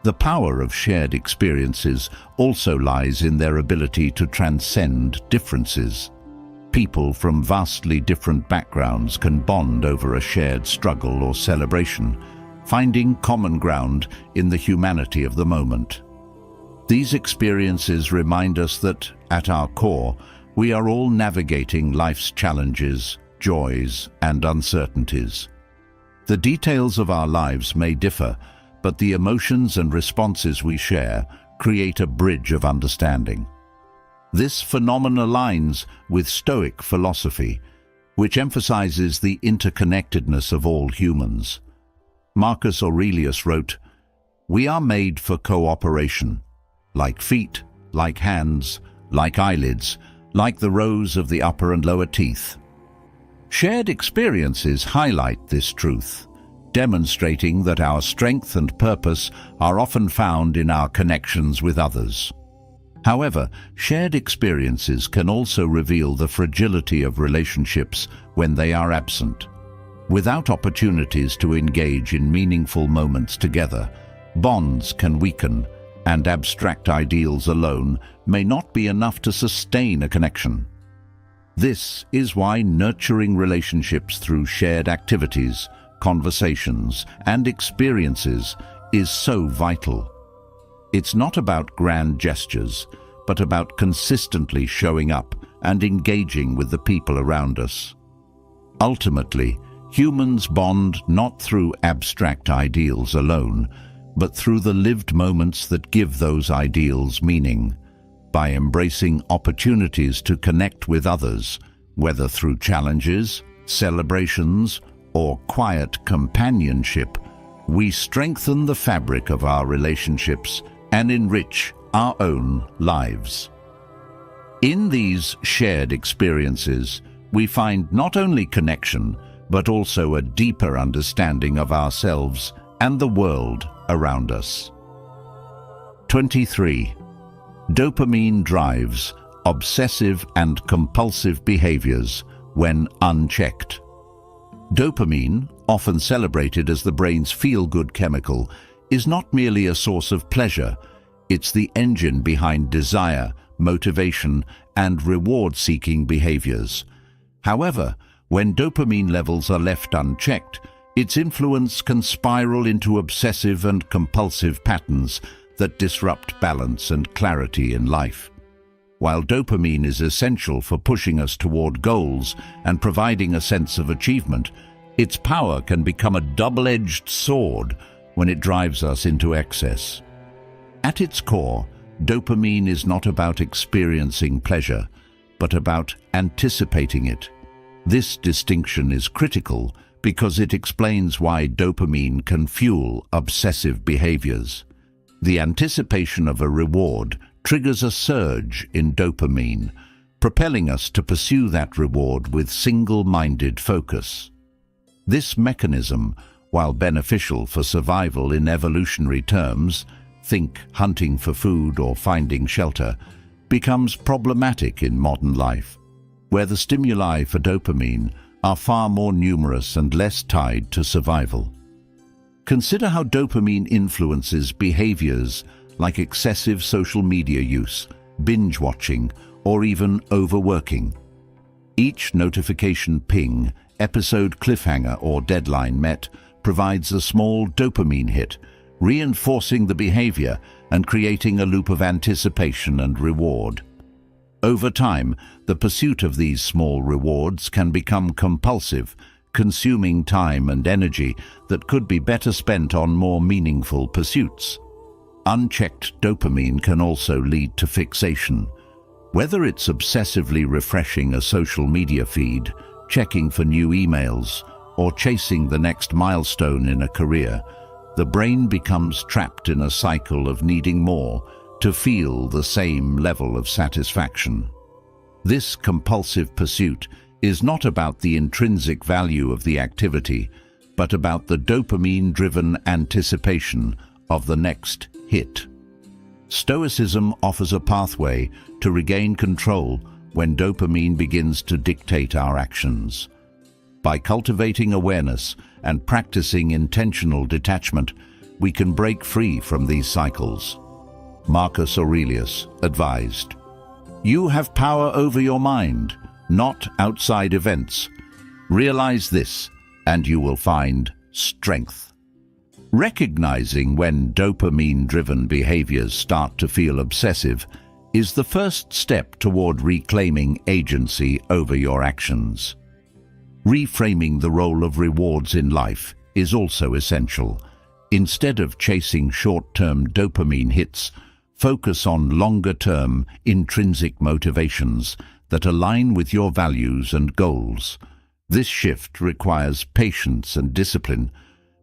The power of shared experiences also lies in their ability to transcend differences. People from vastly different backgrounds can bond over a shared struggle or celebration, finding common ground in the humanity of the moment. These experiences remind us that, at our core, we are all navigating life's challenges, joys, and uncertainties. The details of our lives may differ, but the emotions and responses we share create a bridge of understanding. This phenomenon aligns with Stoic philosophy, which emphasizes the interconnectedness of all humans. Marcus Aurelius wrote, "We are made for cooperation, like feet, like hands, like eyelids, like the rows of the upper and lower teeth." Shared experiences highlight this truth, demonstrating that our strength and purpose are often found in our connections with others. However, shared experiences can also reveal the fragility of relationships when they are absent. Without opportunities to engage in meaningful moments together, bonds can weaken and abstract ideals alone may not be enough to sustain a connection. This is why nurturing relationships through shared activities, conversations, and experiences is so vital. It's not about grand gestures, but about consistently showing up and engaging with the people around us. Ultimately, humans bond not through abstract ideals alone, but through the lived moments that give those ideals meaning. By embracing opportunities to connect with others, whether through challenges, celebrations, or quiet companionship, we strengthen the fabric of our relationships and enrich our own lives. In these shared experiences, we find not only connection, but also a deeper understanding of ourselves and the world around us. 23. Dopamine drives obsessive and compulsive behaviors when unchecked. Dopamine, often celebrated as the brain's feel-good chemical, is not merely a source of pleasure. It's the engine behind desire, motivation, and reward-seeking behaviors. However, when dopamine levels are left unchecked, its influence can spiral into obsessive and compulsive patterns that disrupt balance and clarity in life. While dopamine is essential for pushing us toward goals and providing a sense of achievement, its power can become a double-edged sword when it drives us into excess. At its core, dopamine is not about experiencing pleasure, but about anticipating it. This distinction is critical because it explains why dopamine can fuel obsessive behaviors. The anticipation of a reward triggers a surge in dopamine, propelling us to pursue that reward with single-minded focus. This mechanism, while beneficial for survival in evolutionary terms, think hunting for food or finding shelter, becomes problematic in modern life, where the stimuli for dopamine are far more numerous and less tied to survival. Consider how dopamine influences behaviors like excessive social media use, binge watching, or even overworking. Each notification ping, episode cliffhanger, or deadline met provides a small dopamine hit, reinforcing the behavior and creating a loop of anticipation and reward. Over time, the pursuit of these small rewards can become compulsive, consuming time and energy that could be better spent on more meaningful pursuits. Unchecked dopamine can also lead to fixation. Whether it's obsessively refreshing a social media feed, checking for new emails, or chasing the next milestone in a career, the brain becomes trapped in a cycle of needing more to feel the same level of satisfaction. This compulsive pursuit is not about the intrinsic value of the activity, but about the dopamine-driven anticipation of the next hit. Stoicism offers a pathway to regain control when dopamine begins to dictate our actions. By cultivating awareness and practicing intentional detachment, we can break free from these cycles. Marcus Aurelius advised, "You have power over your mind, not outside events. Realize this, and you will find strength." Recognizing when dopamine-driven behaviors start to feel obsessive is the first step toward reclaiming agency over your actions. Reframing the role of rewards in life is also essential. Instead of chasing short-term dopamine hits, focus on longer-term intrinsic motivations that align with your values and goals. This shift requires patience and discipline,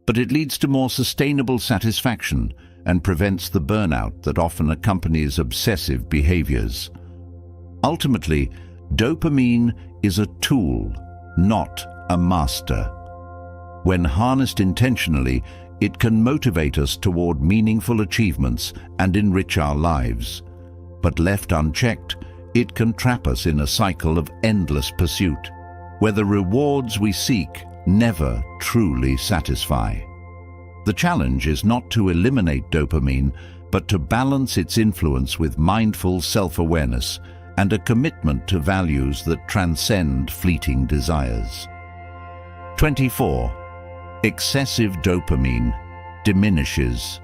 but it leads to more sustainable satisfaction and prevents the burnout that often accompanies obsessive behaviors. Ultimately, dopamine is a tool, not a master. When harnessed intentionally, it can motivate us toward meaningful achievements and enrich our lives. But left unchecked, it can trap us in a cycle of endless pursuit, where the rewards we seek never truly satisfy. The challenge is not to eliminate dopamine, but to balance its influence with mindful self-awareness and a commitment to values that transcend fleeting desires. 24. Excessive dopamine diminishes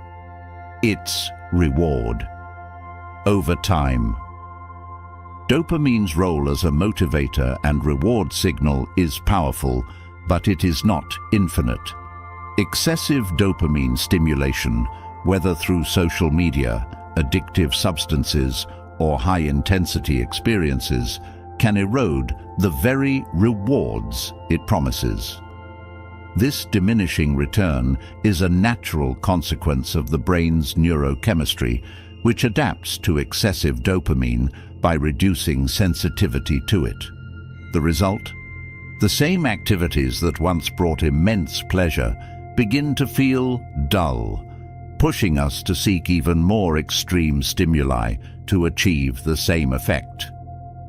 its reward over time. Dopamine's role as a motivator and reward signal is powerful, but it is not infinite. Excessive dopamine stimulation, whether through social media, addictive substances, or high-intensity experiences, can erode the very rewards it promises. This diminishing return is a natural consequence of the brain's neurochemistry, which adapts to excessive dopamine by reducing sensitivity to it. The result? The same activities that once brought immense pleasure begin to feel dull, pushing us to seek even more extreme stimuli to achieve the same effect.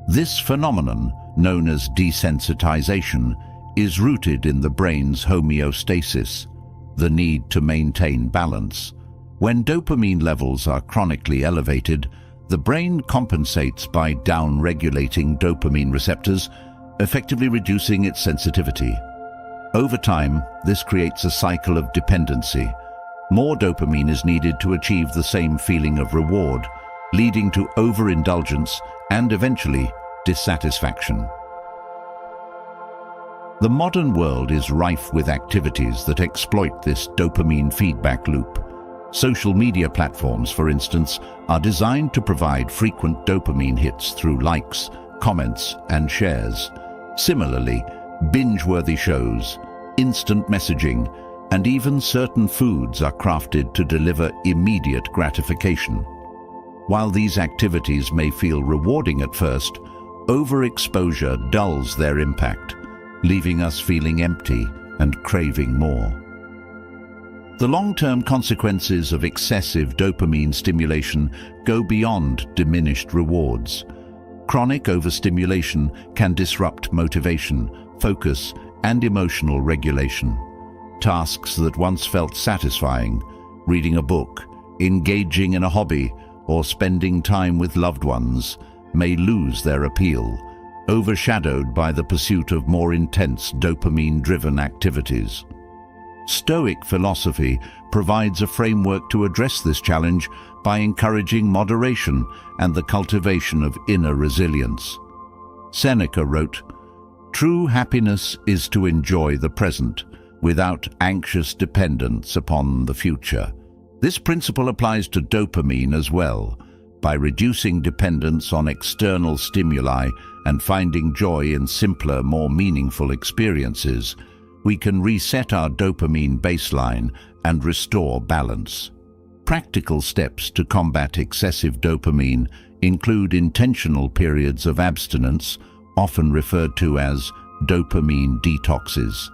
This phenomenon, known as desensitization, is rooted in the brain's homeostasis, the need to maintain balance. When dopamine levels are chronically elevated, the brain compensates by down-regulating dopamine receptors, effectively reducing its sensitivity. Over time, this creates a cycle of dependency. More dopamine is needed to achieve the same feeling of reward, leading to overindulgence and eventually dissatisfaction. The modern world is rife with activities that exploit this dopamine feedback loop. Social media platforms, for instance, are designed to provide frequent dopamine hits through likes, comments, and shares. Similarly, binge-worthy shows, instant messaging, and even certain foods are crafted to deliver immediate gratification. While these activities may feel rewarding at first, overexposure dulls their impact, leaving us feeling empty and craving more. The long-term consequences of excessive dopamine stimulation go beyond diminished rewards. Chronic overstimulation can disrupt motivation, focus, and emotional regulation. Tasks that once felt satisfying, reading a book, engaging in a hobby, or spending time with loved ones, may lose their appeal, overshadowed by the pursuit of more intense dopamine-driven activities. Stoic philosophy provides a framework to address this challenge by encouraging moderation and the cultivation of inner resilience. Seneca wrote, "True happiness is to enjoy the present, without anxious dependence upon the future." This principle applies to dopamine as well. By reducing dependence on external stimuli and finding joy in simpler, more meaningful experiences, we can reset our dopamine baseline and restore balance. Practical steps to combat excessive dopamine include intentional periods of abstinence, often referred to as dopamine detoxes.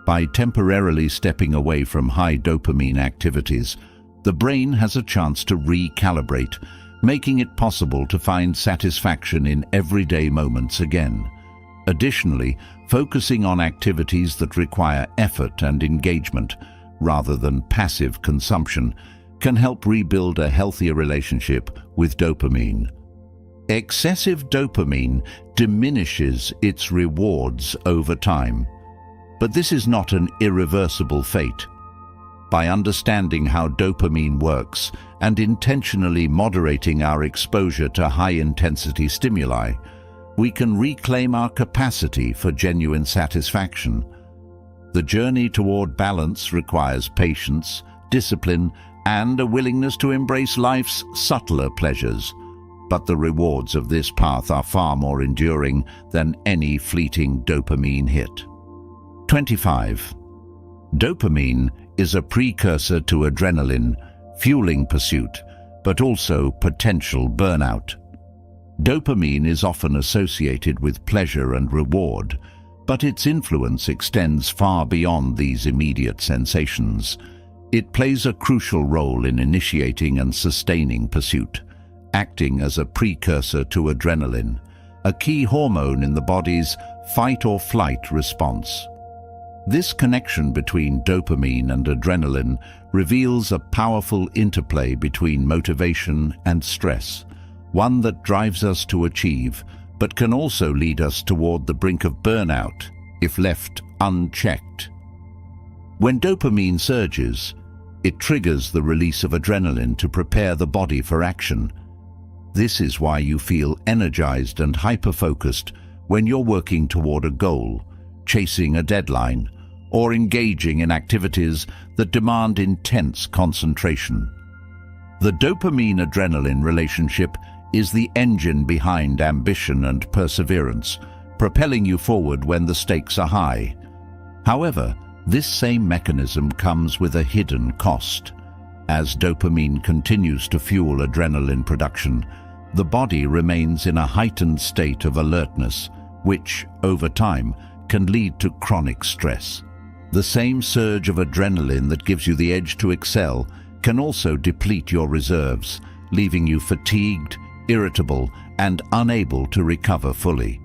By temporarily stepping away from high dopamine activities, the brain has a chance to recalibrate, making it possible to find satisfaction in everyday moments again. Additionally, focusing on activities that require effort and engagement, rather than passive consumption, can help rebuild a healthier relationship with dopamine. Excessive dopamine diminishes its rewards over time, but this is not an irreversible fate. By understanding how dopamine works and intentionally moderating our exposure to high-intensity stimuli, we can reclaim our capacity for genuine satisfaction. The journey toward balance requires patience, discipline, and a willingness to embrace life's subtler pleasures. But the rewards of this path are far more enduring than any fleeting dopamine hit. 25. Dopamine is a precursor to adrenaline, fueling pursuit, but also potential burnout. Dopamine is often associated with pleasure and reward, but its influence extends far beyond these immediate sensations. It plays a crucial role in initiating and sustaining pursuit, acting as a precursor to adrenaline, a key hormone in the body's fight-or-flight response. This connection between dopamine and adrenaline reveals a powerful interplay between motivation and stress, one that drives us to achieve, but can also lead us toward the brink of burnout if left unchecked. When dopamine surges, it triggers the release of adrenaline to prepare the body for action. This is why you feel energized and hyper-focused when you're working toward a goal, chasing a deadline, or engaging in activities that demand intense concentration. The dopamine-adrenaline relationship is the engine behind ambition and perseverance, propelling you forward when the stakes are high. However, this same mechanism comes with a hidden cost. As dopamine continues to fuel adrenaline production, the body remains in a heightened state of alertness, which, over time, can lead to chronic stress. The same surge of adrenaline that gives you the edge to excel can also deplete your reserves, leaving you fatigued, irritable, and unable to recover fully.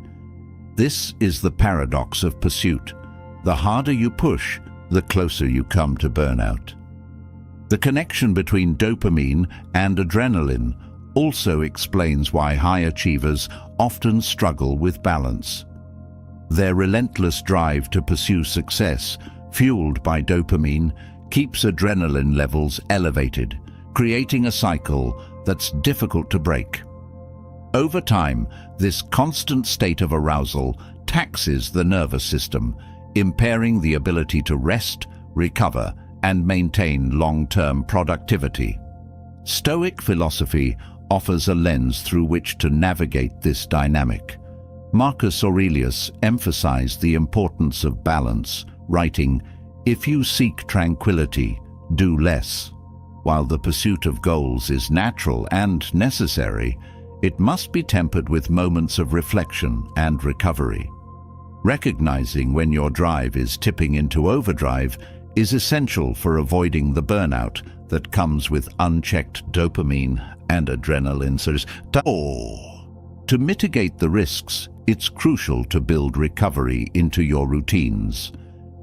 This is the paradox of pursuit. The harder you push, the closer you come to burnout. The connection between dopamine and adrenaline also explains why high achievers often struggle with balance. Their relentless drive to pursue success, fueled by dopamine, keeps adrenaline levels elevated, creating a cycle that's difficult to break. Over time, this constant state of arousal taxes the nervous system, impairing the ability to rest, recover, and maintain long-term productivity. Stoic philosophy offers a lens through which to navigate this dynamic. Marcus Aurelius emphasized the importance of balance, writing, "If you seek tranquility, do less." While the pursuit of goals is natural and necessary, it must be tempered with moments of reflection and recovery. Recognizing when your drive is tipping into overdrive is essential for avoiding the burnout that comes with unchecked dopamine and adrenaline surges. To mitigate the risks, it's crucial to build recovery into your routines.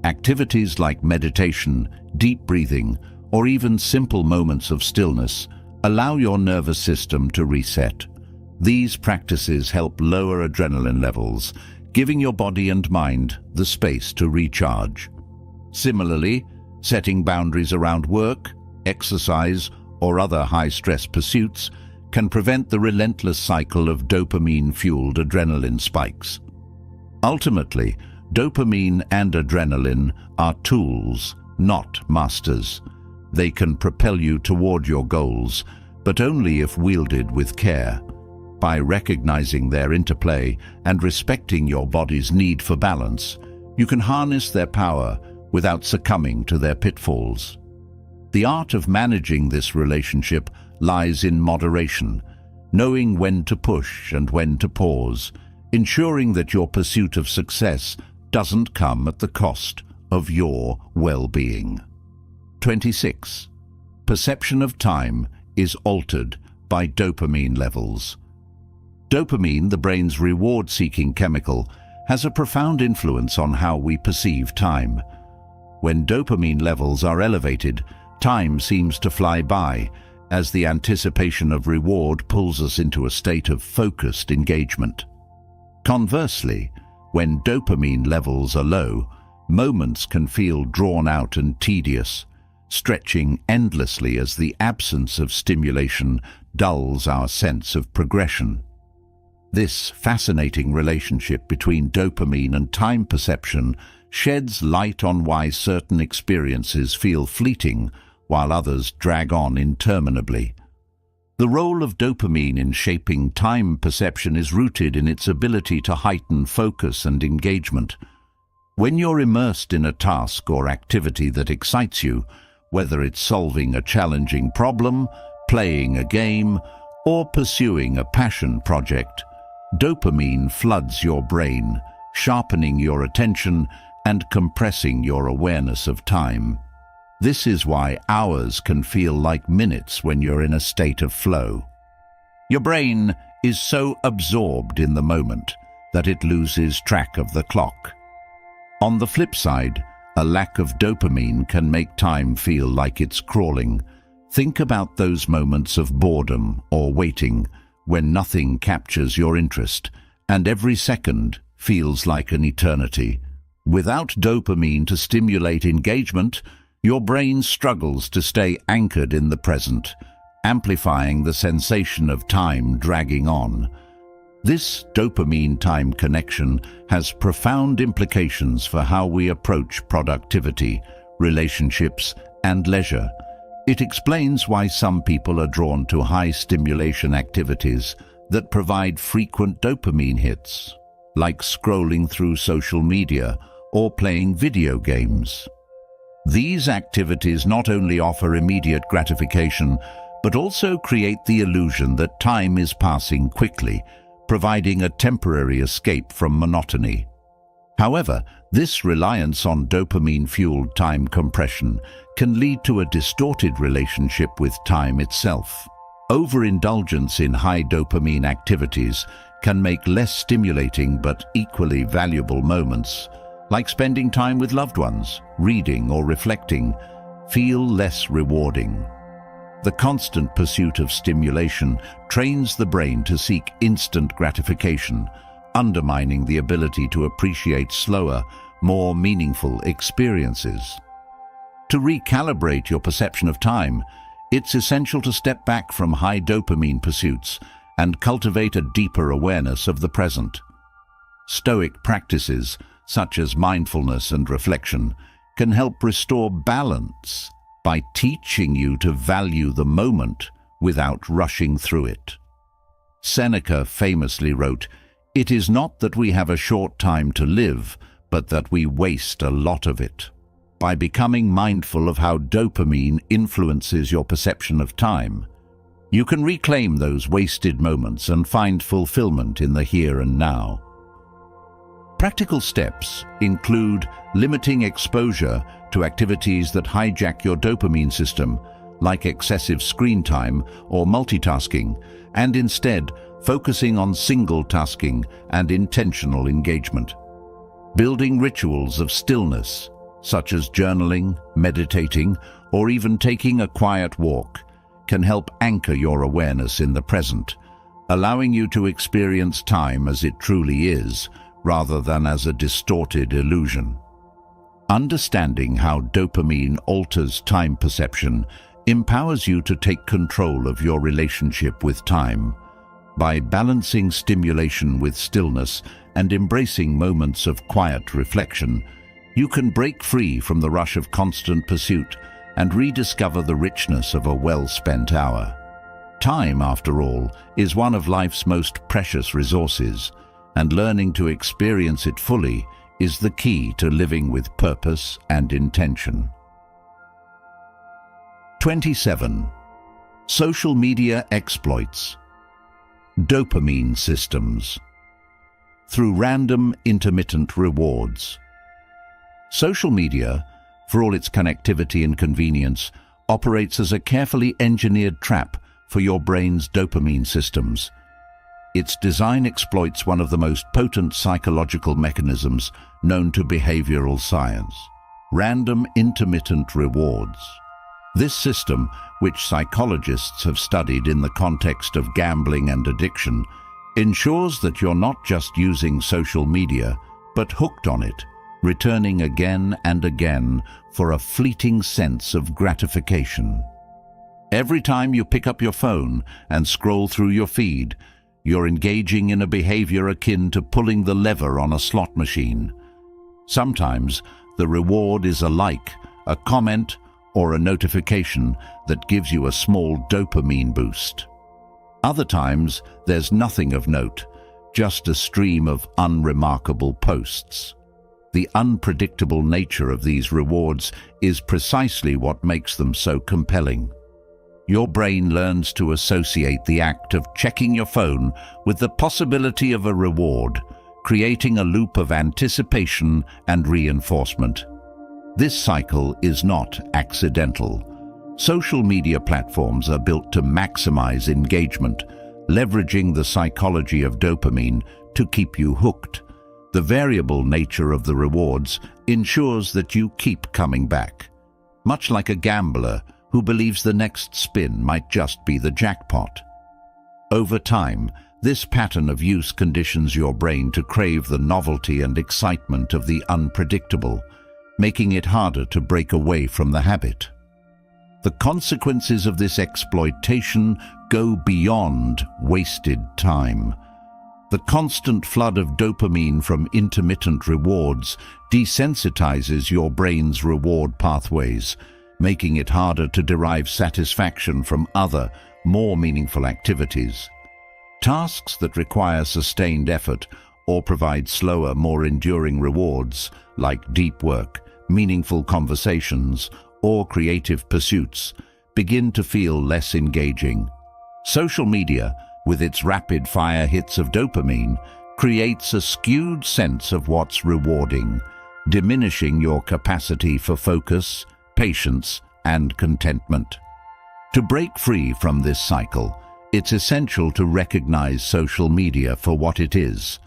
Activities like meditation, deep breathing, or even simple moments of stillness allow your nervous system to reset. These practices help lower adrenaline levels, giving your body and mind the space to recharge. Similarly, setting boundaries around work, exercise, or other high-stress pursuits can prevent the relentless cycle of dopamine-fueled adrenaline spikes. Ultimately, dopamine and adrenaline are tools, not masters. They can propel you toward your goals, but only if wielded with care. By recognizing their interplay and respecting your body's need for balance, you can harness their power without succumbing to their pitfalls. The art of managing this relationship lies in moderation, knowing when to push and when to pause, ensuring that your pursuit of success doesn't come at the cost of your well-being. 26. Perception of time is altered by dopamine levels. Dopamine, the brain's reward-seeking chemical, has a profound influence on how we perceive time. When dopamine levels are elevated, time seems to fly by, as the anticipation of reward pulls us into a state of focused engagement. Conversely, when dopamine levels are low, moments can feel drawn out and tedious, stretching endlessly as the absence of stimulation dulls our sense of progression. This fascinating relationship between dopamine and time perception sheds light on why certain experiences feel fleeting while others drag on interminably. The role of dopamine in shaping time perception is rooted in its ability to heighten focus and engagement. When you're immersed in a task or activity that excites you, whether it's solving a challenging problem, playing a game, or pursuing a passion project, dopamine floods your brain, sharpening your attention and compressing your awareness of time. This is why hours can feel like minutes when you're in a state of flow. Your brain is so absorbed in the moment that it loses track of the clock. On the flip side, A lack of dopamine can make time feel like it's crawling. Think about those moments of boredom or waiting when nothing captures your interest, and every second feels like an eternity. Without dopamine to stimulate engagement, your brain struggles to stay anchored in the present, amplifying the sensation of time dragging on. This dopamine-time connection has profound implications for how we approach productivity, relationships, and leisure. It explains why some people are drawn to high-stimulation activities that provide frequent dopamine hits, like scrolling through social media or playing video games. These activities not only offer immediate gratification, but also create the illusion that time is passing quickly, providing a temporary escape from monotony. However, this reliance on dopamine-fueled time compression can lead to a distorted relationship with time itself. Overindulgence in high dopamine activities can make less stimulating but equally valuable moments, like spending time with loved ones, reading or reflecting, feel less rewarding. The constant pursuit of stimulation trains the brain to seek instant gratification, undermining the ability to appreciate slower, more meaningful experiences. To recalibrate your perception of time, it's essential to step back from high dopamine pursuits and cultivate a deeper awareness of the present. Stoic practices, such as mindfulness and reflection, can help restore balance by teaching you to value the moment without rushing through it. Seneca famously wrote, "It is not that we have a short time to live, but that we waste a lot of it." By becoming mindful of how dopamine influences your perception of time, you can reclaim those wasted moments and find fulfillment in the here and now. Practical steps include limiting exposure to activities that hijack your dopamine system, like excessive screen time or multitasking, and instead focusing on single tasking and intentional engagement. Building rituals of stillness, such as journaling, meditating, or even taking a quiet walk, can help anchor your awareness in the present, allowing you to experience time as it truly is, rather than as a distorted illusion. Understanding how dopamine alters time perception empowers you to take control of your relationship with time. By balancing stimulation with stillness and embracing moments of quiet reflection, you can break free from the rush of constant pursuit and rediscover the richness of a well-spent hour. Time, after all, is one of life's most precious resources, and learning to experience it fully is the key to living with purpose and intention. 27. Social media exploits. Dopamine systems. Through random, intermittent rewards. Social media, for all its connectivity and convenience, operates as a carefully engineered trap for your brain's dopamine systems. Its design exploits one of the most potent psychological mechanisms known to behavioral science: random intermittent rewards. This system, which psychologists have studied in the context of gambling and addiction, ensures that you're not just using social media, but hooked on it, returning again and again for a fleeting sense of gratification. Every time you pick up your phone and scroll through your feed, you're engaging in a behavior akin to pulling the lever on a slot machine. Sometimes the reward is a like, a comment, or a notification that gives you a small dopamine boost. Other times, there's nothing of note, just a stream of unremarkable posts. The unpredictable nature of these rewards is precisely what makes them so compelling. Your brain learns to associate the act of checking your phone with the possibility of a reward, creating a loop of anticipation and reinforcement. This cycle is not accidental. Social media platforms are built to maximize engagement, leveraging the psychology of dopamine to keep you hooked. The variable nature of the rewards ensures that you keep coming back, much like a gambler who believes the next spin might just be the jackpot. Over time, this pattern of use conditions your brain to crave the novelty and excitement of the unpredictable, making it harder to break away from the habit. The consequences of this exploitation go beyond wasted time. The constant flood of dopamine from intermittent rewards desensitizes your brain's reward pathways, making it harder to derive satisfaction from other, more meaningful activities. Tasks that require sustained effort or provide slower, more enduring rewards, like deep work, meaningful conversations, or creative pursuits, begin to feel less engaging. Social media, with its rapid-fire hits of dopamine, creates a skewed sense of what's rewarding, diminishing your capacity for focus, patience, and contentment. To break free from this cycle, it's essential to recognize social media for what it is,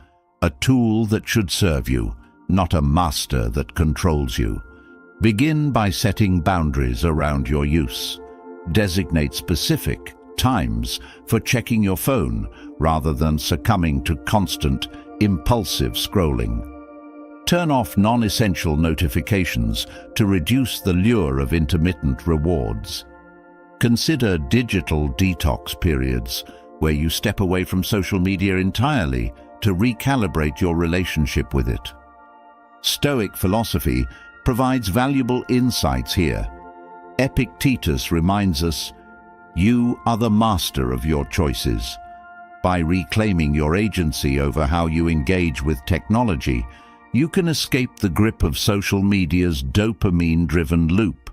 a tool that should serve you, not a master that controls you. Begin by setting boundaries around your use. Designate specific times for checking your phone rather than succumbing to constant, impulsive scrolling. Turn off non-essential notifications to reduce the lure of intermittent rewards. Consider digital detox periods where you step away from social media entirely to recalibrate your relationship with it. Stoic philosophy provides valuable insights here. Epictetus reminds us, "You are the master of your choices." By reclaiming your agency over how you engage with technology, you can escape the grip of social media's dopamine-driven loop.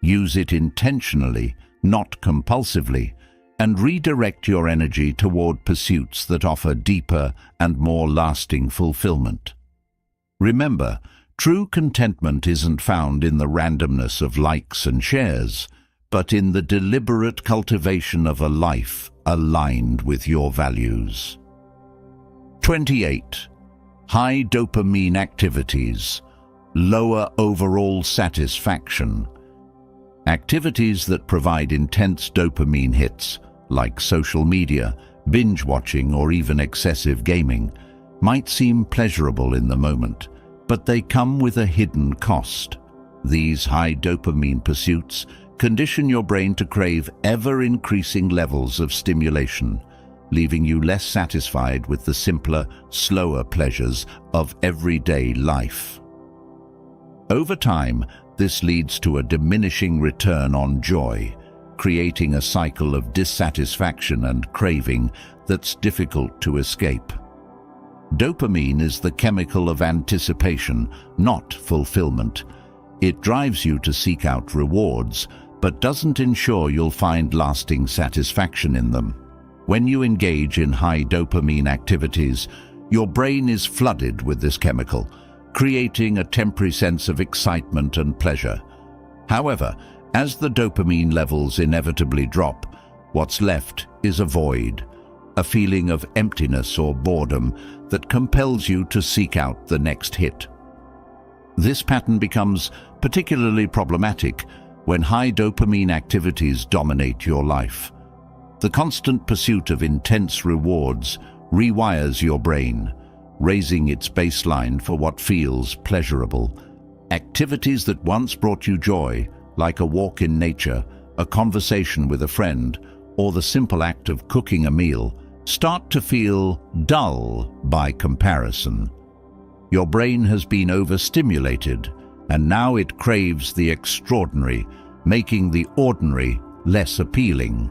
Use it intentionally, not compulsively, and redirect your energy toward pursuits that offer deeper and more lasting fulfillment. Remember, true contentment isn't found in the randomness of likes and shares, but in the deliberate cultivation of a life aligned with your values. 28. High dopamine activities. Lower overall satisfaction. Activities that provide intense dopamine hits, like social media, binge-watching, or even excessive gaming, might seem pleasurable in the moment, but they come with a hidden cost. These high dopamine pursuits condition your brain to crave ever-increasing levels of stimulation, leaving you less satisfied with the simpler, slower pleasures of everyday life. Over time, this leads to a diminishing return on joy, creating a cycle of dissatisfaction and craving that's difficult to escape. Dopamine is the chemical of anticipation, not fulfillment. It drives you to seek out rewards, but doesn't ensure you'll find lasting satisfaction in them. When you engage in high dopamine activities, your brain is flooded with this chemical, creating a temporary sense of excitement and pleasure. However, as the dopamine levels inevitably drop, what's left is a void, a feeling of emptiness or boredom that compels you to seek out the next hit. This pattern becomes particularly problematic when high dopamine activities dominate your life. The constant pursuit of intense rewards rewires your brain, raising its baseline for what feels pleasurable. Activities that once brought you joy, like a walk in nature, a conversation with a friend, or the simple act of cooking a meal, start to feel dull by comparison. Your brain has been overstimulated, and now it craves the extraordinary, making the ordinary less appealing.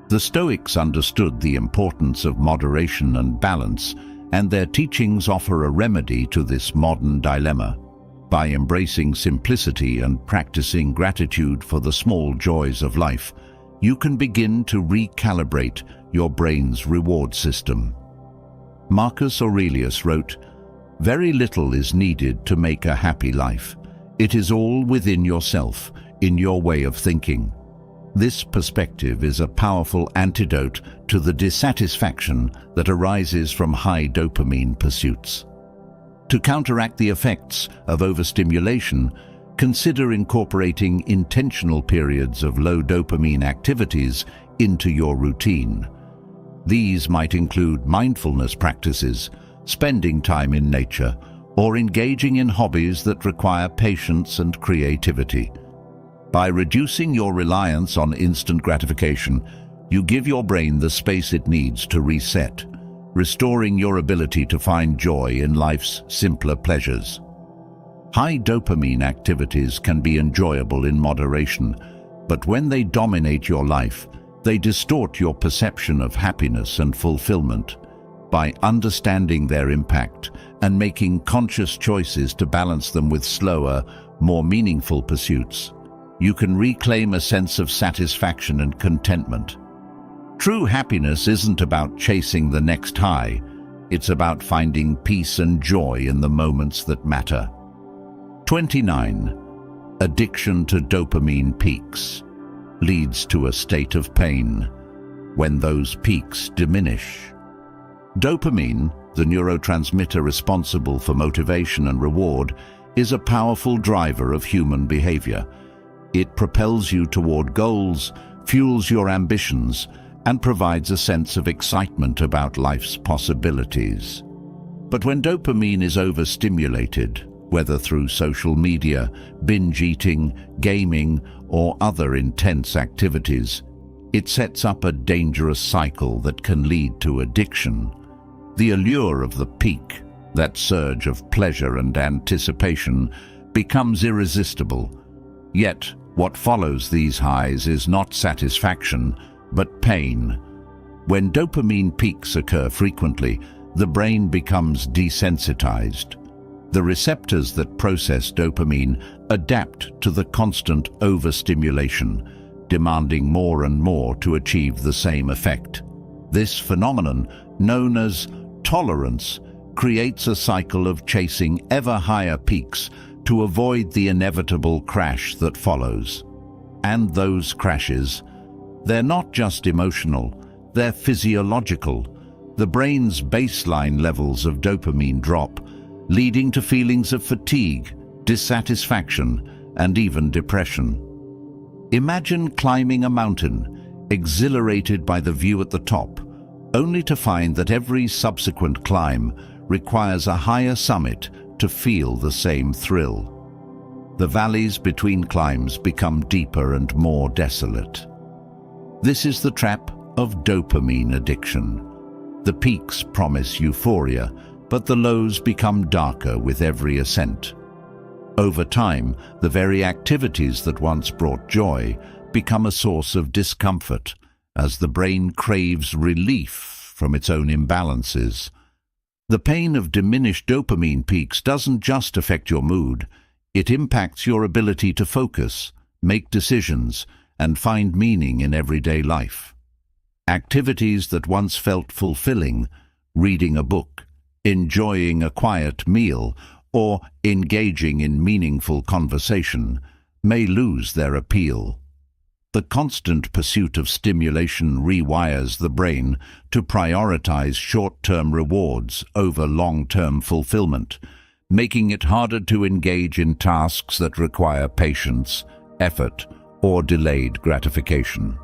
The Stoics understood the importance of moderation and balance, and their teachings offer a remedy to this modern dilemma. By embracing simplicity and practicing gratitude for the small joys of life, you can begin to recalibrate your brain's reward system. Marcus Aurelius wrote, "Very little is needed to make a happy life. It is all within yourself, in your way of thinking." This perspective is a powerful antidote to the dissatisfaction that arises from high dopamine pursuits. To counteract the effects of overstimulation, consider incorporating intentional periods of low dopamine activities into your routine. These might include mindfulness practices, spending time in nature, or engaging in hobbies that require patience and creativity. By reducing your reliance on instant gratification, you give your brain the space it needs to reset, restoring your ability to find joy in life's simpler pleasures. High dopamine activities can be enjoyable in moderation, but when they dominate your life, they distort your perception of happiness and fulfillment. By understanding their impact and making conscious choices to balance them with slower, more meaningful pursuits, you can reclaim a sense of satisfaction and contentment. True happiness isn't about chasing the next high. It's about finding peace and joy in the moments that matter. 29. Addiction to dopamine peaks leads to a state of pain when those peaks diminish. Dopamine, the neurotransmitter responsible for motivation and reward, is a powerful driver of human behavior. It propels you toward goals, fuels your ambitions, and provides a sense of excitement about life's possibilities. But when dopamine is overstimulated, whether through social media, binge eating, gaming, or other intense activities, it sets up a dangerous cycle that can lead to addiction. The allure of the peak, that surge of pleasure and anticipation, becomes irresistible. Yet, what follows these highs is not satisfaction, but pain. When dopamine peaks occur frequently, the brain becomes desensitized. The receptors that process dopamine adapt to the constant overstimulation, demanding more and more to achieve the same effect. This phenomenon, known as tolerance, creates a cycle of chasing ever higher peaks to avoid the inevitable crash that follows. And those crashes, they're not just emotional, they're physiological. The brain's baseline levels of dopamine drop, leading to feelings of fatigue, dissatisfaction, and even depression. Imagine climbing a mountain, exhilarated by the view at the top, only to find that every subsequent climb requires a higher summit to feel the same thrill. The valleys between climbs become deeper and more desolate. This is the trap of dopamine addiction. The peaks promise euphoria, but the lows become darker with every ascent. Over time, the very activities that once brought joy become a source of discomfort as the brain craves relief from its own imbalances. The pain of diminished dopamine peaks doesn't just affect your mood, it impacts your ability to focus, make decisions, and find meaning in everyday life. Activities that once felt fulfilling, reading a book, enjoying a quiet meal, or engaging in meaningful conversation, may lose their appeal. The constant pursuit of stimulation rewires the brain to prioritize short-term rewards over long-term fulfillment, making it harder to engage in tasks that require patience, effort, or delayed gratification.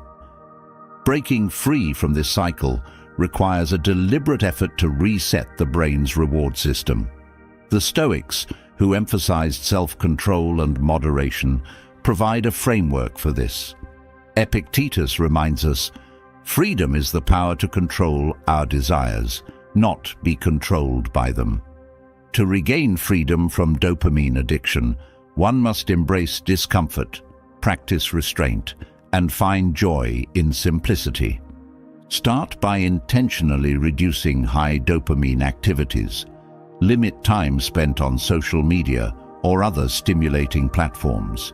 Breaking free from this cycle requires a deliberate effort to reset the brain's reward system. The Stoics, who emphasized self-control and moderation, provide a framework for this. Epictetus reminds us, freedom is the power to control our desires, not be controlled by them. To regain freedom from dopamine addiction, one must embrace discomfort, practice restraint, and find joy in simplicity. Start by intentionally reducing high dopamine activities. Limit time spent on social media or other stimulating platforms.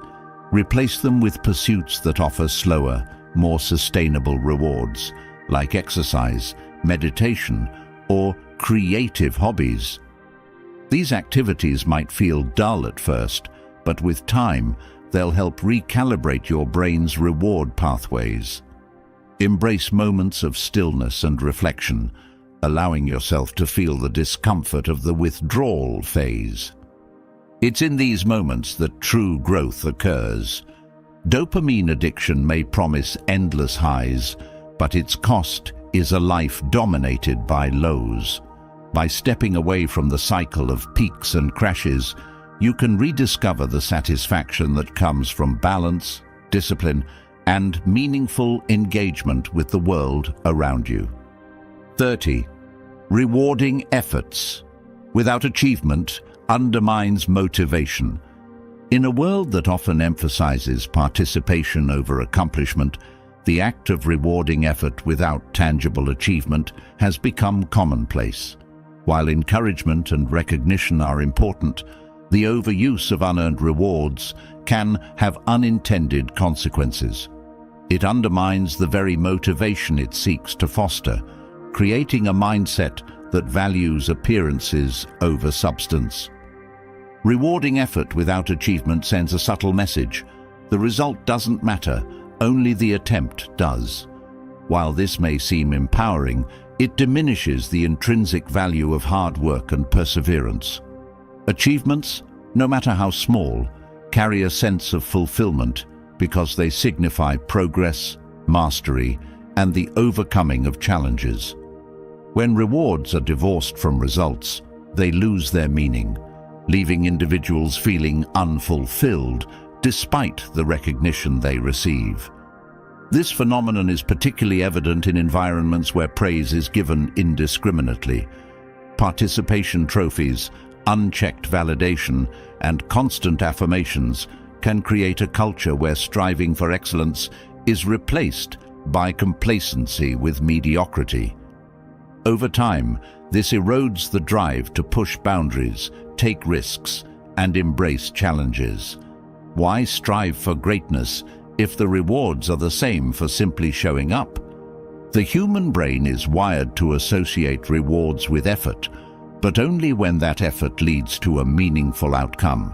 Replace them with pursuits that offer slower, more sustainable rewards, like exercise, meditation, or creative hobbies. These activities might feel dull at first, but with time, they'll help recalibrate your brain's reward pathways. Embrace moments of stillness and reflection. allowing yourself to feel the discomfort of the withdrawal phase. It's in these moments that true growth occurs. Dopamine addiction may promise endless highs, but its cost is a life dominated by lows. By stepping away from the cycle of peaks and crashes, you can rediscover the satisfaction that comes from balance, discipline, and meaningful engagement with the world around you. 30. Rewarding efforts without achievement undermines motivation. In a world that often emphasizes participation over accomplishment, the act of rewarding effort without tangible achievement has become commonplace. While encouragement and recognition are important, the overuse of unearned rewards can have unintended consequences. It undermines the very motivation it seeks to foster, creating a mindset that values appearances over substance. Rewarding effort without achievement sends a subtle message. The result doesn't matter, only the attempt does. While this may seem empowering, it diminishes the intrinsic value of hard work and perseverance. Achievements, no matter how small, carry a sense of fulfillment because they signify progress, mastery, and the overcoming of challenges. When rewards are divorced from results, they lose their meaning, leaving individuals feeling unfulfilled despite the recognition they receive. This phenomenon is particularly evident in environments where praise is given indiscriminately. Participation trophies, unchecked validation, and constant affirmations can create a culture where striving for excellence is replaced by complacency with mediocrity. Over time, this erodes the drive to push boundaries, take risks, and embrace challenges. Why strive for greatness if the rewards are the same for simply showing up? The human brain is wired to associate rewards with effort, but only when that effort leads to a meaningful outcome.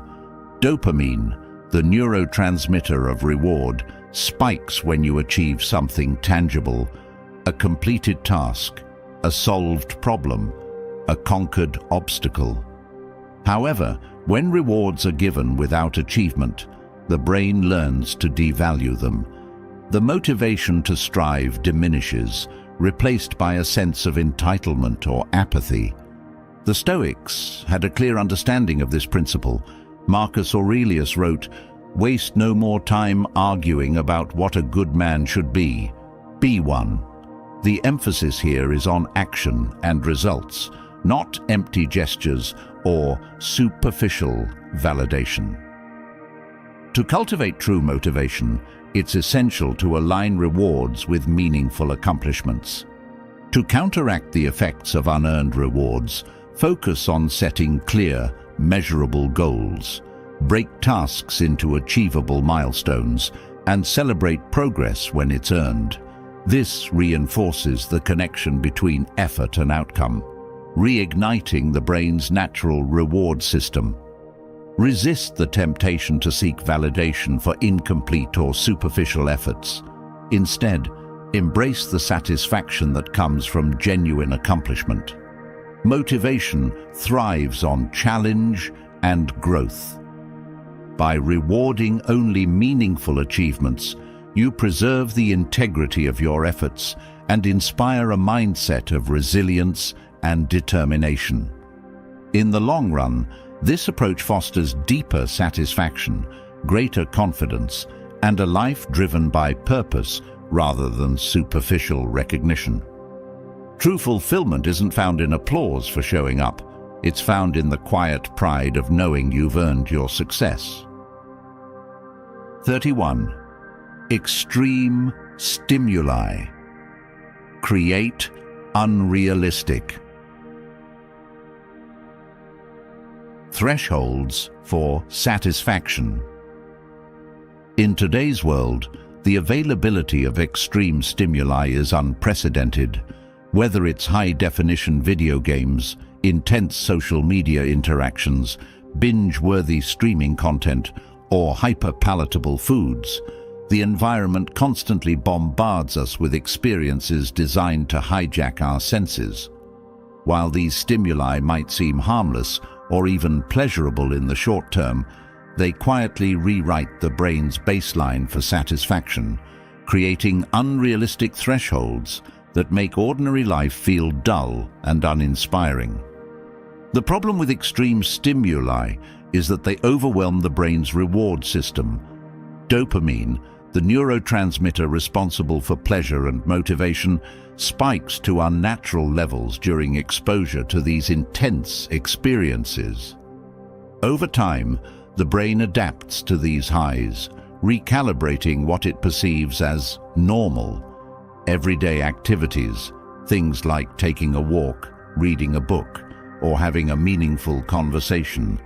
Dopamine, the neurotransmitter of reward, spikes when you achieve something tangible, a completed task, a solved problem, a conquered obstacle. However, when rewards are given without achievement, the brain learns to devalue them. The motivation to strive diminishes, replaced by a sense of entitlement or apathy. The Stoics had a clear understanding of this principle. Marcus Aurelius wrote, "Waste no more time arguing about what a good man should be. Be one." The emphasis here is on action and results, not empty gestures or superficial validation. To cultivate true motivation, it's essential to align rewards with meaningful accomplishments. To counteract the effects of unearned rewards, focus on setting clear, measurable goals. Break tasks into achievable milestones and celebrate progress when it's earned. This reinforces the connection between effort and outcome, reigniting the brain's natural reward system. Resist the temptation to seek validation for incomplete or superficial efforts. Instead, embrace the satisfaction that comes from genuine accomplishment. Motivation thrives on challenge and growth. By rewarding only meaningful achievements, you preserve the integrity of your efforts and inspire a mindset of resilience and determination. In the long run, this approach fosters deeper satisfaction, greater confidence, and a life driven by purpose rather than superficial recognition. True fulfillment isn't found in applause for showing up. It's found in the quiet pride of knowing you've earned your success. 31. Extreme stimuli. Create unrealistic thresholds for satisfaction. In today's world, the availability of extreme stimuli is unprecedented. Whether it's high-definition video games, intense social media interactions, binge-worthy streaming content, or hyper-palatable foods, the environment constantly bombards us with experiences designed to hijack our senses. While these stimuli might seem harmless or even pleasurable in the short term, they quietly rewrite the brain's baseline for satisfaction, creating unrealistic thresholds that make ordinary life feel dull and uninspiring. The problem with extreme stimuli is that they overwhelm the brain's reward system. Dopamine, the neurotransmitter responsible for pleasure and motivation, spikes to unnatural levels during exposure to these intense experiences. Over time, the brain adapts to these highs, recalibrating what it perceives as normal. Everyday activities, things like taking a walk, reading a book, or having a meaningful conversation,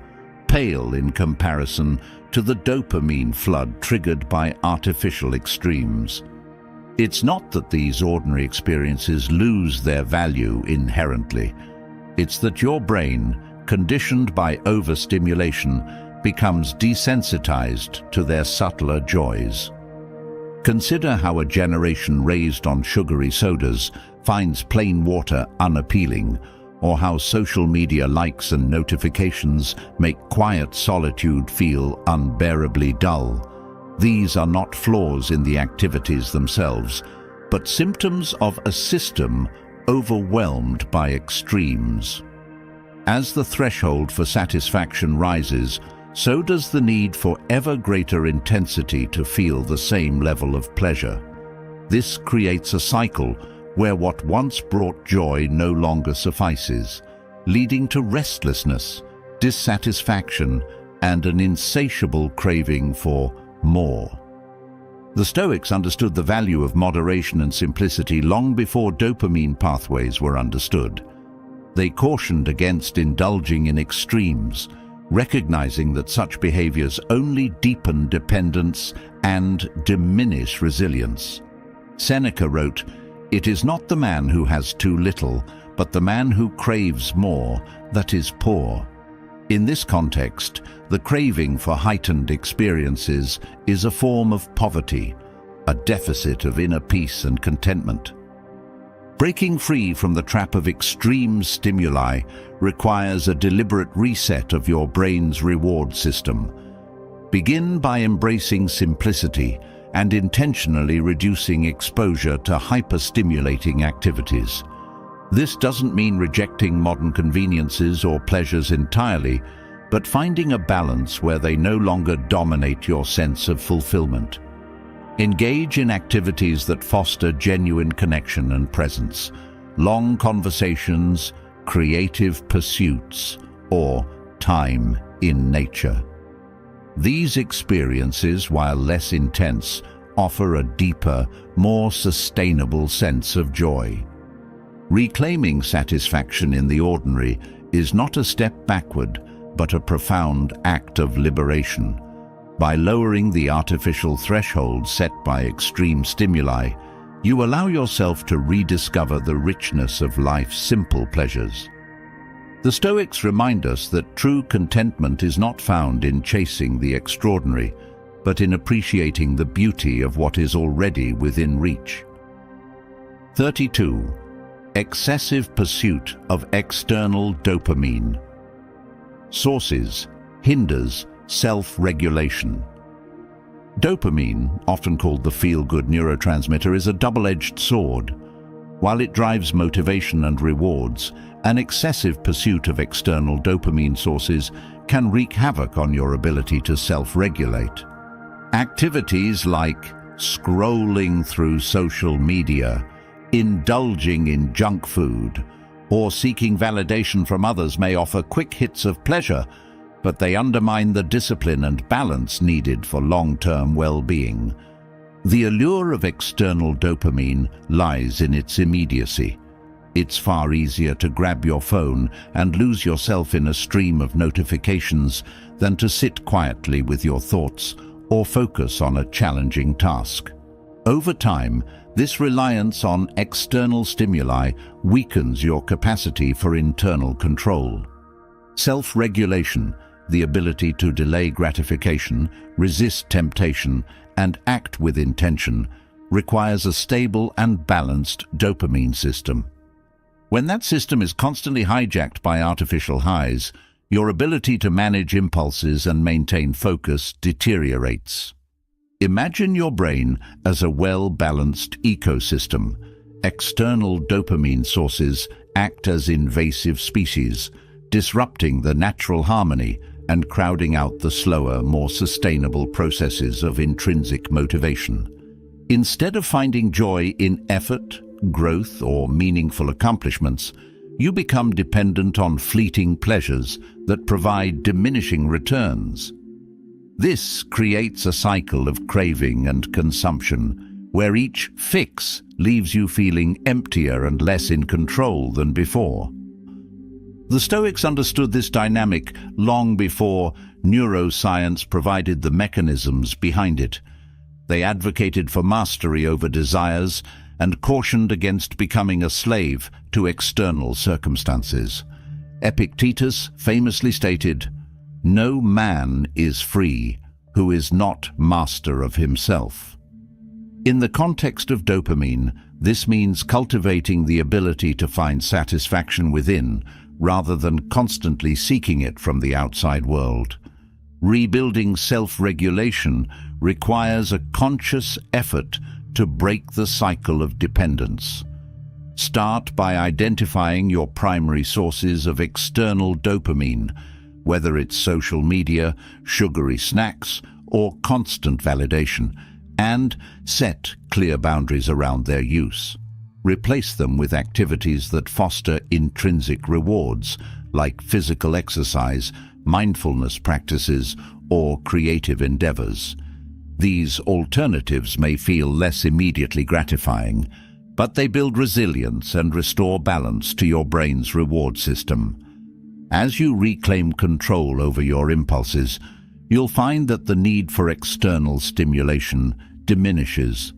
pale in comparison to the dopamine flood triggered by artificial extremes. It's not that these ordinary experiences lose their value inherently. It's that your brain, conditioned by overstimulation, becomes desensitized to their subtler joys. Consider how a generation raised on sugary sodas finds plain water unappealing, or how social media likes and notifications make quiet solitude feel unbearably dull. These are not flaws in the activities themselves, but symptoms of a system overwhelmed by extremes. As the threshold for satisfaction rises, so does the need for ever greater intensity to feel the same level of pleasure. This creates a cycle where what once brought joy no longer suffices, leading to restlessness, dissatisfaction, and an insatiable craving for more. The Stoics understood the value of moderation and simplicity long before dopamine pathways were understood. They cautioned against indulging in extremes, recognizing that such behaviors only deepen dependence and diminish resilience. Seneca wrote, "It is not the man who has too little, but the man who craves more that is poor." In this context, the craving for heightened experiences is a form of poverty, a deficit of inner peace and contentment. Breaking free from the trap of extreme stimuli requires a deliberate reset of your brain's reward system. Begin by embracing simplicity and intentionally reducing exposure to hyper-stimulating activities. This doesn't mean rejecting modern conveniences or pleasures entirely, but finding a balance where they no longer dominate your sense of fulfillment. Engage in activities that foster genuine connection and presence, long conversations, creative pursuits, or time in nature. These experiences, while less intense, offer a deeper, more sustainable sense of joy. Reclaiming satisfaction in the ordinary is not a step backward, but a profound act of liberation. By lowering the artificial threshold set by extreme stimuli, you allow yourself to rediscover the richness of life's simple pleasures. The Stoics remind us that true contentment is not found in chasing the extraordinary, but in appreciating the beauty of what is already within reach. 32. Excessive pursuit of external dopamine. Sources: hinders self-regulation. Dopamine, often called the feel-good neurotransmitter, is a double-edged sword. While it drives motivation and rewards, an excessive pursuit of external dopamine sources can wreak havoc on your ability to self-regulate. Activities like scrolling through social media, indulging in junk food, or seeking validation from others may offer quick hits of pleasure, but they undermine the discipline and balance needed for long-term well-being. The allure of external dopamine lies in its immediacy. It's far easier to grab your phone and lose yourself in a stream of notifications than to sit quietly with your thoughts or focus on a challenging task. Over time, this reliance on external stimuli weakens your capacity for internal control. Self-regulation, the ability to delay gratification, resist temptation, and act with intention, requires a stable and balanced dopamine system. When that system is constantly hijacked by artificial highs, your ability to manage impulses and maintain focus deteriorates. Imagine your brain as a well-balanced ecosystem. External dopamine sources act as invasive species, disrupting the natural harmony and crowding out the slower, more sustainable processes of intrinsic motivation. Instead of finding joy in effort, growth, or meaningful accomplishments, you become dependent on fleeting pleasures that provide diminishing returns. This creates a cycle of craving and consumption, where each fix leaves you feeling emptier and less in control than before. The Stoics understood this dynamic long before neuroscience provided the mechanisms behind it. They advocated for mastery over desires and cautioned against becoming a slave to external circumstances. Epictetus famously stated, "No man is free who is not master of himself." In the context of dopamine, this means cultivating the ability to find satisfaction within, rather than constantly seeking it from the outside world. Rebuilding self-regulation requires a conscious effort to break the cycle of dependence. Start by identifying your primary sources of external dopamine, whether it's social media, sugary snacks, or constant validation, and set clear boundaries around their use. Replace them with activities that foster intrinsic rewards, like physical exercise, mindfulness practices, or creative endeavors. These alternatives may feel less immediately gratifying, but they build resilience and restore balance to your brain's reward system. As you reclaim control over your impulses, you'll find that the need for external stimulation diminishes.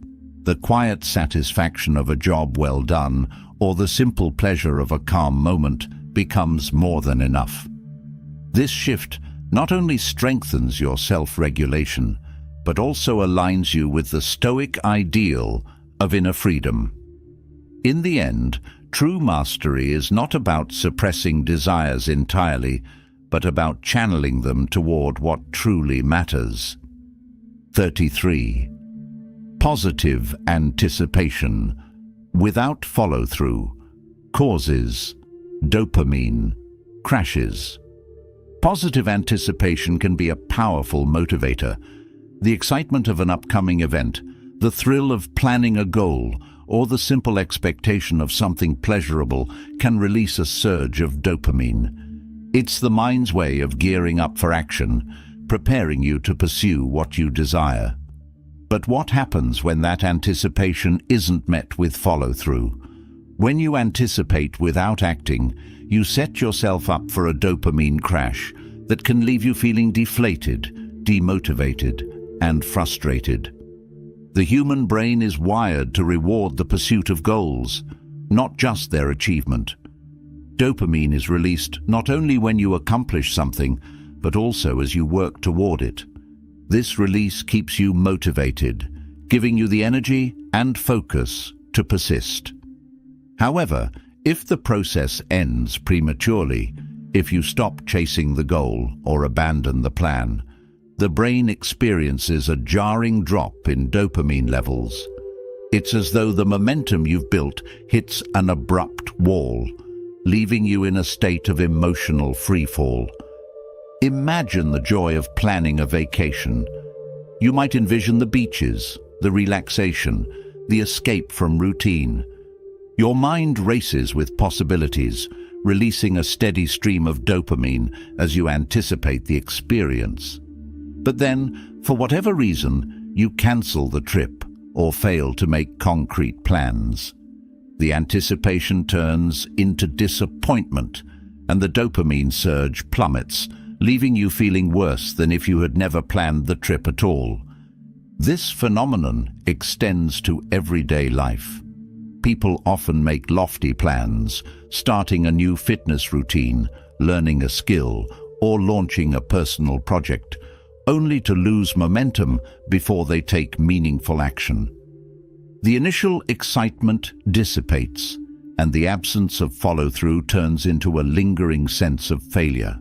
The quiet satisfaction of a job well done or the simple pleasure of a calm moment becomes more than enough. This shift not only strengthens your self-regulation, but also aligns you with the Stoic ideal of inner freedom. In the end, true mastery is not about suppressing desires entirely, but about channeling them toward what truly matters. 33. Positive anticipation without follow-through causes dopamine crashes. Positive anticipation can be a powerful motivator. The excitement of an upcoming event, the thrill of planning a goal, or the simple expectation of something pleasurable can release a surge of dopamine. It's the mind's way of gearing up for action, preparing you to pursue what you desire. But what happens when that anticipation isn't met with follow-through? When you anticipate without acting, you set yourself up for a dopamine crash that can leave you feeling deflated, demotivated, and frustrated. The human brain is wired to reward the pursuit of goals, not just their achievement. Dopamine is released not only when you accomplish something, but also as you work toward it. This release keeps you motivated, giving you the energy and focus to persist. However, if the process ends prematurely, if you stop chasing the goal or abandon the plan, the brain experiences a jarring drop in dopamine levels. It's as though the momentum you've built hits an abrupt wall, leaving you in a state of emotional freefall. Imagine the joy of planning a vacation. You might envision the beaches, the relaxation, the escape from routine. Your mind races with possibilities, releasing a steady stream of dopamine as you anticipate the experience. But then, for whatever reason, you cancel the trip or fail to make concrete plans. The anticipation turns into disappointment, and the dopamine surge plummets, leaving you feeling worse than if you had never planned the trip at all. This phenomenon extends to everyday life. People often make lofty plans, starting a new fitness routine, learning a skill, or launching a personal project, only to lose momentum before they take meaningful action. The initial excitement dissipates, and the absence of follow-through turns into a lingering sense of failure.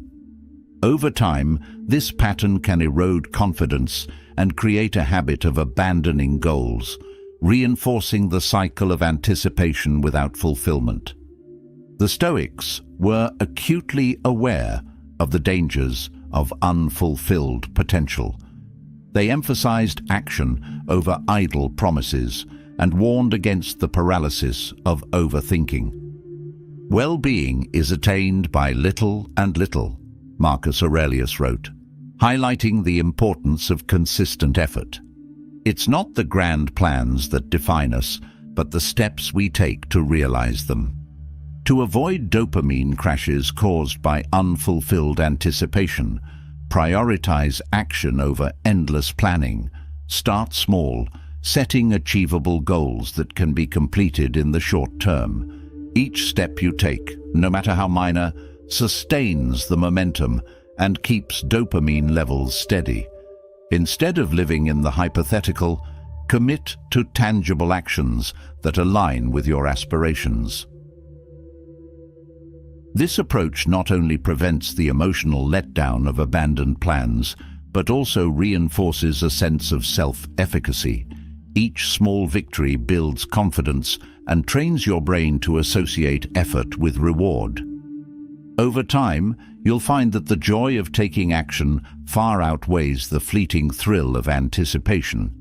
Over time, this pattern can erode confidence and create a habit of abandoning goals, reinforcing the cycle of anticipation without fulfillment. The Stoics were acutely aware of the dangers of unfulfilled potential. They emphasized action over idle promises and warned against the paralysis of overthinking. Well-being is attained by little and little, Marcus Aurelius wrote, highlighting the importance of consistent effort. It's not the grand plans that define us, but the steps we take to realize them. To avoid dopamine crashes caused by unfulfilled anticipation, prioritize action over endless planning. Start small, setting achievable goals that can be completed in the short term. Each step you take, no matter how minor, sustains the momentum and keeps dopamine levels steady. Instead of living in the hypothetical, commit to tangible actions that align with your aspirations. This approach not only prevents the emotional letdown of abandoned plans, but also reinforces a sense of self-efficacy. Each small victory builds confidence and trains your brain to associate effort with reward. Over time, you'll find that the joy of taking action far outweighs the fleeting thrill of anticipation.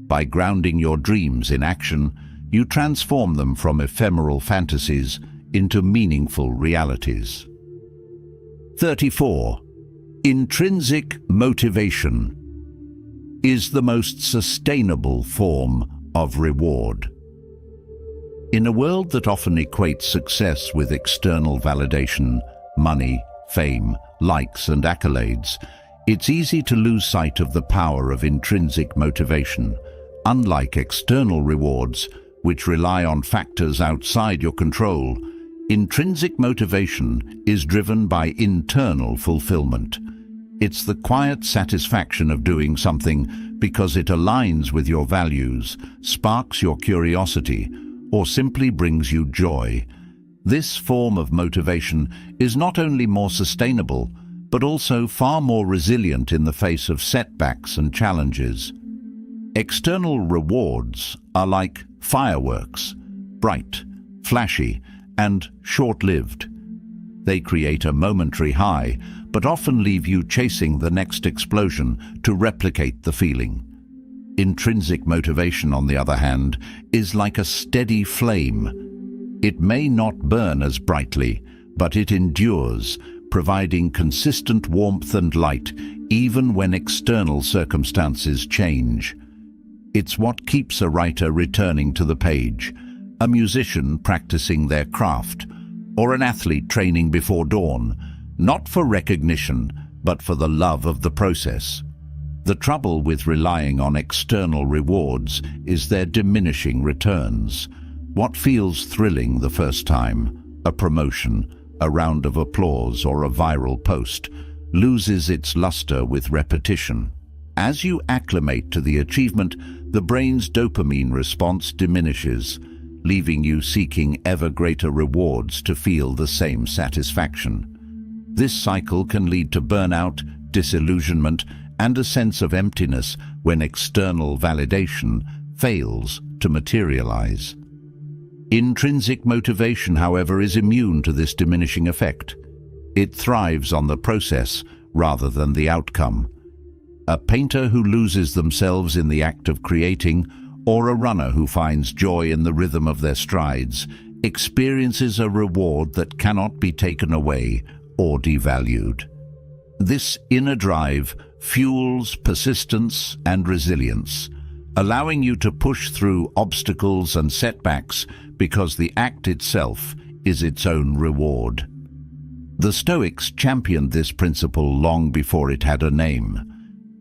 By grounding your dreams in action, you transform them from ephemeral fantasies into meaningful realities. 34. Intrinsic motivation is the most sustainable form of reward. In a world that often equates success with external validation, money, fame, likes and accolades, it's easy to lose sight of the power of intrinsic motivation. Unlike external rewards, which rely on factors outside your control, intrinsic motivation is driven by internal fulfillment. It's the quiet satisfaction of doing something because it aligns with your values, sparks your curiosity, or simply brings you joy. This form of motivation is not only more sustainable, but also far more resilient in the face of setbacks and challenges. External rewards are like fireworks, bright, flashy, and short-lived. They create a momentary high, but often leave you chasing the next explosion to replicate the feeling. Intrinsic motivation, on the other hand, is like a steady flame. It may not burn as brightly, but it endures, providing consistent warmth and light even when external circumstances change. It's what keeps a writer returning to the page, a musician practicing their craft, or an athlete training before dawn, not for recognition, but for the love of the process. The trouble with relying on external rewards is their diminishing returns. What feels thrilling the first time, a promotion, a round of applause, or a viral post, loses its luster with repetition. As you acclimate to the achievement, the brain's dopamine response diminishes, leaving you seeking ever greater rewards to feel the same satisfaction. This cycle can lead to burnout, disillusionment, and a sense of emptiness when external validation fails to materialize. Intrinsic motivation, however, is immune to this diminishing effect. It thrives on the process rather than the outcome. A painter who loses themselves in the act of creating, or a runner who finds joy in the rhythm of their strides, experiences a reward that cannot be taken away or devalued. This inner drive fuels persistence and resilience, allowing you to push through obstacles and setbacks because the act itself is its own reward. The Stoics championed this principle long before it had a name.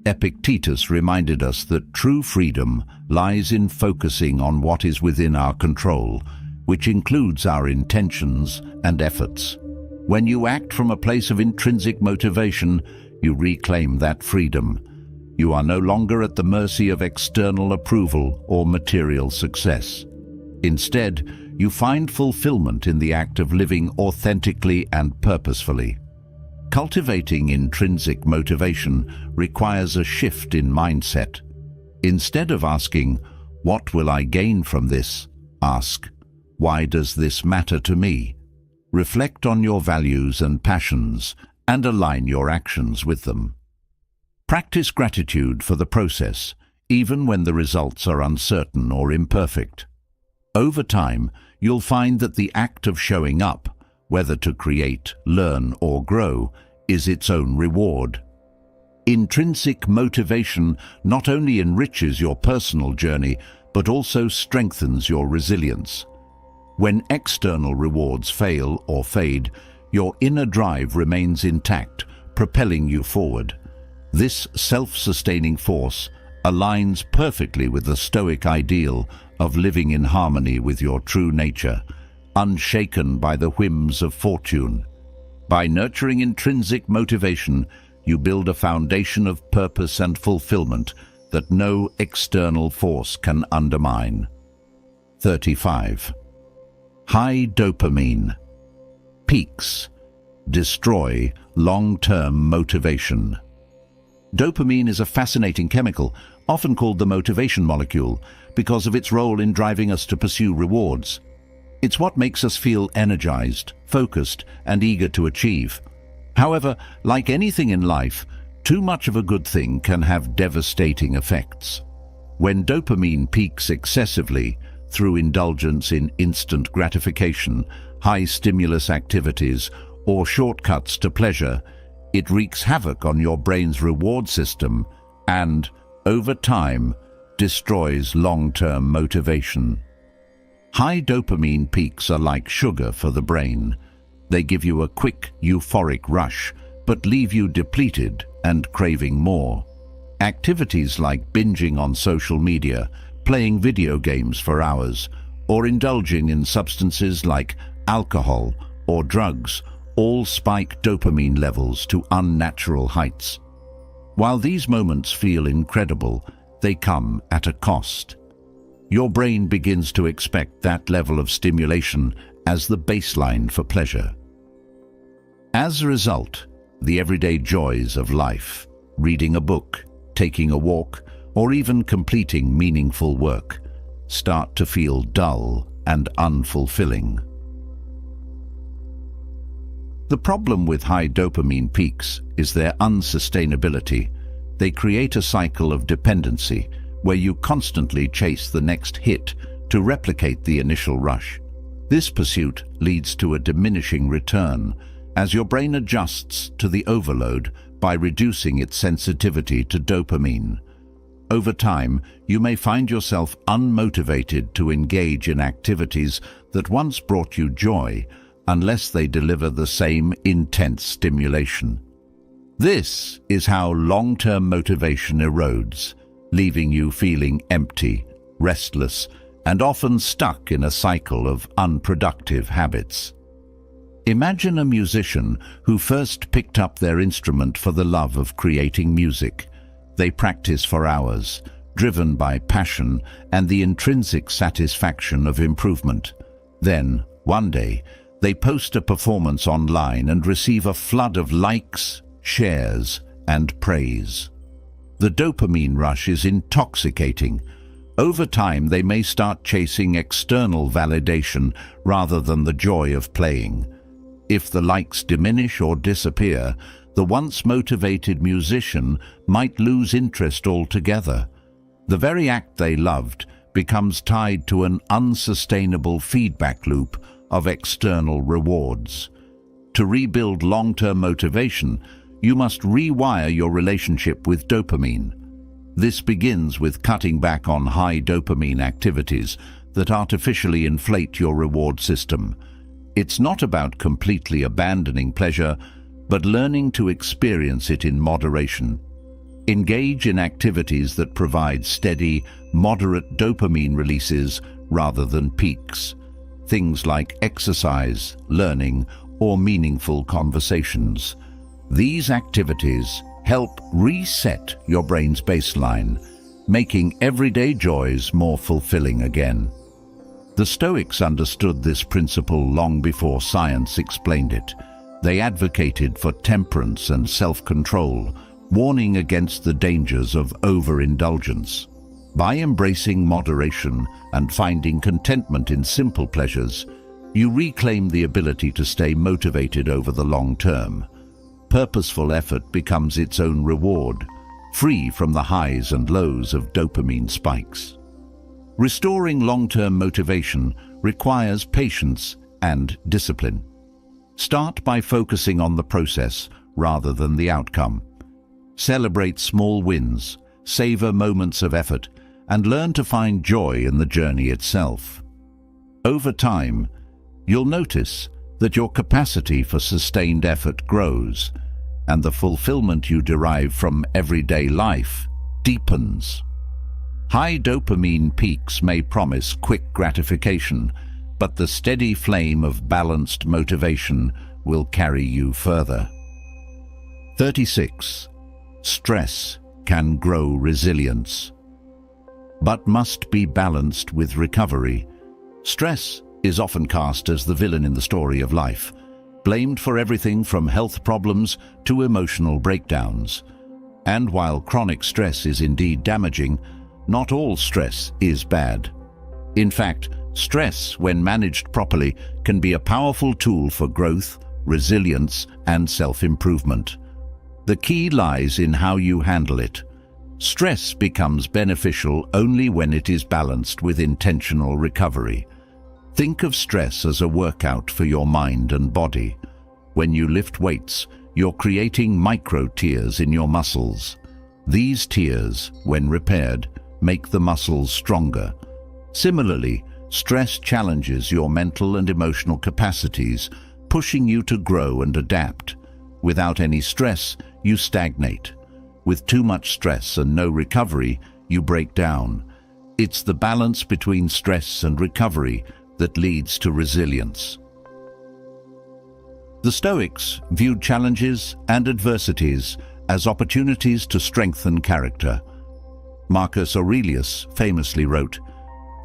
Epictetus reminded us that true freedom lies in focusing on what is within our control, which includes our intentions and efforts. When you act from a place of intrinsic motivation, you reclaim that freedom. You are no longer at the mercy of external approval or material success. Instead, you find fulfillment in the act of living authentically and purposefully. Cultivating intrinsic motivation requires a shift in mindset. Instead of asking, "What will I gain from this?" ask, "Why does this matter to me?" Reflect on your values and passions and align your actions with them. Practice gratitude for the process, even when the results are uncertain or imperfect. Over time, you'll find that the act of showing up, whether to create, learn, or grow, is its own reward. Intrinsic motivation not only enriches your personal journey, but also strengthens your resilience. When external rewards fail or fade, your inner drive remains intact, propelling you forward. This self-sustaining force aligns perfectly with the Stoic ideal of living in harmony with your true nature, unshaken by the whims of fortune. By nurturing intrinsic motivation, you build a foundation of purpose and fulfillment that no external force can undermine. 35. High dopamine peaks destroy long-term motivation. Dopamine is a fascinating chemical, often called the motivation molecule, because of its role in driving us to pursue rewards. It's what makes us feel energized, focused, and eager to achieve. However, like anything in life, too much of a good thing can have devastating effects. When dopamine peaks excessively through indulgence in instant gratification, high-stimulus activities, or shortcuts to pleasure, it wreaks havoc on your brain's reward system and, over time, destroys long-term motivation. High dopamine peaks are like sugar for the brain. They give you a quick, euphoric rush, but leave you depleted and craving more. Activities like binging on social media, playing video games for hours, or indulging in substances like alcohol or drugs all spike dopamine levels to unnatural heights. While these moments feel incredible, they come at a cost. Your brain begins to expect that level of stimulation as the baseline for pleasure. As a result, the everyday joys of life, reading a book, taking a walk, or even completing meaningful work, start to feel dull and unfulfilling. The problem with high dopamine peaks is their unsustainability. They create a cycle of dependency where you constantly chase the next hit to replicate the initial rush. This pursuit leads to a diminishing return as your brain adjusts to the overload by reducing its sensitivity to dopamine. Over time, you may find yourself unmotivated to engage in activities that once brought you joy unless they deliver the same intense stimulation. This is how long-term motivation erodes, leaving you feeling empty, restless, and often stuck in a cycle of unproductive habits. Imagine a musician who first picked up their instrument for the love of creating music. They practice for hours, driven by passion and the intrinsic satisfaction of improvement. Then, one day, they post a performance online and receive a flood of likes, shares, and praise. The dopamine rush is intoxicating. Over time, they may start chasing external validation rather than the joy of playing. If the likes diminish or disappear, the once motivated musician might lose interest altogether. The very act they loved becomes tied to an unsustainable feedback loop of external rewards. To rebuild long-term motivation, you must rewire your relationship with dopamine. This begins with cutting back on high dopamine activities that artificially inflate your reward system. It's not about completely abandoning pleasure, but learning to experience it in moderation. Engage in activities that provide steady, moderate dopamine releases rather than peaks. Things like exercise, learning, or meaningful conversations. These activities help reset your brain's baseline, making everyday joys more fulfilling again. The Stoics understood this principle long before science explained it. They advocated for temperance and self-control, warning against the dangers of overindulgence. By embracing moderation and finding contentment in simple pleasures, you reclaim the ability to stay motivated over the long term. Purposeful effort becomes its own reward, free from the highs and lows of dopamine spikes. Restoring long-term motivation requires patience and discipline. Start by focusing on the process rather than the outcome. Celebrate small wins, savor moments of effort, and learn to find joy in the journey itself. Over time, you'll notice that your capacity for sustained effort grows, and the fulfillment you derive from everyday life deepens. High dopamine peaks may promise quick gratification, but the steady flame of balanced motivation will carry you further. 36. Stress can grow resilience, but must be balanced with recovery. Stress is often cast as the villain in the story of life, blamed for everything from health problems to emotional breakdowns. And while chronic stress is indeed damaging, not all stress is bad. In fact, stress, when managed properly, can be a powerful tool for growth, resilience, and self-improvement. The key lies in how you handle it. Stress becomes beneficial only when it is balanced with intentional recovery. Think of stress as a workout for your mind and body. When you lift weights, you're creating micro-tears in your muscles. These tears, when repaired, make the muscles stronger. Similarly, stress challenges your mental and emotional capacities, pushing you to grow and adapt. Without any stress, you stagnate. With too much stress and no recovery, you break down. It's the balance between stress and recovery that leads to resilience. The Stoics viewed challenges and adversities as opportunities to strengthen character. Marcus Aurelius famously wrote,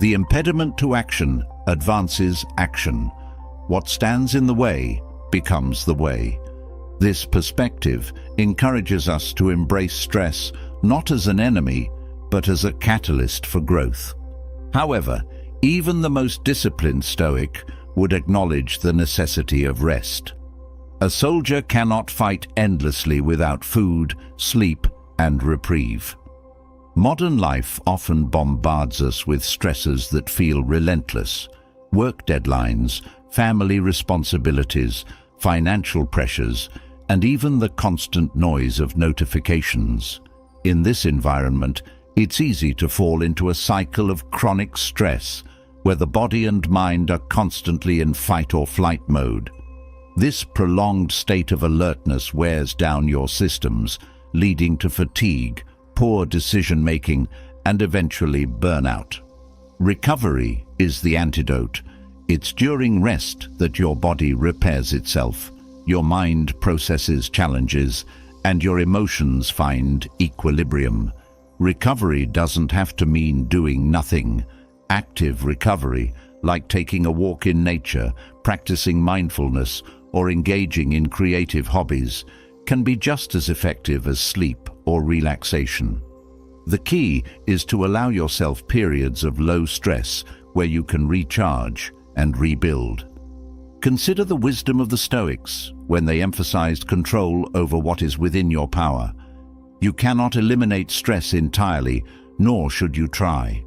"The impediment to action advances action. What stands in the way becomes the way." This perspective encourages us to embrace stress not as an enemy, but as a catalyst for growth. However, even the most disciplined Stoic would acknowledge the necessity of rest. A soldier cannot fight endlessly without food, sleep, and reprieve. Modern life often bombards us with stresses that feel relentless. Work deadlines, family responsibilities, financial pressures, and even the constant noise of notifications. In this environment, it's easy to fall into a cycle of chronic stress, where the body and mind are constantly in fight or flight mode. This prolonged state of alertness wears down your systems, leading to fatigue, poor decision-making, and eventually burnout. Recovery is the antidote. It's during rest that your body repairs itself, your mind processes challenges, and your emotions find equilibrium. Recovery doesn't have to mean doing nothing. Active recovery, like taking a walk in nature, practicing mindfulness, or engaging in creative hobbies, can be just as effective as sleep or relaxation. The key is to allow yourself periods of low stress where you can recharge and rebuild. Consider the wisdom of the Stoics when they emphasized control over what is within your power. You cannot eliminate stress entirely, nor should you try.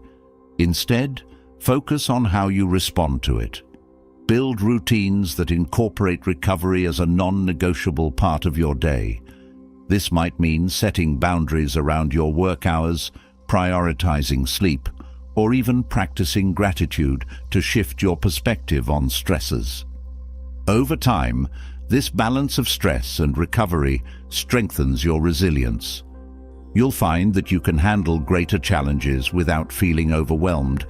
Instead, focus on how you respond to it. Build routines that incorporate recovery as a non-negotiable part of your day. This might mean setting boundaries around your work hours, prioritizing sleep, or even practicing gratitude to shift your perspective on stresses. Over time, this balance of stress and recovery strengthens your resilience. You'll find that you can handle greater challenges without feeling overwhelmed,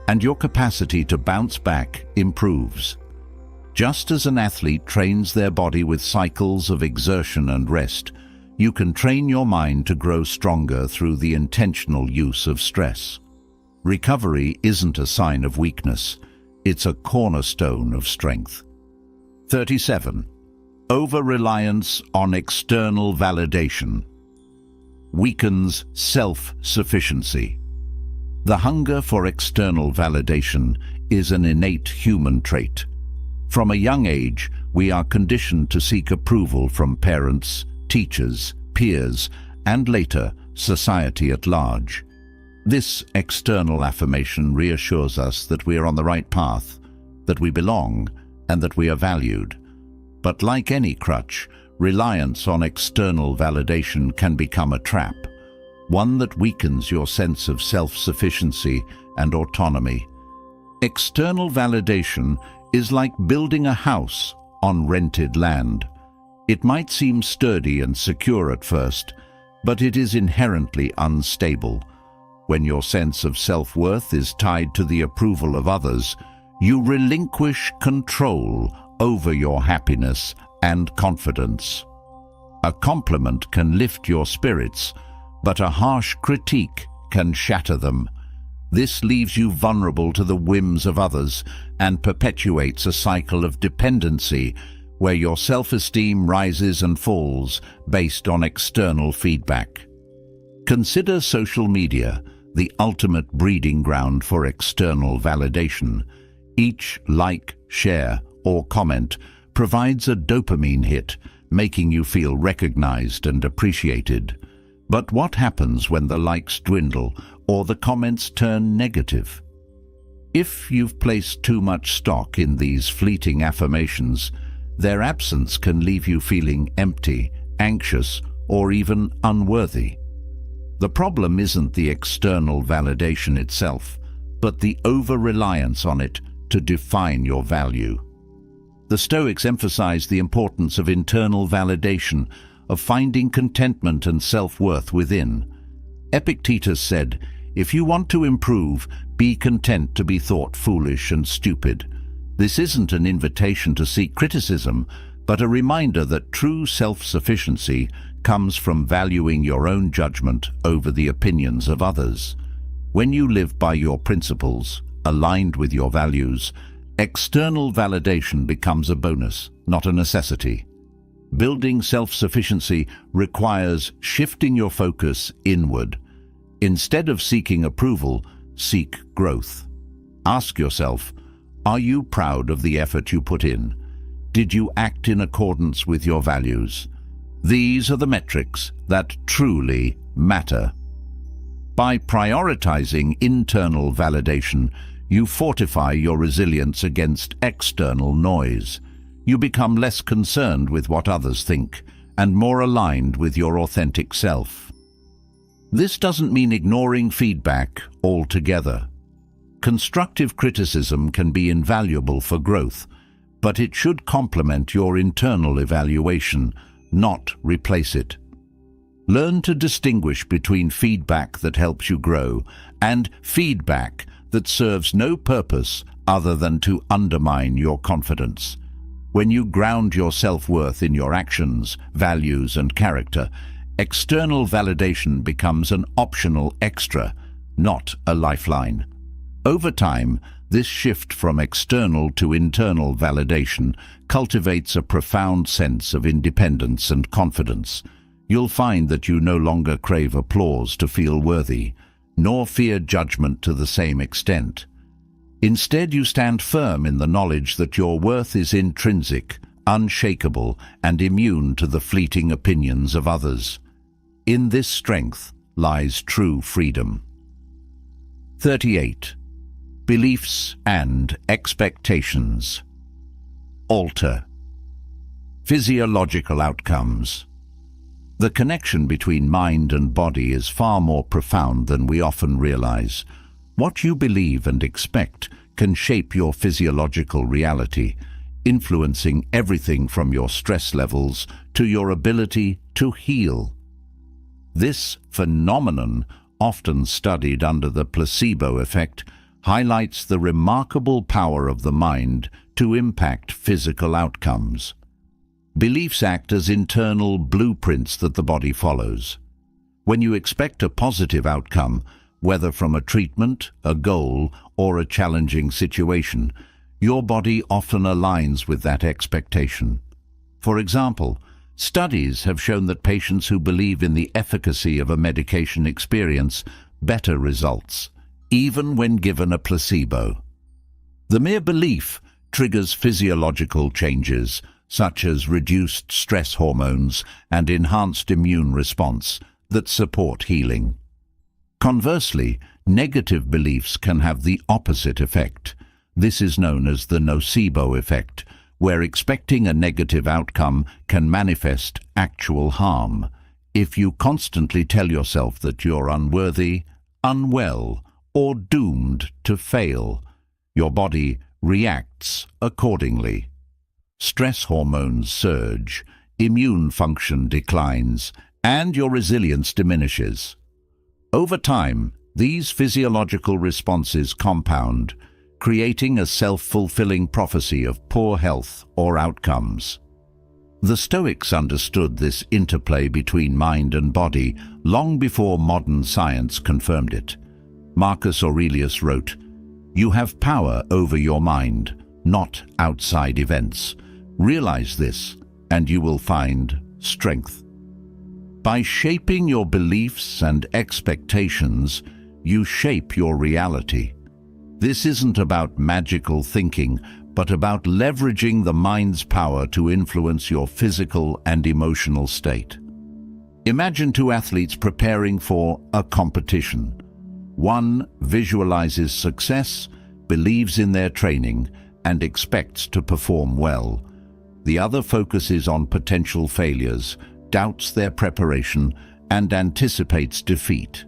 and your capacity to bounce back improves. Just as an athlete trains their body with cycles of exertion and rest, you can train your mind to grow stronger through the intentional use of stress. Recovery isn't a sign of weakness. It's a cornerstone of strength. 37. Over-reliance on external validation weakens self-sufficiency. The hunger for external validation is an innate human trait. From a young age, we are conditioned to seek approval from parents, teachers, peers, and later, society at large. This external affirmation reassures us that we are on the right path, that we belong, and that we are valued. But like any crutch, reliance on external validation can become a trap, one that weakens your sense of self-sufficiency and autonomy. External validation is like building a house on rented land. It might seem sturdy and secure at first, but it is inherently unstable. When your sense of self-worth is tied to the approval of others, you relinquish control over your happiness and confidence. A compliment can lift your spirits, but a harsh critique can shatter them. This leaves you vulnerable to the whims of others and perpetuates a cycle of dependency where your self-esteem rises and falls based on external feedback. Consider social media, the ultimate breeding ground for external validation. Each like, share, or comment provides a dopamine hit, making you feel recognized and appreciated. But what happens when the likes dwindle or the comments turn negative? If you've placed too much stock in these fleeting affirmations, their absence can leave you feeling empty, anxious, or even unworthy. The problem isn't the external validation itself, but the over-reliance on it to define your value. The Stoics emphasize the importance of internal validation, of finding contentment and self-worth within. Epictetus said, "If you want to improve, be content to be thought foolish and stupid." This isn't an invitation to seek criticism, but a reminder that true self-sufficiency comes from valuing your own judgment over the opinions of others. When you live by your principles, aligned with your values, external validation becomes a bonus, not a necessity. Building self-sufficiency requires shifting your focus inward. Instead of seeking approval, seek growth. Ask yourself, are you proud of the effort you put in? Did you act in accordance with your values? These are the metrics that truly matter. By prioritizing internal validation, you fortify your resilience against external noise. You become less concerned with what others think and more aligned with your authentic self. This doesn't mean ignoring feedback altogether. Constructive criticism can be invaluable for growth, but it should complement your internal evaluation, not replace it. Learn to distinguish between feedback that helps you grow and feedback that serves no purpose other than to undermine your confidence. When you ground your self-worth in your actions, values, and character, external validation becomes an optional extra, not a lifeline. Over time, this shift from external to internal validation cultivates a profound sense of independence and confidence. You'll find that you no longer crave applause to feel worthy, nor fear judgment to the same extent. Instead, you stand firm in the knowledge that your worth is intrinsic, unshakable, and immune to the fleeting opinions of others. In this strength lies true freedom. 38. Beliefs and expectations. Alter. Physiological outcomes. The connection between mind and body is far more profound than we often realize. What you believe and expect can shape your physiological reality, influencing everything from your stress levels to your ability to heal. This phenomenon, often studied under the placebo effect, highlights the remarkable power of the mind to impact physical outcomes. Beliefs act as internal blueprints that the body follows. When you expect a positive outcome, whether from a treatment, a goal, or a challenging situation, your body often aligns with that expectation. For example, studies have shown that patients who believe in the efficacy of a medication experience better results, even when given a placebo. The mere belief triggers physiological changes, such as reduced stress hormones and enhanced immune response, that support healing. Conversely, negative beliefs can have the opposite effect. This is known as the nocebo effect, where expecting a negative outcome can manifest actual harm. If you constantly tell yourself that you're unworthy, unwell, or doomed to fail, your body reacts accordingly. Stress hormones surge, immune function declines, and your resilience diminishes. Over time, these physiological responses compound, creating a self-fulfilling prophecy of poor health or outcomes. The Stoics understood this interplay between mind and body long before modern science confirmed it. Marcus Aurelius wrote, "You have power over your mind, not outside events. Realize this, and you will find strength." By shaping your beliefs and expectations, you shape your reality. This isn't about magical thinking, but about leveraging the mind's power to influence your physical and emotional state. Imagine two athletes preparing for a competition. One visualizes success, believes in their training, and expects to perform well. The other focuses on potential failures, doubts their preparation, and anticipates defeat.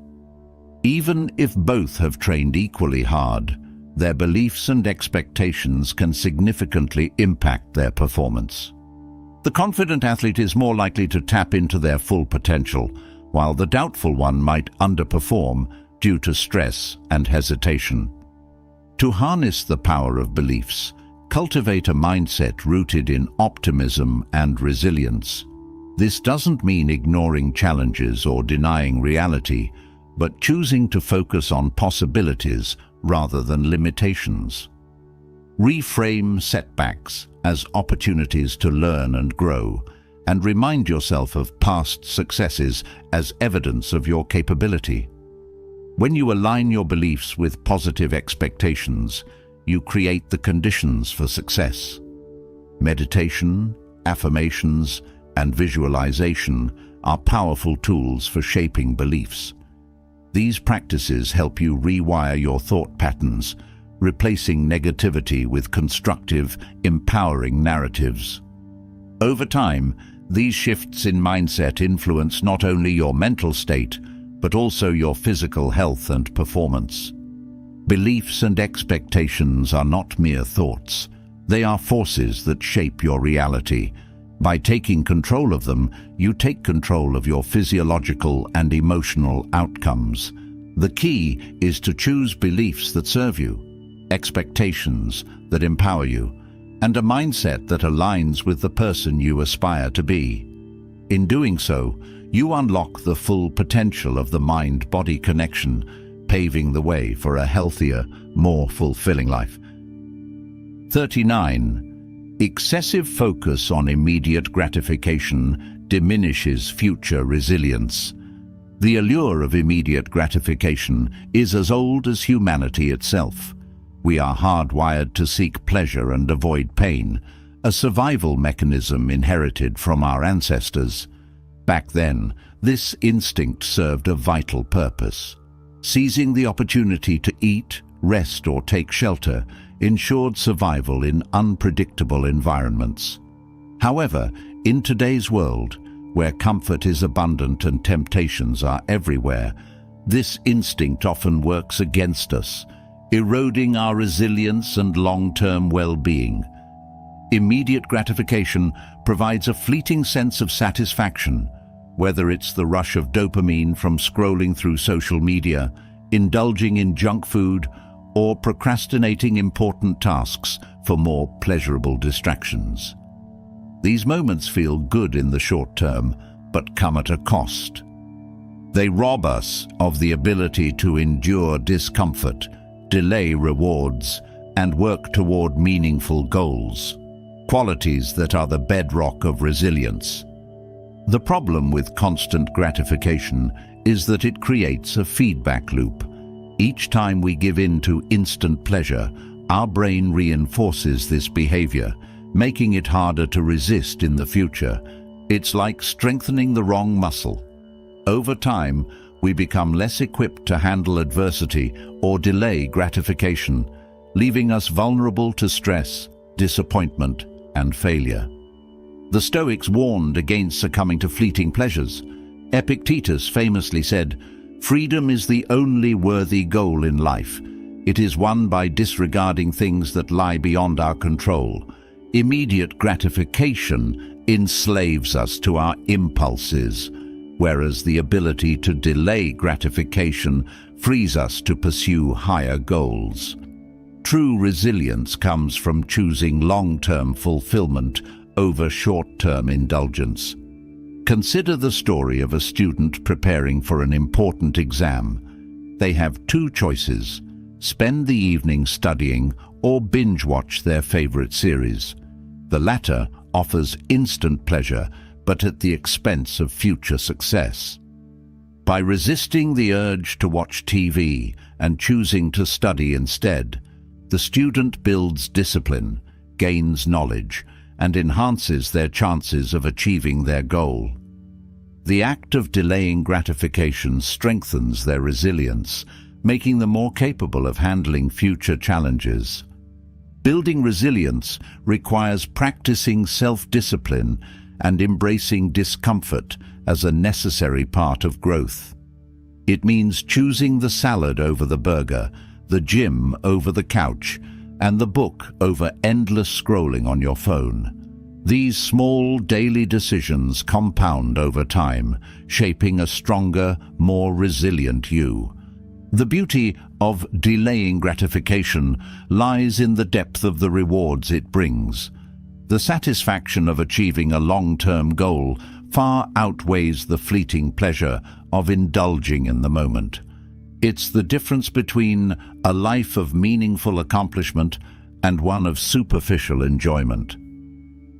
Even if both have trained equally hard, their beliefs and expectations can significantly impact their performance. The confident athlete is more likely to tap into their full potential, while the doubtful one might underperform due to stress and hesitation. To harness the power of beliefs, cultivate a mindset rooted in optimism and resilience. This doesn't mean ignoring challenges or denying reality, but choosing to focus on possibilities rather than limitations. Reframe setbacks as opportunities to learn and grow, and remind yourself of past successes as evidence of your capability. When you align your beliefs with positive expectations, you create the conditions for success. Meditation, affirmations, and visualization are powerful tools for shaping beliefs. These practices help you rewire your thought patterns, replacing negativity with constructive, empowering narratives. Over time, these shifts in mindset influence not only your mental state, but also your physical health and performance. Beliefs and expectations are not mere thoughts. They are forces that shape your reality. By taking control of them, you take control of your physiological and emotional outcomes. The key is to choose beliefs that serve you, expectations that empower you, and a mindset that aligns with the person you aspire to be. In doing so, you unlock the full potential of the mind-body connection, paving the way for a healthier, more fulfilling life. 39. Excessive focus on immediate gratification diminishes future resilience. The allure of immediate gratification is as old as humanity itself. We are hardwired to seek pleasure and avoid pain, a survival mechanism inherited from our ancestors. Back then, this instinct served a vital purpose. Seizing the opportunity to eat, rest, or take shelter ensured survival in unpredictable environments. However, in today's world, where comfort is abundant and temptations are everywhere, this instinct often works against us, eroding our resilience and long-term well-being. Immediate gratification provides a fleeting sense of satisfaction, whether it's the rush of dopamine from scrolling through social media, indulging in junk food, or procrastinating important tasks for more pleasurable distractions. These moments feel good in the short term, but come at a cost. They rob us of the ability to endure discomfort, delay rewards, and work toward meaningful goals, qualities that are the bedrock of resilience. The problem with constant gratification is that it creates a feedback loop. Each time we give in to instant pleasure, our brain reinforces this behavior, making it harder to resist in the future. It's like strengthening the wrong muscle. Over time, we become less equipped to handle adversity or delay gratification, leaving us vulnerable to stress, disappointment, and failure. The Stoics warned against succumbing to fleeting pleasures. Epictetus famously said, "Freedom is the only worthy goal in life. It is won by disregarding things that lie beyond our control. Immediate gratification enslaves us to our impulses, whereas the ability to delay gratification frees us to pursue higher goals." True resilience comes from choosing long-term fulfillment over short-term indulgence. Consider the story of a student preparing for an important exam. They have two choices: spend the evening studying or binge-watch their favorite series. The latter offers instant pleasure, but at the expense of future success. By resisting the urge to watch TV and choosing to study instead, the student builds discipline, gains knowledge, and enhances their chances of achieving their goal. The act of delaying gratification strengthens their resilience, making them more capable of handling future challenges. Building resilience requires practicing self-discipline and embracing discomfort as a necessary part of growth. It means choosing the salad over the burger, the gym over the couch, and the book over endless scrolling on your phone. These small daily decisions compound over time, shaping a stronger, more resilient you. The beauty of delaying gratification lies in the depth of the rewards it brings. The satisfaction of achieving a long-term goal far outweighs the fleeting pleasure of indulging in the moment. It's the difference between a life of meaningful accomplishment and one of superficial enjoyment.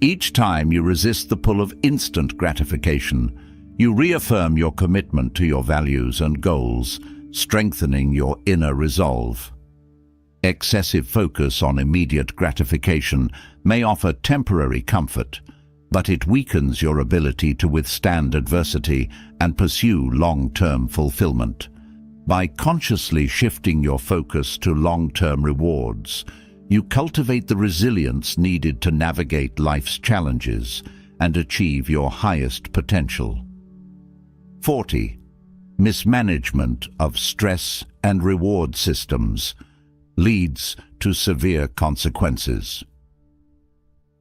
Each time you resist the pull of instant gratification, you reaffirm your commitment to your values and goals, strengthening your inner resolve. Excessive focus on immediate gratification may offer temporary comfort, but it weakens your ability to withstand adversity and pursue long-term fulfillment. By consciously shifting your focus to long-term rewards, you cultivate the resilience needed to navigate life's challenges and achieve your highest potential. 40. Mismanagement of stress and reward systems leads to severe consequences.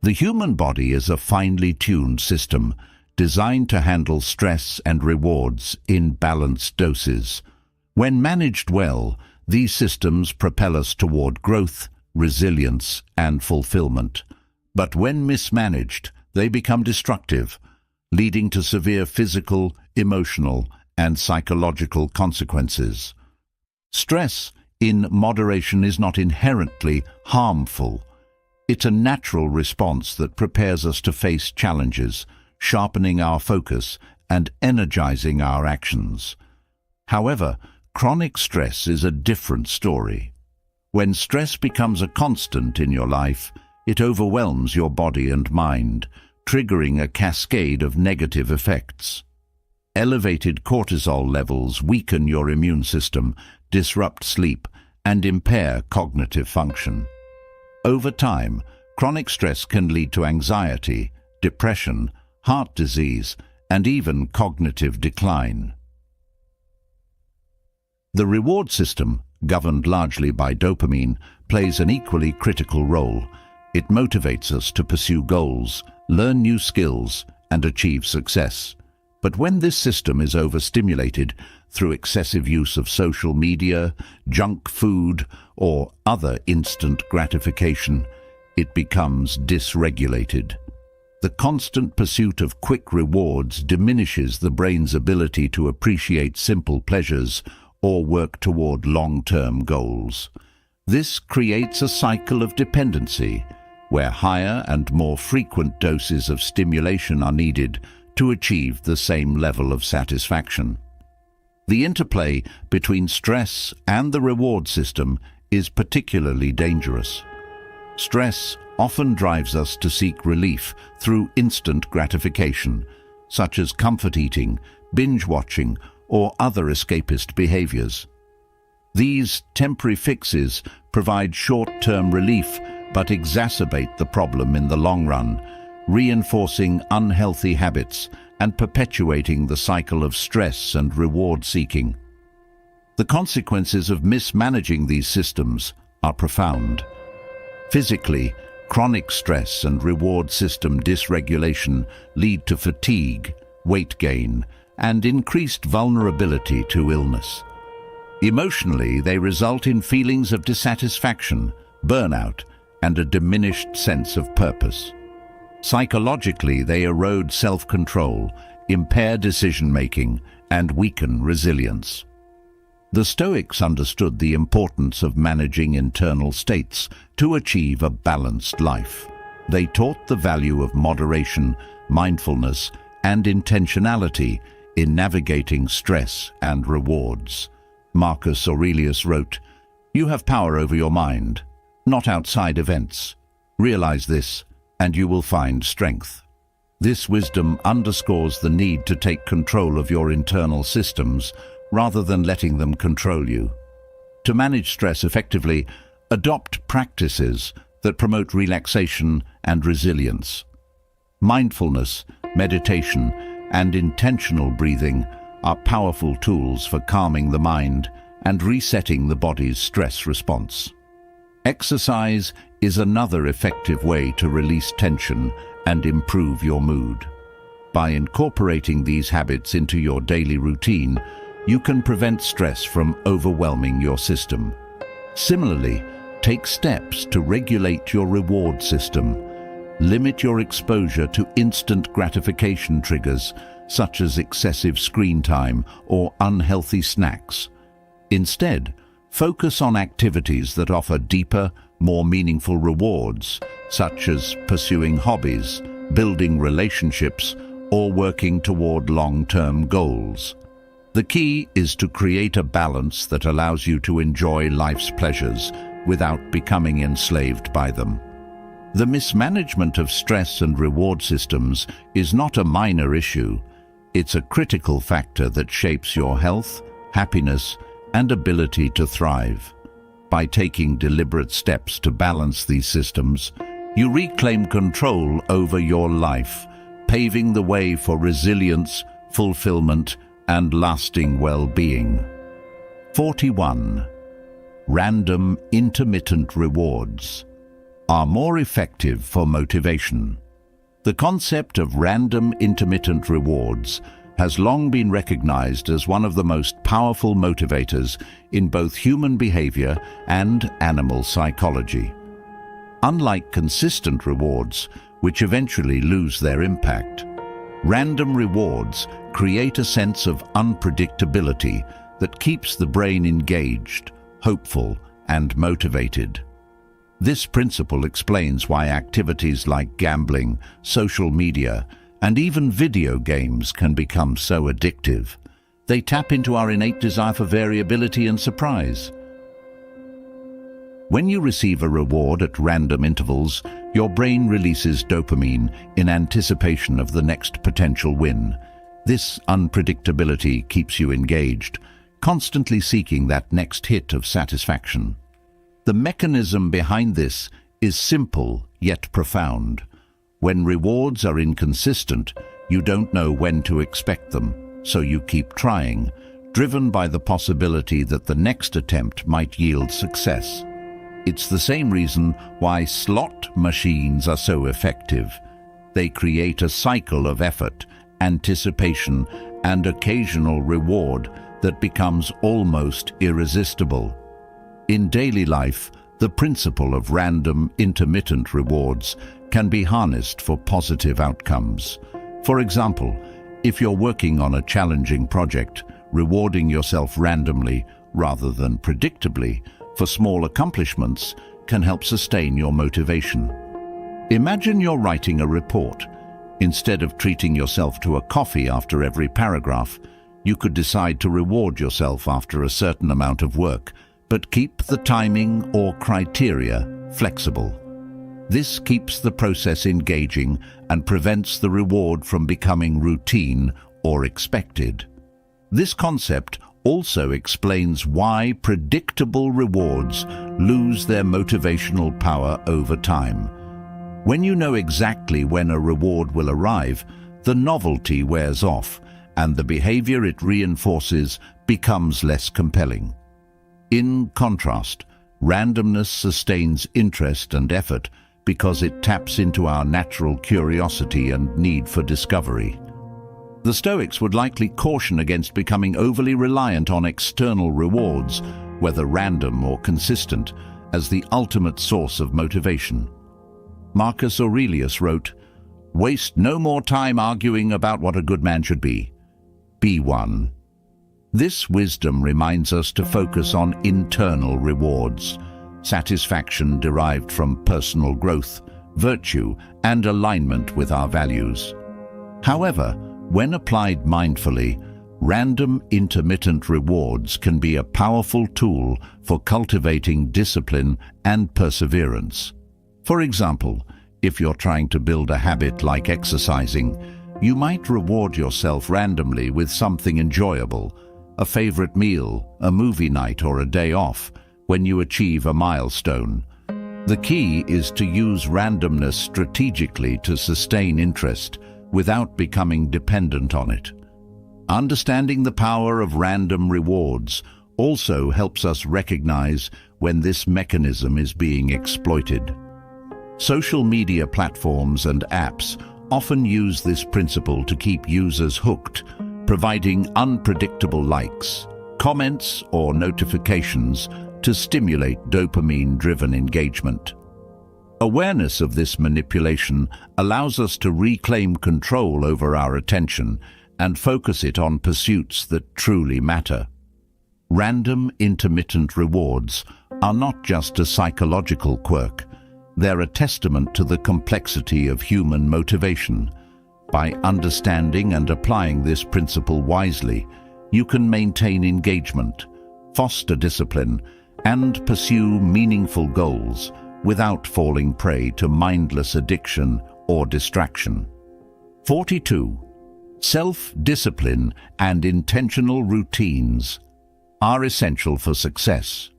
The human body is a finely tuned system designed to handle stress and rewards in balanced doses. When managed well, these systems propel us toward growth, resilience, and fulfillment. But when mismanaged, they become destructive, leading to severe physical, emotional, and psychological consequences. Stress in moderation is not inherently harmful. It's a natural response that prepares us to face challenges, sharpening our focus and energizing our actions. However, chronic stress is a different story. When stress becomes a constant in your life, it overwhelms your body and mind, triggering a cascade of negative effects. Elevated cortisol levels weaken your immune system, disrupt sleep, and impair cognitive function. Over time, chronic stress can lead to anxiety, depression, heart disease, and even cognitive decline. The reward system, governed largely by dopamine, plays an equally critical role. It motivates us to pursue goals, learn new skills, and achieve success. But when this system is overstimulated through excessive use of social media, junk food, or other instant gratification, it becomes dysregulated. The constant pursuit of quick rewards diminishes the brain's ability to appreciate simple pleasures or work toward long-term goals. This creates a cycle of dependency, where higher and more frequent doses of stimulation are needed to achieve the same level of satisfaction. The interplay between stress and the reward system is particularly dangerous. Stress often drives us to seek relief through instant gratification, such as comfort eating, binge watching, or other escapist behaviors. These temporary fixes provide short-term relief but exacerbate the problem in the long run, reinforcing unhealthy habits and perpetuating the cycle of stress and reward seeking. The consequences of mismanaging these systems are profound. Physically, chronic stress and reward system dysregulation lead to fatigue, weight gain, and increased vulnerability to illness. Emotionally, they result in feelings of dissatisfaction, burnout, and a diminished sense of purpose. Psychologically, they erode self-control, impair decision-making, and weaken resilience. The Stoics understood the importance of managing internal states to achieve a balanced life. They taught the value of moderation, mindfulness, and intentionality in navigating stress and rewards. Marcus Aurelius wrote, "You have power over your mind, not outside events. Realize this, and you will find strength." This wisdom underscores the need to take control of your internal systems rather than letting them control you. To manage stress effectively, adopt practices that promote relaxation and resilience. Mindfulness, meditation, and intentional breathing are powerful tools for calming the mind and resetting the body's stress response. Exercise is another effective way to release tension and improve your mood. By incorporating these habits into your daily routine, you can prevent stress from overwhelming your system. Similarly, take steps to regulate your reward system. Limit your exposure to instant gratification triggers, such as excessive screen time or unhealthy snacks. Instead, focus on activities that offer deeper, more meaningful rewards, such as pursuing hobbies, building relationships, or working toward long-term goals. The key is to create a balance that allows you to enjoy life's pleasures without becoming enslaved by them. The mismanagement of stress and reward systems is not a minor issue. It's a critical factor that shapes your health, happiness, and ability to thrive. By taking deliberate steps to balance these systems, you reclaim control over your life, paving the way for resilience, fulfillment, and lasting well-being. 41. Random intermittent rewards are more effective for motivation. The concept of random intermittent rewards has long been recognized as one of the most powerful motivators in both human behavior and animal psychology. Unlike consistent rewards, which eventually lose their impact, random rewards create a sense of unpredictability that keeps the brain engaged, hopeful, and motivated. This principle explains why activities like gambling, social media, and even video games can become so addictive. They tap into our innate desire for variability and surprise. When you receive a reward at random intervals, your brain releases dopamine in anticipation of the next potential win. This unpredictability keeps you engaged, constantly seeking that next hit of satisfaction. The mechanism behind this is simple yet profound. When rewards are inconsistent, you don't know when to expect them, so you keep trying, driven by the possibility that the next attempt might yield success. It's the same reason why slot machines are so effective. They create a cycle of effort, anticipation, and occasional reward that becomes almost irresistible. In daily life, the principle of random, intermittent rewards can be harnessed for positive outcomes. For example, if you're working on a challenging project, rewarding yourself randomly rather than predictably for small accomplishments can help sustain your motivation. Imagine you're writing a report. Instead of treating yourself to a coffee after every paragraph, you could decide to reward yourself after a certain amount of work, but keep the timing or criteria flexible. This keeps the process engaging and prevents the reward from becoming routine or expected. This concept also explains why predictable rewards lose their motivational power over time. When you know exactly when a reward will arrive, the novelty wears off, and the behavior it reinforces becomes less compelling. In contrast, randomness sustains interest and effort because it taps into our natural curiosity and need for discovery. The Stoics would likely caution against becoming overly reliant on external rewards, whether random or consistent, as the ultimate source of motivation. Marcus Aurelius wrote, "Waste no more time arguing about what a good man should be. Be one." This wisdom reminds us to focus on internal rewards, satisfaction derived from personal growth, virtue, and alignment with our values. However, when applied mindfully, random intermittent rewards can be a powerful tool for cultivating discipline and perseverance. For example, if you're trying to build a habit like exercising, you might reward yourself randomly with something enjoyable, a favorite meal, a movie night, or a day off, when you achieve a milestone. The key is to use randomness strategically to sustain interest without becoming dependent on it. Understanding the power of random rewards also helps us recognize when this mechanism is being exploited. Social media platforms and apps often use this principle to keep users hooked, providing unpredictable likes, comments, or notifications to stimulate dopamine-driven engagement. Awareness of this manipulation allows us to reclaim control over our attention and focus it on pursuits that truly matter. Random, intermittent rewards are not just a psychological quirk. They're a testament to the complexity of human motivation. By understanding and applying this principle wisely, you can maintain engagement, foster discipline, and pursue meaningful goals without falling prey to mindless addiction or distraction. 42. Self-discipline and intentional routines are essential for success.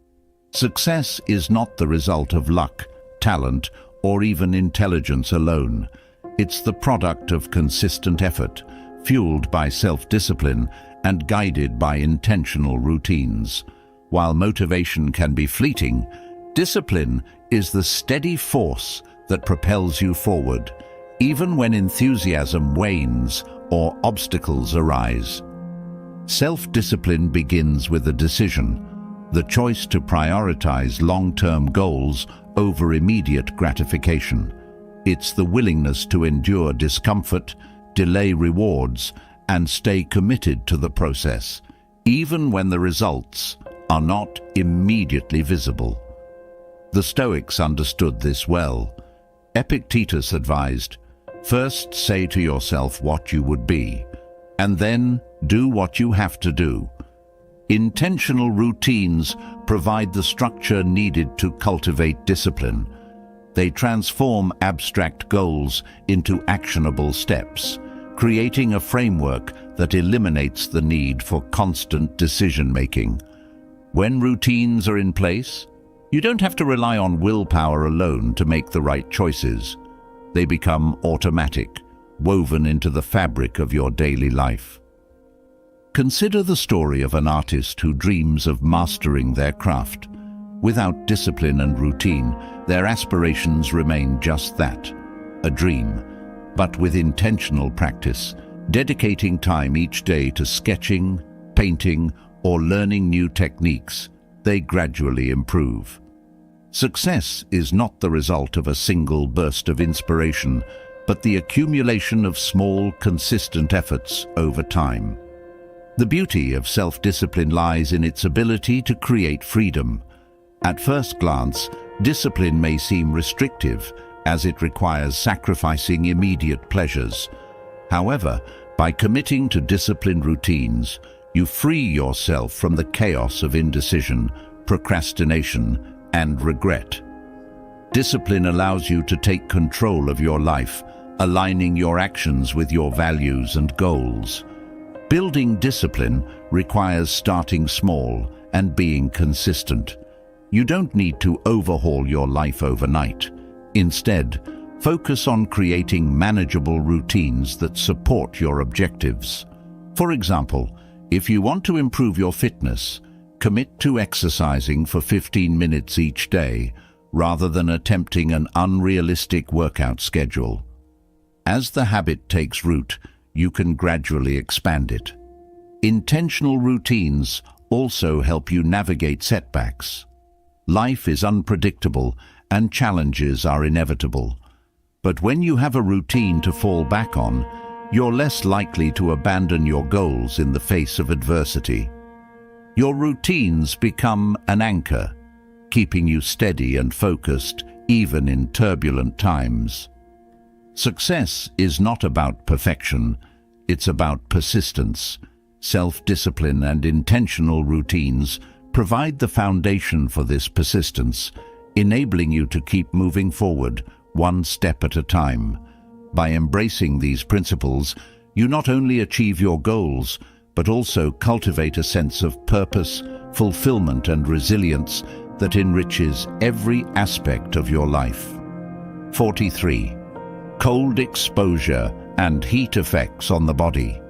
Success is not the result of luck, talent, or even intelligence alone. It's the product of consistent effort, fueled by self-discipline and guided by intentional routines. While motivation can be fleeting, discipline is the steady force that propels you forward, even when enthusiasm wanes or obstacles arise. Self-discipline begins with a decision, the choice to prioritize long-term goals over immediate gratification. It's the willingness to endure discomfort, delay rewards, and stay committed to the process, even when the results are not immediately visible. The Stoics understood this well. Epictetus advised, "First say to yourself what you would be, and then do what you have to do." Intentional routines provide the structure needed to cultivate discipline. They transform abstract goals into actionable steps, creating a framework that eliminates the need for constant decision-making. When routines are in place, you don't have to rely on willpower alone to make the right choices. They become automatic, woven into the fabric of your daily life. Consider the story of an artist who dreams of mastering their craft. Without discipline and routine, their aspirations remain just that, a dream. But with intentional practice, dedicating time each day to sketching, painting, or learning new techniques, they gradually improve. Success is not the result of a single burst of inspiration, but the accumulation of small, consistent efforts over time. The beauty of self-discipline lies in its ability to create freedom. At first glance, discipline may seem restrictive, as it requires sacrificing immediate pleasures. However, by committing to disciplined routines, you free yourself from the chaos of indecision, procrastination, and regret. Discipline allows you to take control of your life, aligning your actions with your values and goals. Building discipline requires starting small and being consistent. You don't need to overhaul your life overnight. Instead, focus on creating manageable routines that support your objectives. For example, if you want to improve your fitness, commit to exercising for 15 minutes each day, rather than attempting an unrealistic workout schedule. As the habit takes root, you can gradually expand it. Intentional routines also help you navigate setbacks. Life is unpredictable and challenges are inevitable. But when you have a routine to fall back on, you're less likely to abandon your goals in the face of adversity. Your routines become an anchor, keeping you steady and focused even in turbulent times. Success is not about perfection, it's about persistence. Self-discipline and intentional routines provide the foundation for this persistence, enabling you to keep moving forward one step at a time. By embracing these principles, you not only achieve your goals, but also cultivate a sense of purpose, fulfillment, and resilience that enriches every aspect of your life. 43. Cold exposure and heat effects on the body.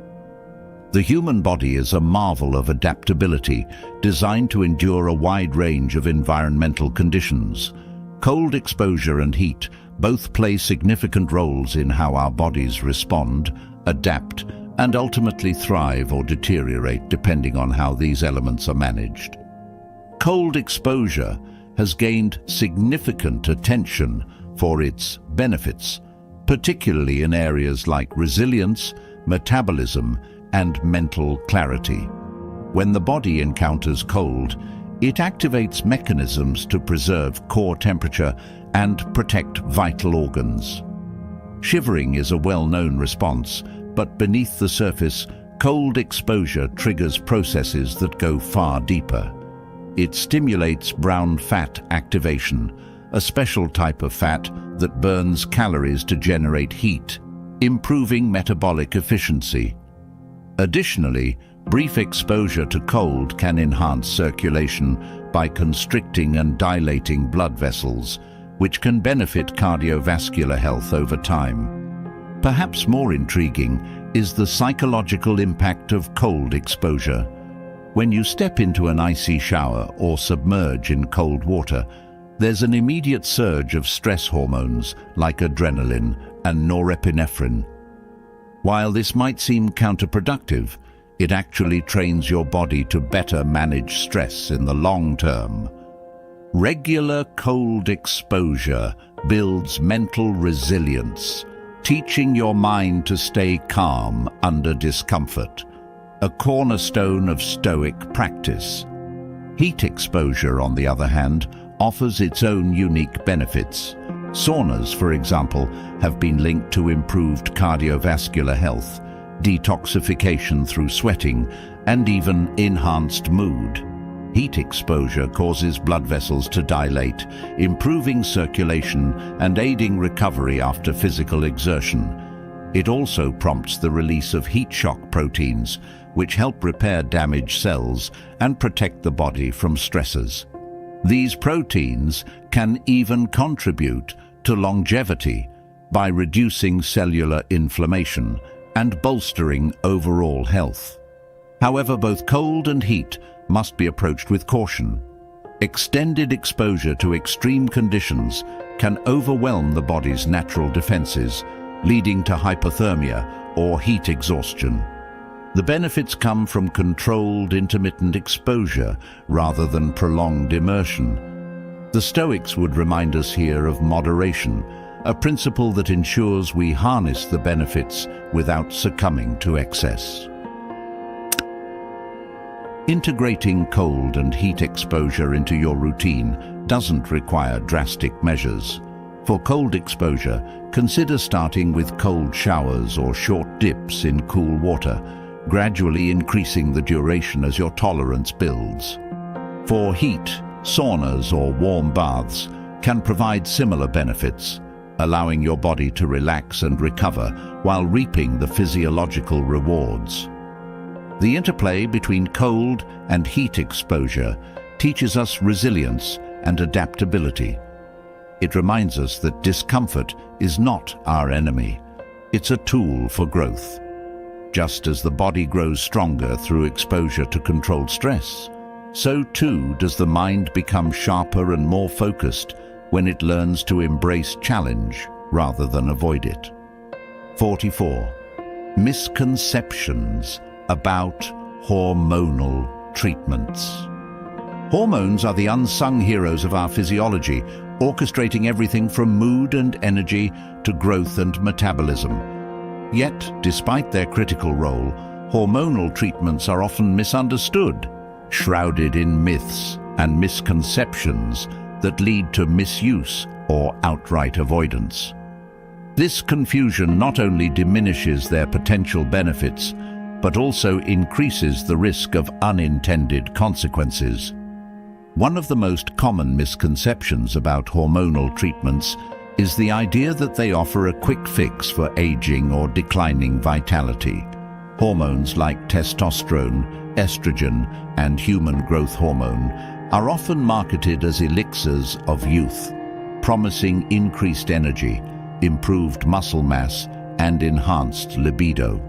The human body is a marvel of adaptability, designed to endure a wide range of environmental conditions. Cold exposure and heat both play significant roles in how our bodies respond, adapt, and ultimately thrive or deteriorate depending on how these elements are managed. Cold exposure has gained significant attention for its benefits, particularly in areas like resilience, metabolism, and mental clarity. When the body encounters cold, it activates mechanisms to preserve core temperature and protect vital organs. Shivering is a well-known response, but beneath the surface, cold exposure triggers processes that go far deeper. It stimulates brown fat activation, a special type of fat that burns calories to generate heat, improving metabolic efficiency. Additionally, brief exposure to cold can enhance circulation by constricting and dilating blood vessels, which can benefit cardiovascular health over time. Perhaps more intriguing is the psychological impact of cold exposure. When you step into an icy shower or submerge in cold water, there's an immediate surge of stress hormones like adrenaline and norepinephrine. While this might seem counterproductive, it actually trains your body to better manage stress in the long term. Regular cold exposure builds mental resilience, teaching your mind to stay calm under discomfort, a cornerstone of Stoic practice. Heat exposure, on the other hand, offers its own unique benefits. Saunas, for example, have been linked to improved cardiovascular health, detoxification through sweating, and even enhanced mood. Heat exposure causes blood vessels to dilate, improving circulation and aiding recovery after physical exertion. It also prompts the release of heat shock proteins, which help repair damaged cells and protect the body from stressors. These proteins can even contribute to longevity by reducing cellular inflammation and bolstering overall health. However, both cold and heat must be approached with caution. Extended exposure to extreme conditions can overwhelm the body's natural defenses, leading to hypothermia or heat exhaustion. The benefits come from controlled intermittent exposure rather than prolonged immersion. The Stoics would remind us here of moderation, a principle that ensures we harness the benefits without succumbing to excess. Integrating cold and heat exposure into your routine doesn't require drastic measures. For cold exposure, consider starting with cold showers or short dips in cool water, gradually increasing the duration as your tolerance builds. For heat, saunas or warm baths can provide similar benefits, allowing your body to relax and recover while reaping the physiological rewards. The interplay between cold and heat exposure teaches us resilience and adaptability. It reminds us that discomfort is not our enemy. It's a tool for growth. Just as the body grows stronger through exposure to controlled stress, so too does the mind become sharper and more focused when it learns to embrace challenge rather than avoid it. 44. Misconceptions about hormonal treatments. Hormones are the unsung heroes of our physiology, orchestrating everything from mood and energy to growth and metabolism. Yet, despite their critical role, hormonal treatments are often misunderstood, shrouded in myths and misconceptions that lead to misuse or outright avoidance. This confusion not only diminishes their potential benefits, but also increases the risk of unintended consequences. One of the most common misconceptions about hormonal treatments is the idea that they offer a quick fix for aging or declining vitality. Hormones like testosterone, estrogen, and human growth hormone are often marketed as elixirs of youth, promising increased energy, improved muscle mass, and enhanced libido.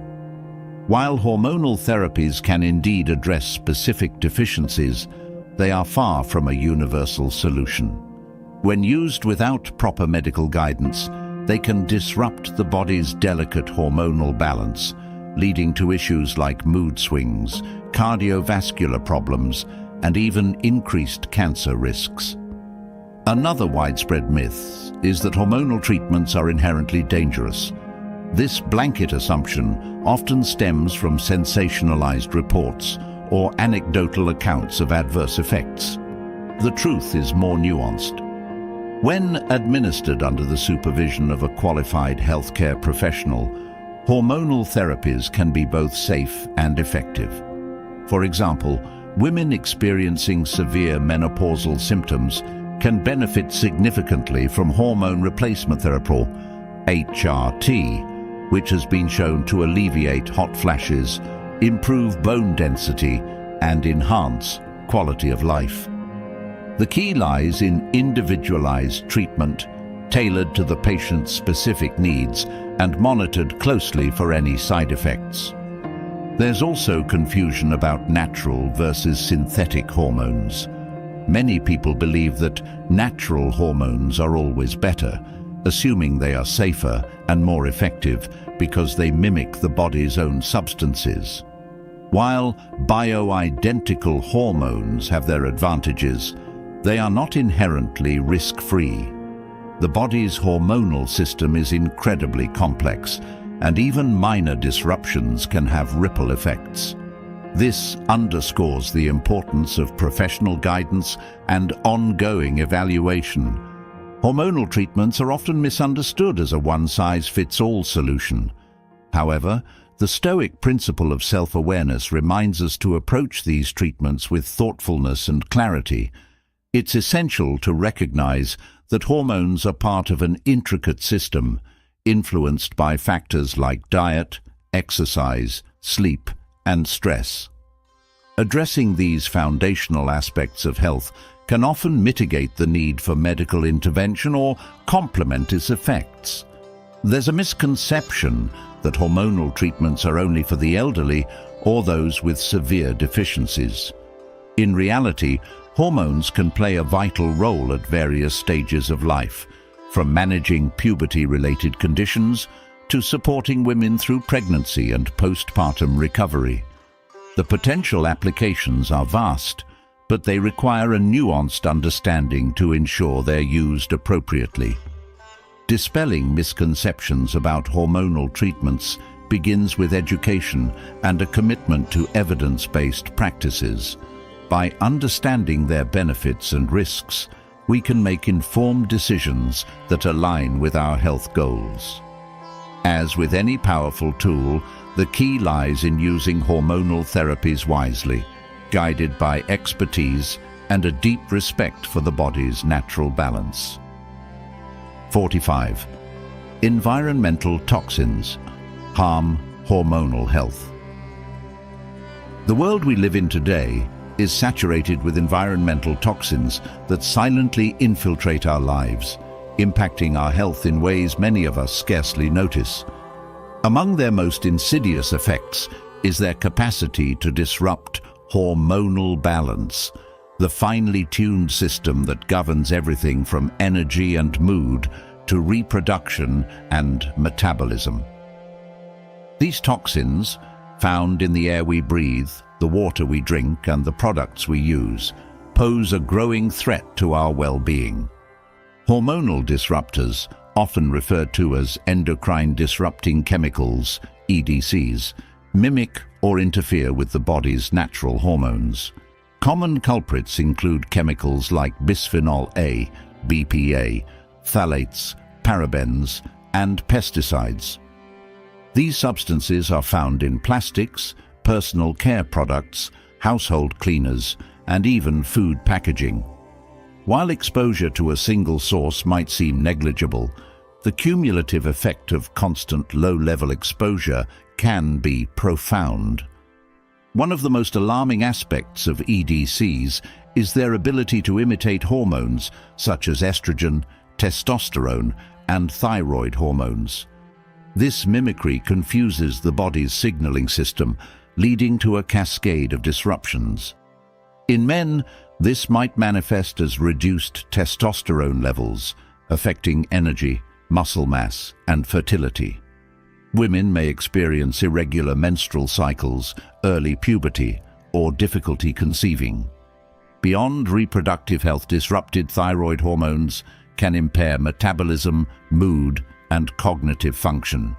While hormonal therapies can indeed address specific deficiencies, they are far from a universal solution. When used without proper medical guidance, they can disrupt the body's delicate hormonal balance, leading to issues like mood swings, cardiovascular problems, and even increased cancer risks. Another widespread myth is that hormonal treatments are inherently dangerous. This blanket assumption often stems from sensationalized reports or anecdotal accounts of adverse effects. The truth is more nuanced. When administered under the supervision of a qualified healthcare professional, hormonal therapies can be both safe and effective. For example, women experiencing severe menopausal symptoms can benefit significantly from hormone replacement therapy, HRT, which has been shown to alleviate hot flashes, improve bone density, and enhance quality of life. The key lies in individualized treatment, tailored to the patient's specific needs and monitored closely for any side effects. There's also confusion about natural versus synthetic hormones. Many people believe that natural hormones are always better, assuming they are safer and more effective because they mimic the body's own substances. While bioidentical hormones have their advantages, they are not inherently risk-free. The body's hormonal system is incredibly complex, and even minor disruptions can have ripple effects. This underscores the importance of professional guidance and ongoing evaluation. Hormonal treatments are often misunderstood as a one-size-fits-all solution. However, the Stoic principle of self-awareness reminds us to approach these treatments with thoughtfulness and clarity. It's essential to recognize that hormones are part of an intricate system, influenced by factors like diet, exercise, sleep, and stress. Addressing these foundational aspects of health can often mitigate the need for medical intervention or complement its effects. There's a misconception that hormonal treatments are only for the elderly or those with severe deficiencies. In reality, hormones can play a vital role at various stages of life, from managing puberty-related conditions to supporting women through pregnancy and postpartum recovery. The potential applications are vast, but they require a nuanced understanding to ensure they're used appropriately. Dispelling misconceptions about hormonal treatments begins with education and a commitment to evidence-based practices. By understanding their benefits and risks, we can make informed decisions that align with our health goals. As with any powerful tool, the key lies in using hormonal therapies wisely, guided by expertise and a deep respect for the body's natural balance. 45. Environmental toxins harm hormonal health. The world we live in today is saturated with environmental toxins that silently infiltrate our lives, impacting our health in ways many of us scarcely notice. Among their most insidious effects is their capacity to disrupt hormonal balance, the finely tuned system that governs everything from energy and mood to reproduction and metabolism. These toxins, found in the air we breathe, the water we drink, and the products we use, pose a growing threat to our well-being. Hormonal disruptors, often referred to as endocrine disrupting chemicals, EDCs, mimic or interfere with the body's natural hormones. Common culprits include chemicals like bisphenol A, BPA, phthalates, parabens, and pesticides. These substances are found in plastics, personal care products, household cleaners, and even food packaging. While exposure to a single source might seem negligible, the cumulative effect of constant low-level exposure can be profound. One of the most alarming aspects of EDCs is their ability to imitate hormones such as estrogen, testosterone, and thyroid hormones. This mimicry confuses the body's signaling system, leading to a cascade of disruptions. In men, this might manifest as reduced testosterone levels, affecting energy, muscle mass, and fertility. Women may experience irregular menstrual cycles, early puberty, or difficulty conceiving. Beyond reproductive health, disrupted thyroid hormones can impair metabolism, mood, and cognitive function.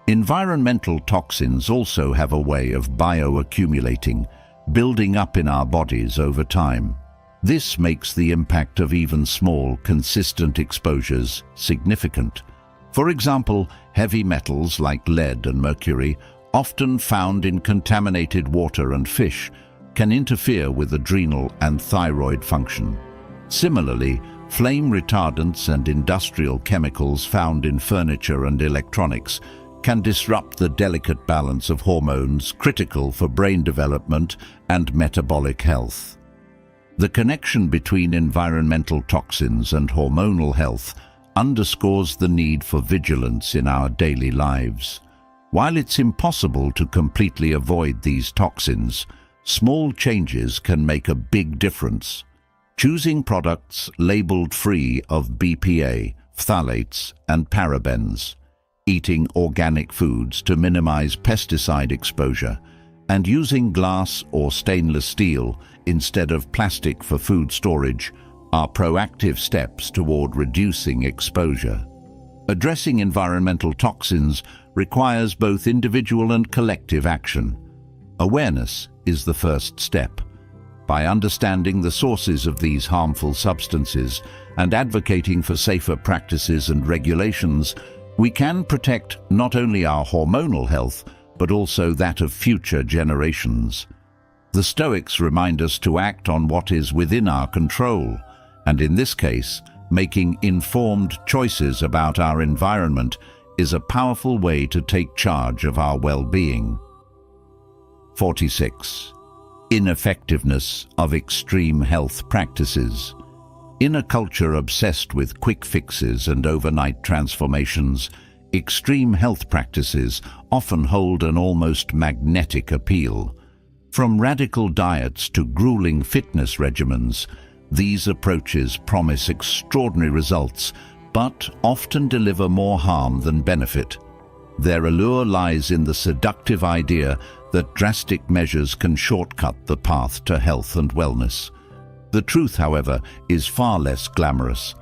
Environmental toxins also have a way of bioaccumulating, building up in our bodies over time. This makes the impact of even small, consistent exposures significant. For example, heavy metals like lead and mercury, often found in contaminated water and fish, can interfere with adrenal and thyroid function. Similarly, flame retardants and industrial chemicals found in furniture and electronics can disrupt the delicate balance of hormones critical for brain development and metabolic health. The connection between environmental toxins and hormonal health underscores the need for vigilance in our daily lives. While it's impossible to completely avoid these toxins, small changes can make a big difference. Choosing products labeled free of BPA, phthalates, and parabens, eating organic foods to minimize pesticide exposure, and using glass or stainless steel instead of plastic for food storage are proactive steps toward reducing exposure. Addressing environmental toxins requires both individual and collective action. Awareness is the first step. By understanding the sources of these harmful substances and advocating for safer practices and regulations, we can protect not only our hormonal health, but also that of future generations. The Stoics remind us to act on what is within our control, and in this case, making informed choices about our environment is a powerful way to take charge of our well-being. 46. Ineffectiveness of extreme health practices. In a culture obsessed with quick fixes and overnight transformations, extreme health practices often hold an almost magnetic appeal. From radical diets to grueling fitness regimens, these approaches promise extraordinary results, but often deliver more harm than benefit. Their allure lies in the seductive idea that drastic measures can shortcut the path to health and wellness. The truth, however, is far less glamorous.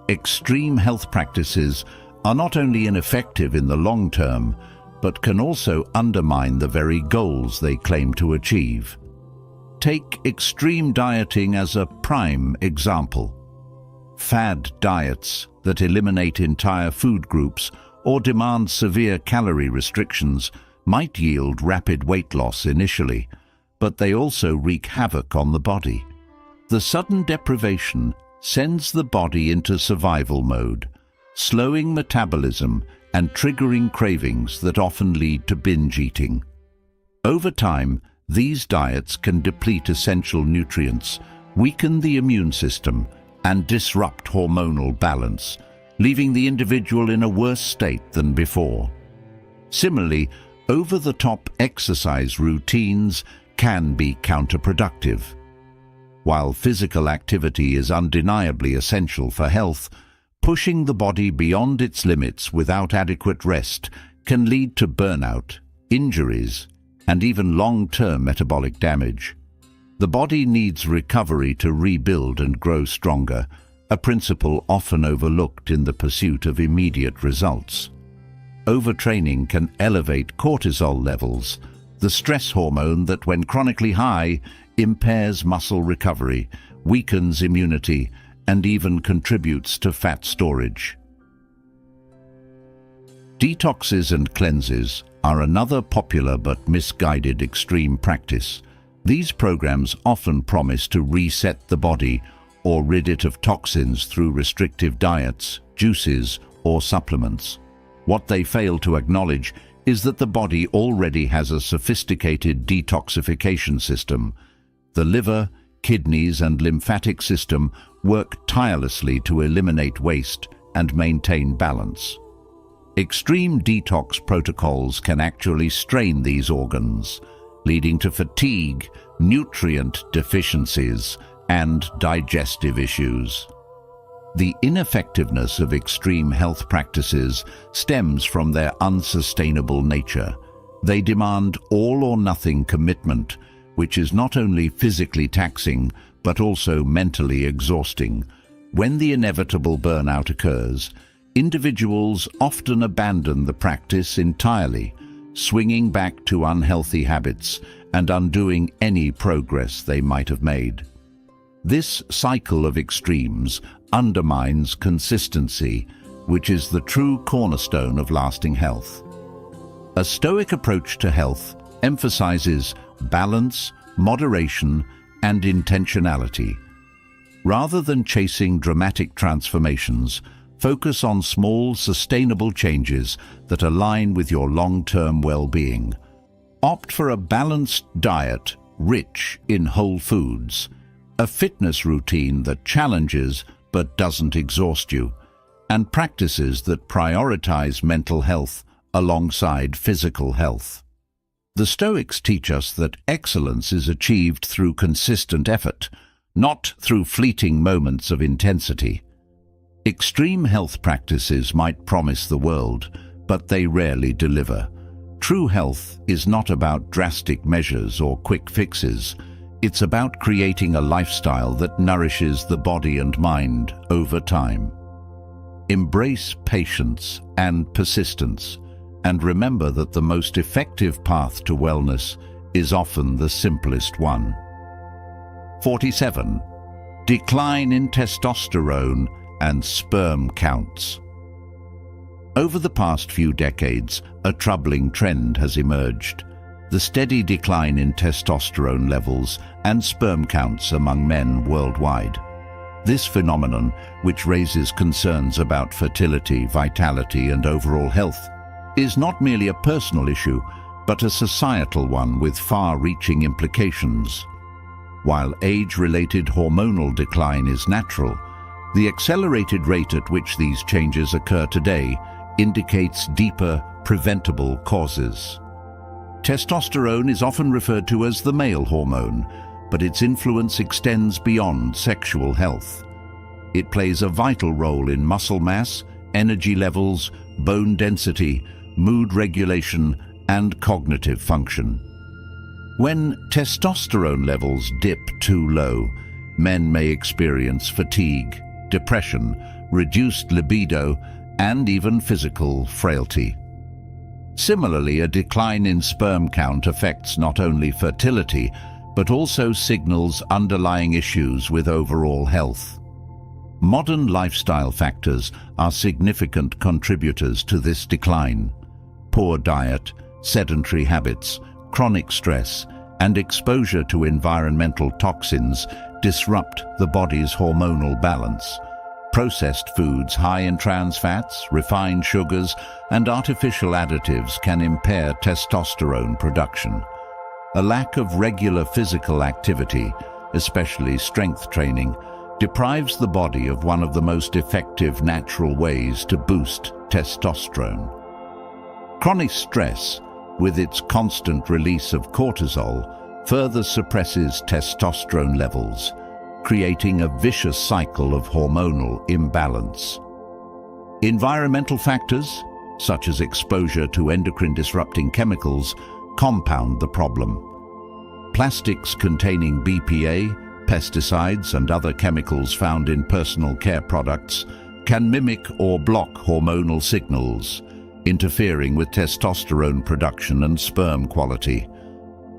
Extreme health practices are not only ineffective in the long term, but can also undermine the very goals they claim to achieve. Take extreme dieting as a prime example. Fad diets that eliminate entire food groups or demand severe calorie restrictions might yield rapid weight loss initially, but they also wreak havoc on the body. The sudden deprivation sends the body into survival mode, slowing metabolism and triggering cravings that often lead to binge eating. Over time, these diets can deplete essential nutrients, weaken the immune system, and disrupt hormonal balance, leaving the individual in a worse state than before. Similarly, over-the-top exercise routines can be counterproductive. While physical activity is undeniably essential for health, pushing the body beyond its limits without adequate rest can lead to burnout, injuries, and even long-term metabolic damage. The body needs recovery to rebuild and grow stronger, a principle often overlooked in the pursuit of immediate results. Overtraining can elevate cortisol levels, the stress hormone that, when chronically high, impairs muscle recovery, weakens immunity, and even contributes to fat storage. Detoxes and cleanses are another popular but misguided extreme practice. These programs often promise to reset the body or rid it of toxins through restrictive diets, juices, or supplements. What they fail to acknowledge is that the body already has a sophisticated detoxification system. The liver, kidneys, and lymphatic system work tirelessly to eliminate waste and maintain balance. Extreme detox protocols can actually strain these organs, leading to fatigue, nutrient deficiencies, and digestive issues. The ineffectiveness of extreme health practices stems from their unsustainable nature. They demand all-or-nothing commitment, which is not only physically taxing but also mentally exhausting. When the inevitable burnout occurs, individuals often abandon the practice entirely, swinging back to unhealthy habits and undoing any progress they might have made. This cycle of extremes undermines consistency, which is the true cornerstone of lasting health. A Stoic approach to health emphasizes balance, moderation, and intentionality. Rather than chasing dramatic transformations, focus on small, sustainable changes that align with your long-term well-being. Opt for a balanced diet rich in whole foods, a fitness routine that challenges but doesn't exhaust you, and practices that prioritize mental health alongside physical health. The Stoics teach us that excellence is achieved through consistent effort, not through fleeting moments of intensity. Extreme health practices might promise the world, but they rarely deliver. True health is not about drastic measures or quick fixes. It's about creating a lifestyle that nourishes the body and mind over time. Embrace patience and persistence, and remember that the most effective path to wellness is often the simplest one. 47. Decline in testosterone and sperm counts. Over the past few decades, a troubling trend has emerged: the steady decline in testosterone levels and sperm counts among men worldwide. This phenomenon, which raises concerns about fertility, vitality, and overall health, is not merely a personal issue, but a societal one with far-reaching implications. While age-related hormonal decline is natural, the accelerated rate at which these changes occur today indicates deeper, preventable causes. Testosterone is often referred to as the male hormone, but its influence extends beyond sexual health. It plays a vital role in muscle mass, energy levels, bone density, mood regulation, and cognitive function. When testosterone levels dip too low, men may experience fatigue, depression, reduced libido, and even physical frailty. Similarly, a decline in sperm count affects not only fertility, but also signals underlying issues with overall health. Modern lifestyle factors are significant contributors to this decline. Poor diet, sedentary habits, chronic stress, and exposure to environmental toxins disrupt the body's hormonal balance. Processed foods high in trans fats, refined sugars, and artificial additives can impair testosterone production. A lack of regular physical activity, especially strength training, deprives the body of one of the most effective natural ways to boost testosterone. Chronic stress, with its constant release of cortisol, further suppresses testosterone levels, creating a vicious cycle of hormonal imbalance. Environmental factors, such as exposure to endocrine-disrupting chemicals, compound the problem. Plastics containing BPA, pesticides, and other chemicals found in personal care products can mimic or block hormonal signals, interfering with testosterone production and sperm quality.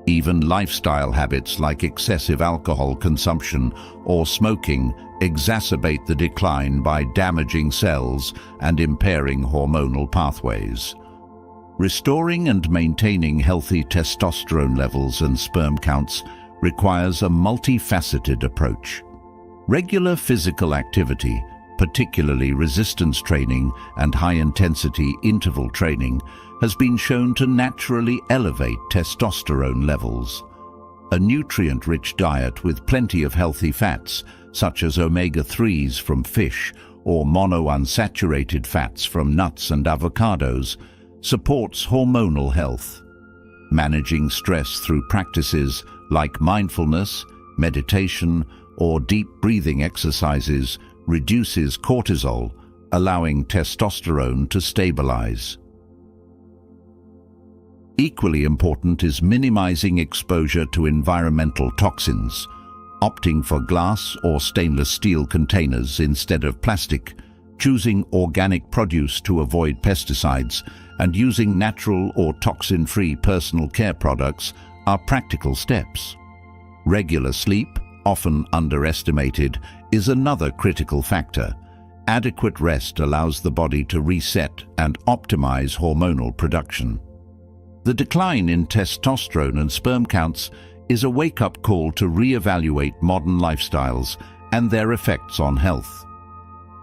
Even lifestyle habits like excessive alcohol consumption or smoking exacerbate the decline by damaging cells and impairing hormonal pathways. Restoring and maintaining healthy testosterone levels and sperm counts requires a multifaceted approach. Regular physical activity, particularly resistance training and high-intensity interval training, has been shown to naturally elevate testosterone levels. A nutrient-rich diet with plenty of healthy fats, such as omega-3s from fish or monounsaturated fats from nuts and avocados, supports hormonal health. Managing stress through practices like mindfulness, meditation, or deep breathing exercises reduces cortisol, allowing testosterone to stabilize. Equally important is minimizing exposure to environmental toxins, opting for glass or stainless steel containers instead of plastic, choosing organic produce to avoid pesticides, and using natural or toxin-free personal care products are practical steps. Regular sleep, often underestimated, is another critical factor. Adequate rest allows the body to reset and optimize hormonal production. The decline in testosterone and sperm counts is a wake-up call to re-evaluate modern lifestyles and their effects on health.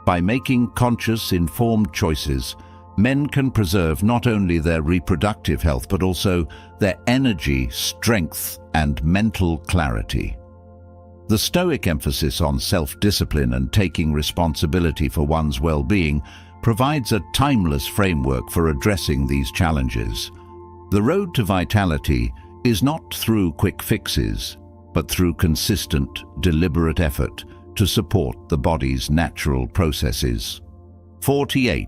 By making conscious, informed choices, men can preserve not only their reproductive health but also their energy, strength, and mental clarity. The Stoic emphasis on self-discipline and taking responsibility for one's well-being provides a timeless framework for addressing these challenges. The road to vitality is not through quick fixes, but through consistent, deliberate effort to support the body's natural processes. 48.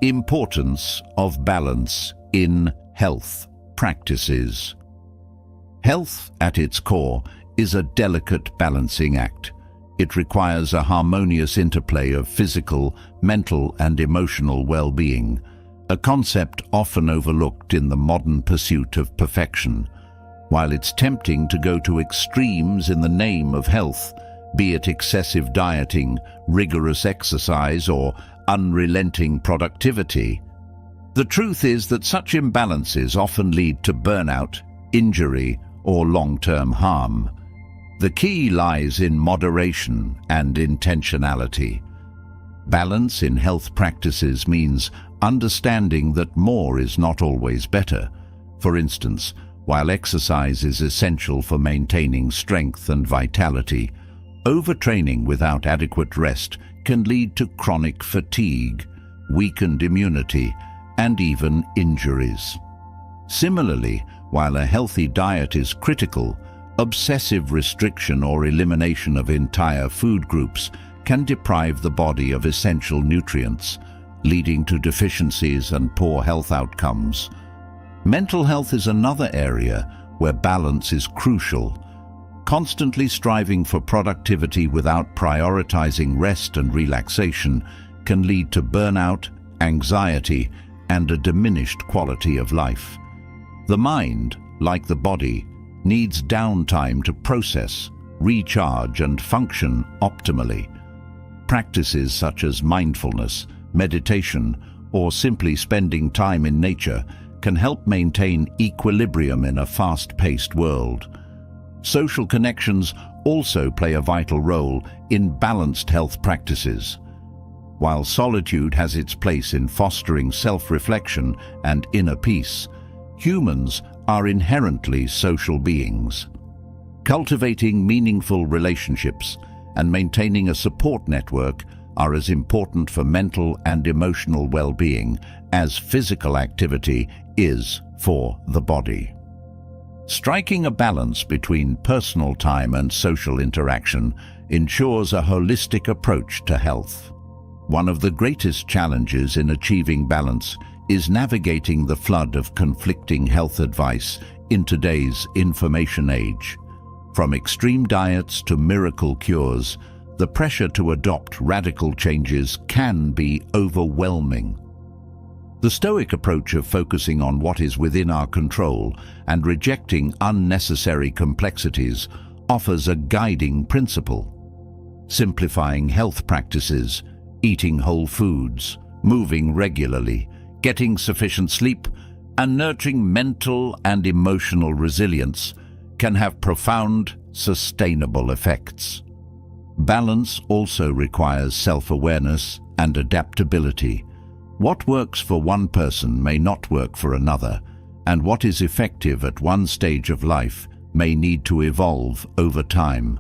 Importance of balance in health practices. Health, at its core, is a delicate balancing act. It requires a harmonious interplay of physical, mental, and emotional well-being, a concept often overlooked in the modern pursuit of perfection. While it's tempting to go to extremes in the name of health, be it excessive dieting, rigorous exercise, or unrelenting productivity, the truth is that such imbalances often lead to burnout, injury, or long-term harm. The key lies in moderation and intentionality. Balance in health practices means understanding that more is not always better. For instance, while exercise is essential for maintaining strength and vitality, overtraining without adequate rest can lead to chronic fatigue, weakened immunity, and even injuries. Similarly, while a healthy diet is critical, obsessive restriction or elimination of entire food groups can deprive the body of essential nutrients, leading to deficiencies and poor health outcomes. Mental health is another area where balance is crucial. Constantly striving for productivity without prioritizing rest and relaxation can lead to burnout, anxiety, and a diminished quality of life. The mind, like the body, needs downtime to process, recharge, and function optimally. Practices such as mindfulness, meditation, or simply spending time in nature can help maintain equilibrium in a fast-paced world. Social connections also play a vital role in balanced health practices. While solitude has its place in fostering self-reflection and inner peace, humans are inherently social beings. Cultivating meaningful relationships and maintaining a support network are as important for mental and emotional well-being as physical activity is for the body. Striking a balance between personal time and social interaction ensures a holistic approach to health. One of the greatest challenges in achieving balance is navigating the flood of conflicting health advice in today's information age. From extreme diets to miracle cures, the pressure to adopt radical changes can be overwhelming. The Stoic approach of focusing on what is within our control and rejecting unnecessary complexities offers a guiding principle. Simplifying health practices, eating whole foods, moving regularly, getting sufficient sleep, and nurturing mental and emotional resilience can have profound, sustainable effects. Balance also requires self-awareness and adaptability. What works for one person may not work for another, and what is effective at one stage of life may need to evolve over time.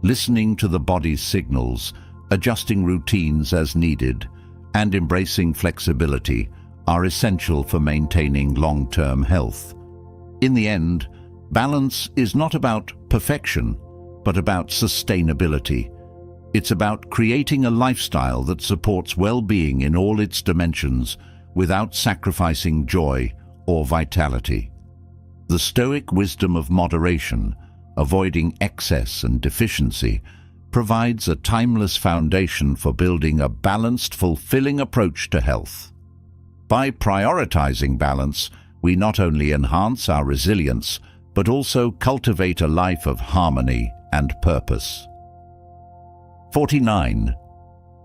Listening to the body's signals, adjusting routines as needed, and embracing flexibility are essential for maintaining long-term health. In the end, balance is not about perfection, but about sustainability. It's about creating a lifestyle that supports well-being in all its dimensions without sacrificing joy or vitality. The Stoic wisdom of moderation, avoiding excess and deficiency, provides a timeless foundation for building a balanced, fulfilling approach to health. By prioritizing balance, we not only enhance our resilience, but also cultivate a life of harmony and purpose. 49.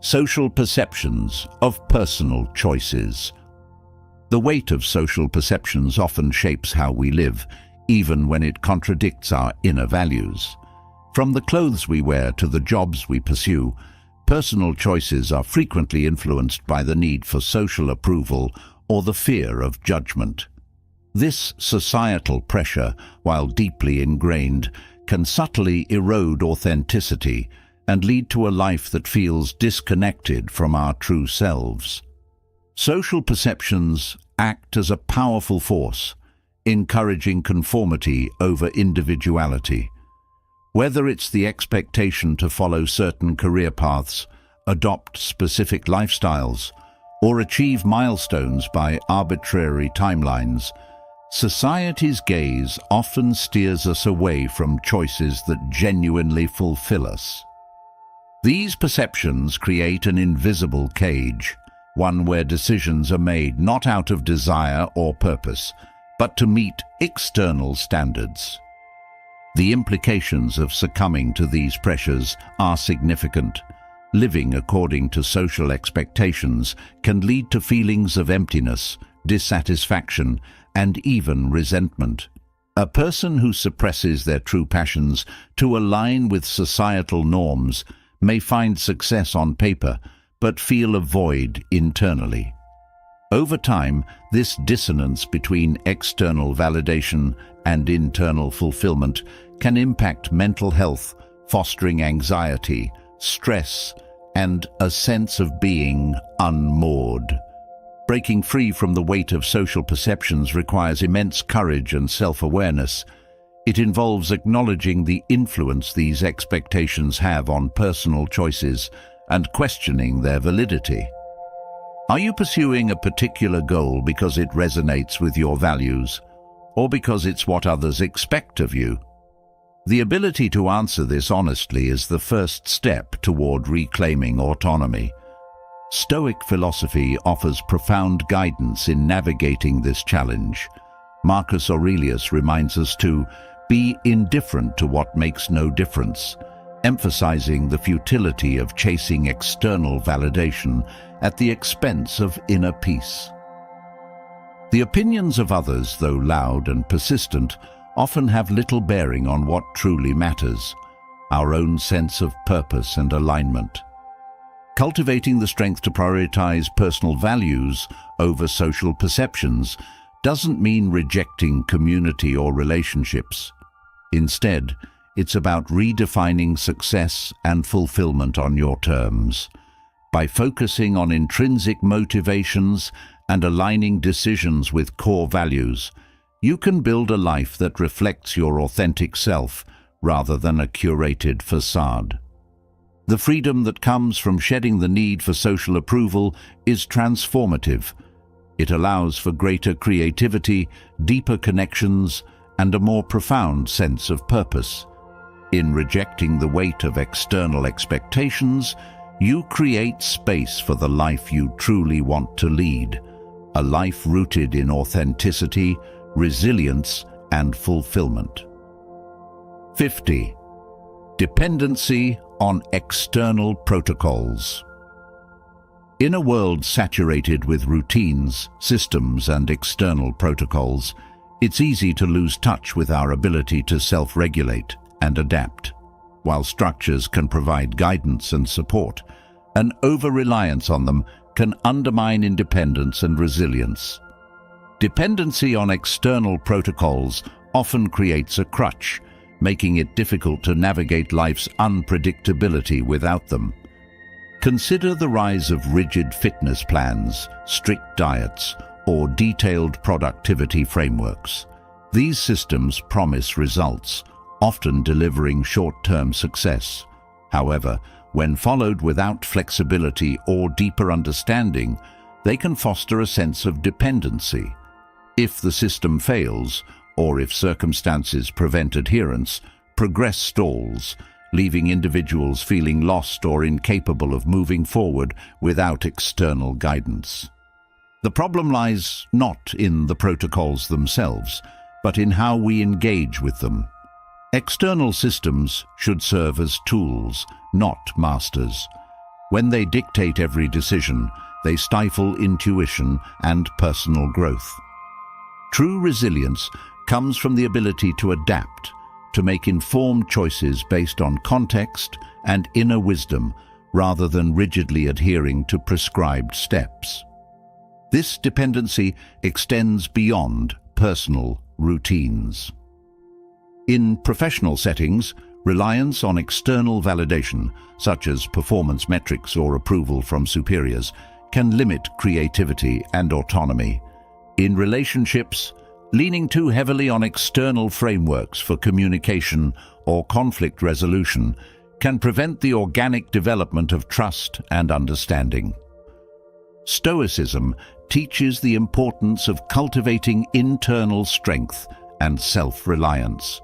Social perceptions of personal choices. The weight of social perceptions often shapes how we live, even when it contradicts our inner values. From the clothes we wear to the jobs we pursue, personal choices are frequently influenced by the need for social approval or the fear of judgment. This societal pressure, while deeply ingrained, can subtly erode authenticity and lead to a life that feels disconnected from our true selves. Social perceptions act as a powerful force, encouraging conformity over individuality. Whether it's the expectation to follow certain career paths, adopt specific lifestyles, or achieve milestones by arbitrary timelines, society's gaze often steers us away from choices that genuinely fulfill us. These perceptions create an invisible cage, one where decisions are made not out of desire or purpose, but to meet external standards. The implications of succumbing to these pressures are significant. Living according to social expectations can lead to feelings of emptiness, dissatisfaction, and even resentment. A person who suppresses their true passions to align with societal norms may find success on paper, but feel a void internally. Over time, this dissonance between external validation and internal fulfillment can impact mental health, fostering anxiety, stress, and a sense of being unmoored. Breaking free from the weight of social perceptions requires immense courage and self-awareness. It involves acknowledging the influence these expectations have on personal choices and questioning their validity. Are you pursuing a particular goal because it resonates with your values, or because it's what others expect of you? The ability to answer this honestly is the first step toward reclaiming autonomy. Stoic philosophy offers profound guidance in navigating this challenge. Marcus Aurelius reminds us to be indifferent to what makes no difference, emphasizing the futility of chasing external validation at the expense of inner peace. The opinions of others, though loud and persistent, often have little bearing on what truly matters, our own sense of purpose and alignment. Cultivating the strength to prioritize personal values over social perceptions doesn't mean rejecting community or relationships. Instead, it's about redefining success and fulfillment on your terms. By focusing on intrinsic motivations and aligning decisions with core values, you can build a life that reflects your authentic self rather than a curated facade. The freedom that comes from shedding the need for social approval is transformative. It allows for greater creativity, deeper connections, and a more profound sense of purpose. In rejecting the weight of external expectations, you create space for the life you truly want to lead, a life rooted in authenticity, resilience, and fulfillment. 50. Dependency on external protocols. In a world saturated with routines, systems, and external protocols, it's easy to lose touch with our ability to self-regulate and adapt. While structures can provide guidance and support, an over-reliance on them can undermine independence and resilience. Dependency on external protocols often creates a crutch, making it difficult to navigate life's unpredictability without them. Consider the rise of rigid fitness plans, strict diets, or detailed productivity frameworks. These systems promise results, often delivering short-term success. However, when followed without flexibility or deeper understanding, they can foster a sense of dependency. If the system fails, or if circumstances prevent adherence, progress stalls, leaving individuals feeling lost or incapable of moving forward without external guidance. The problem lies not in the protocols themselves, but in how we engage with them. External systems should serve as tools, not masters. When they dictate every decision, they stifle intuition and personal growth. True resilience comes from the ability to adapt, to make informed choices based on context and inner wisdom rather than rigidly adhering to prescribed steps. This dependency extends beyond personal routines. In professional settings, reliance on external validation, such as performance metrics or approval from superiors, can limit creativity and autonomy. In relationships, leaning too heavily on external frameworks for communication or conflict resolution can prevent the organic development of trust and understanding. Stoicism teaches the importance of cultivating internal strength and self-reliance.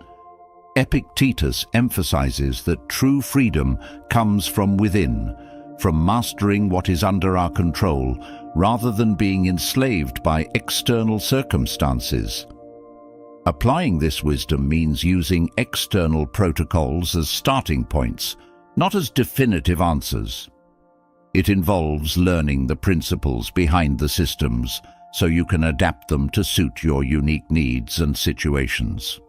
Epictetus emphasizes that true freedom comes from within, from mastering what is under our control, rather than being enslaved by external circumstances. Applying this wisdom means using external protocols as starting points, not as definitive answers. It involves learning the principles behind the systems so you can adapt them to suit your unique needs and situations.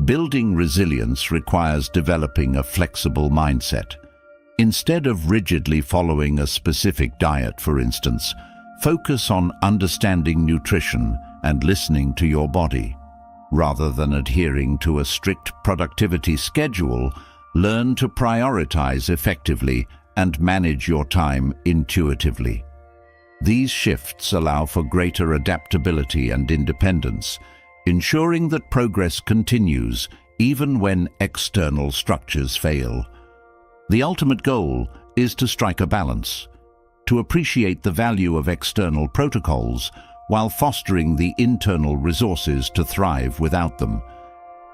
Building resilience requires developing a flexible mindset. Instead of rigidly following a specific diet, for instance, focus on understanding nutrition and listening to your body. Rather than adhering to a strict productivity schedule, learn to prioritize effectively and manage your time intuitively. These shifts allow for greater adaptability and independence, ensuring that progress continues even when external structures fail. The ultimate goal is to strike a balance, to appreciate the value of external protocols while fostering the internal resources to thrive without them.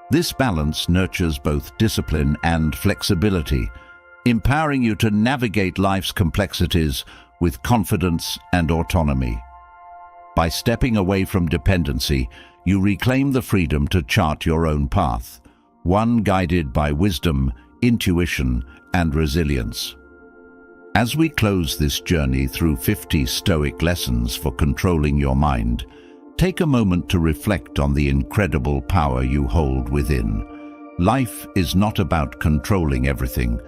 This balance nurtures both discipline and flexibility, empowering you to navigate life's complexities with confidence and autonomy. By stepping away from dependency, you reclaim the freedom to chart your own path, one guided by wisdom, intuition, and resilience. As we close this journey through 50 Stoic lessons for controlling your mind, take a moment to reflect on the incredible power you hold within. Life is not about controlling everything,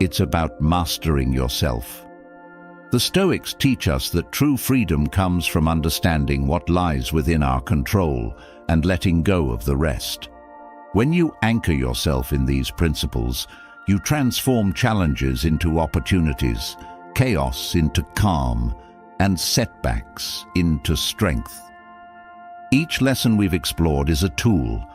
it's about mastering yourself. The Stoics teach us that true freedom comes from understanding what lies within our control and letting go of the rest. When you anchor yourself in these principles, you transform challenges into opportunities, chaos into calm, and setbacks into strength. Each lesson we've explored is a tool,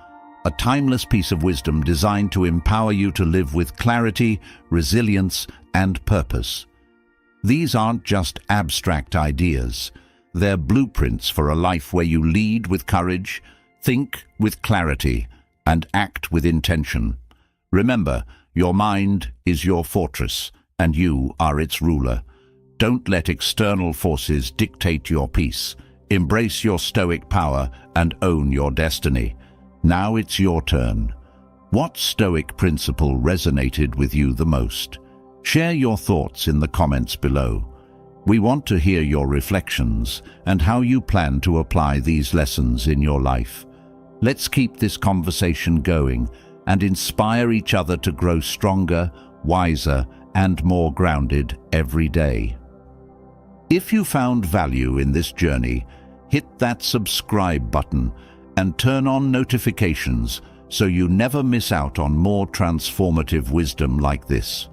a timeless piece of wisdom designed to empower you to live with clarity, resilience, and purpose. These aren't just abstract ideas. They're blueprints for a life where you lead with courage, think with clarity, and act with intention. Remember, your mind is your fortress, and you are its ruler. Don't let external forces dictate your peace. Embrace your Stoic power and own your destiny. Now it's your turn. What Stoic principle resonated with you the most? Share your thoughts in the comments below. We want to hear your reflections and how you plan to apply these lessons in your life. Let's keep this conversation going and inspire each other to grow stronger, wiser, and more grounded every day. If you found value in this journey, hit that subscribe button and turn on notifications so you never miss out on more transformative wisdom like this.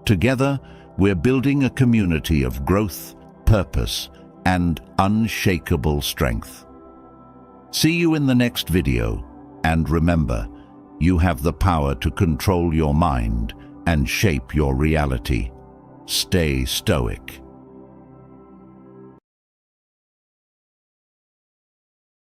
Together, we're building a community of growth, purpose, and unshakable strength. See you in the next video, and remember, you have the power to control your mind and shape your reality. Stay stoic.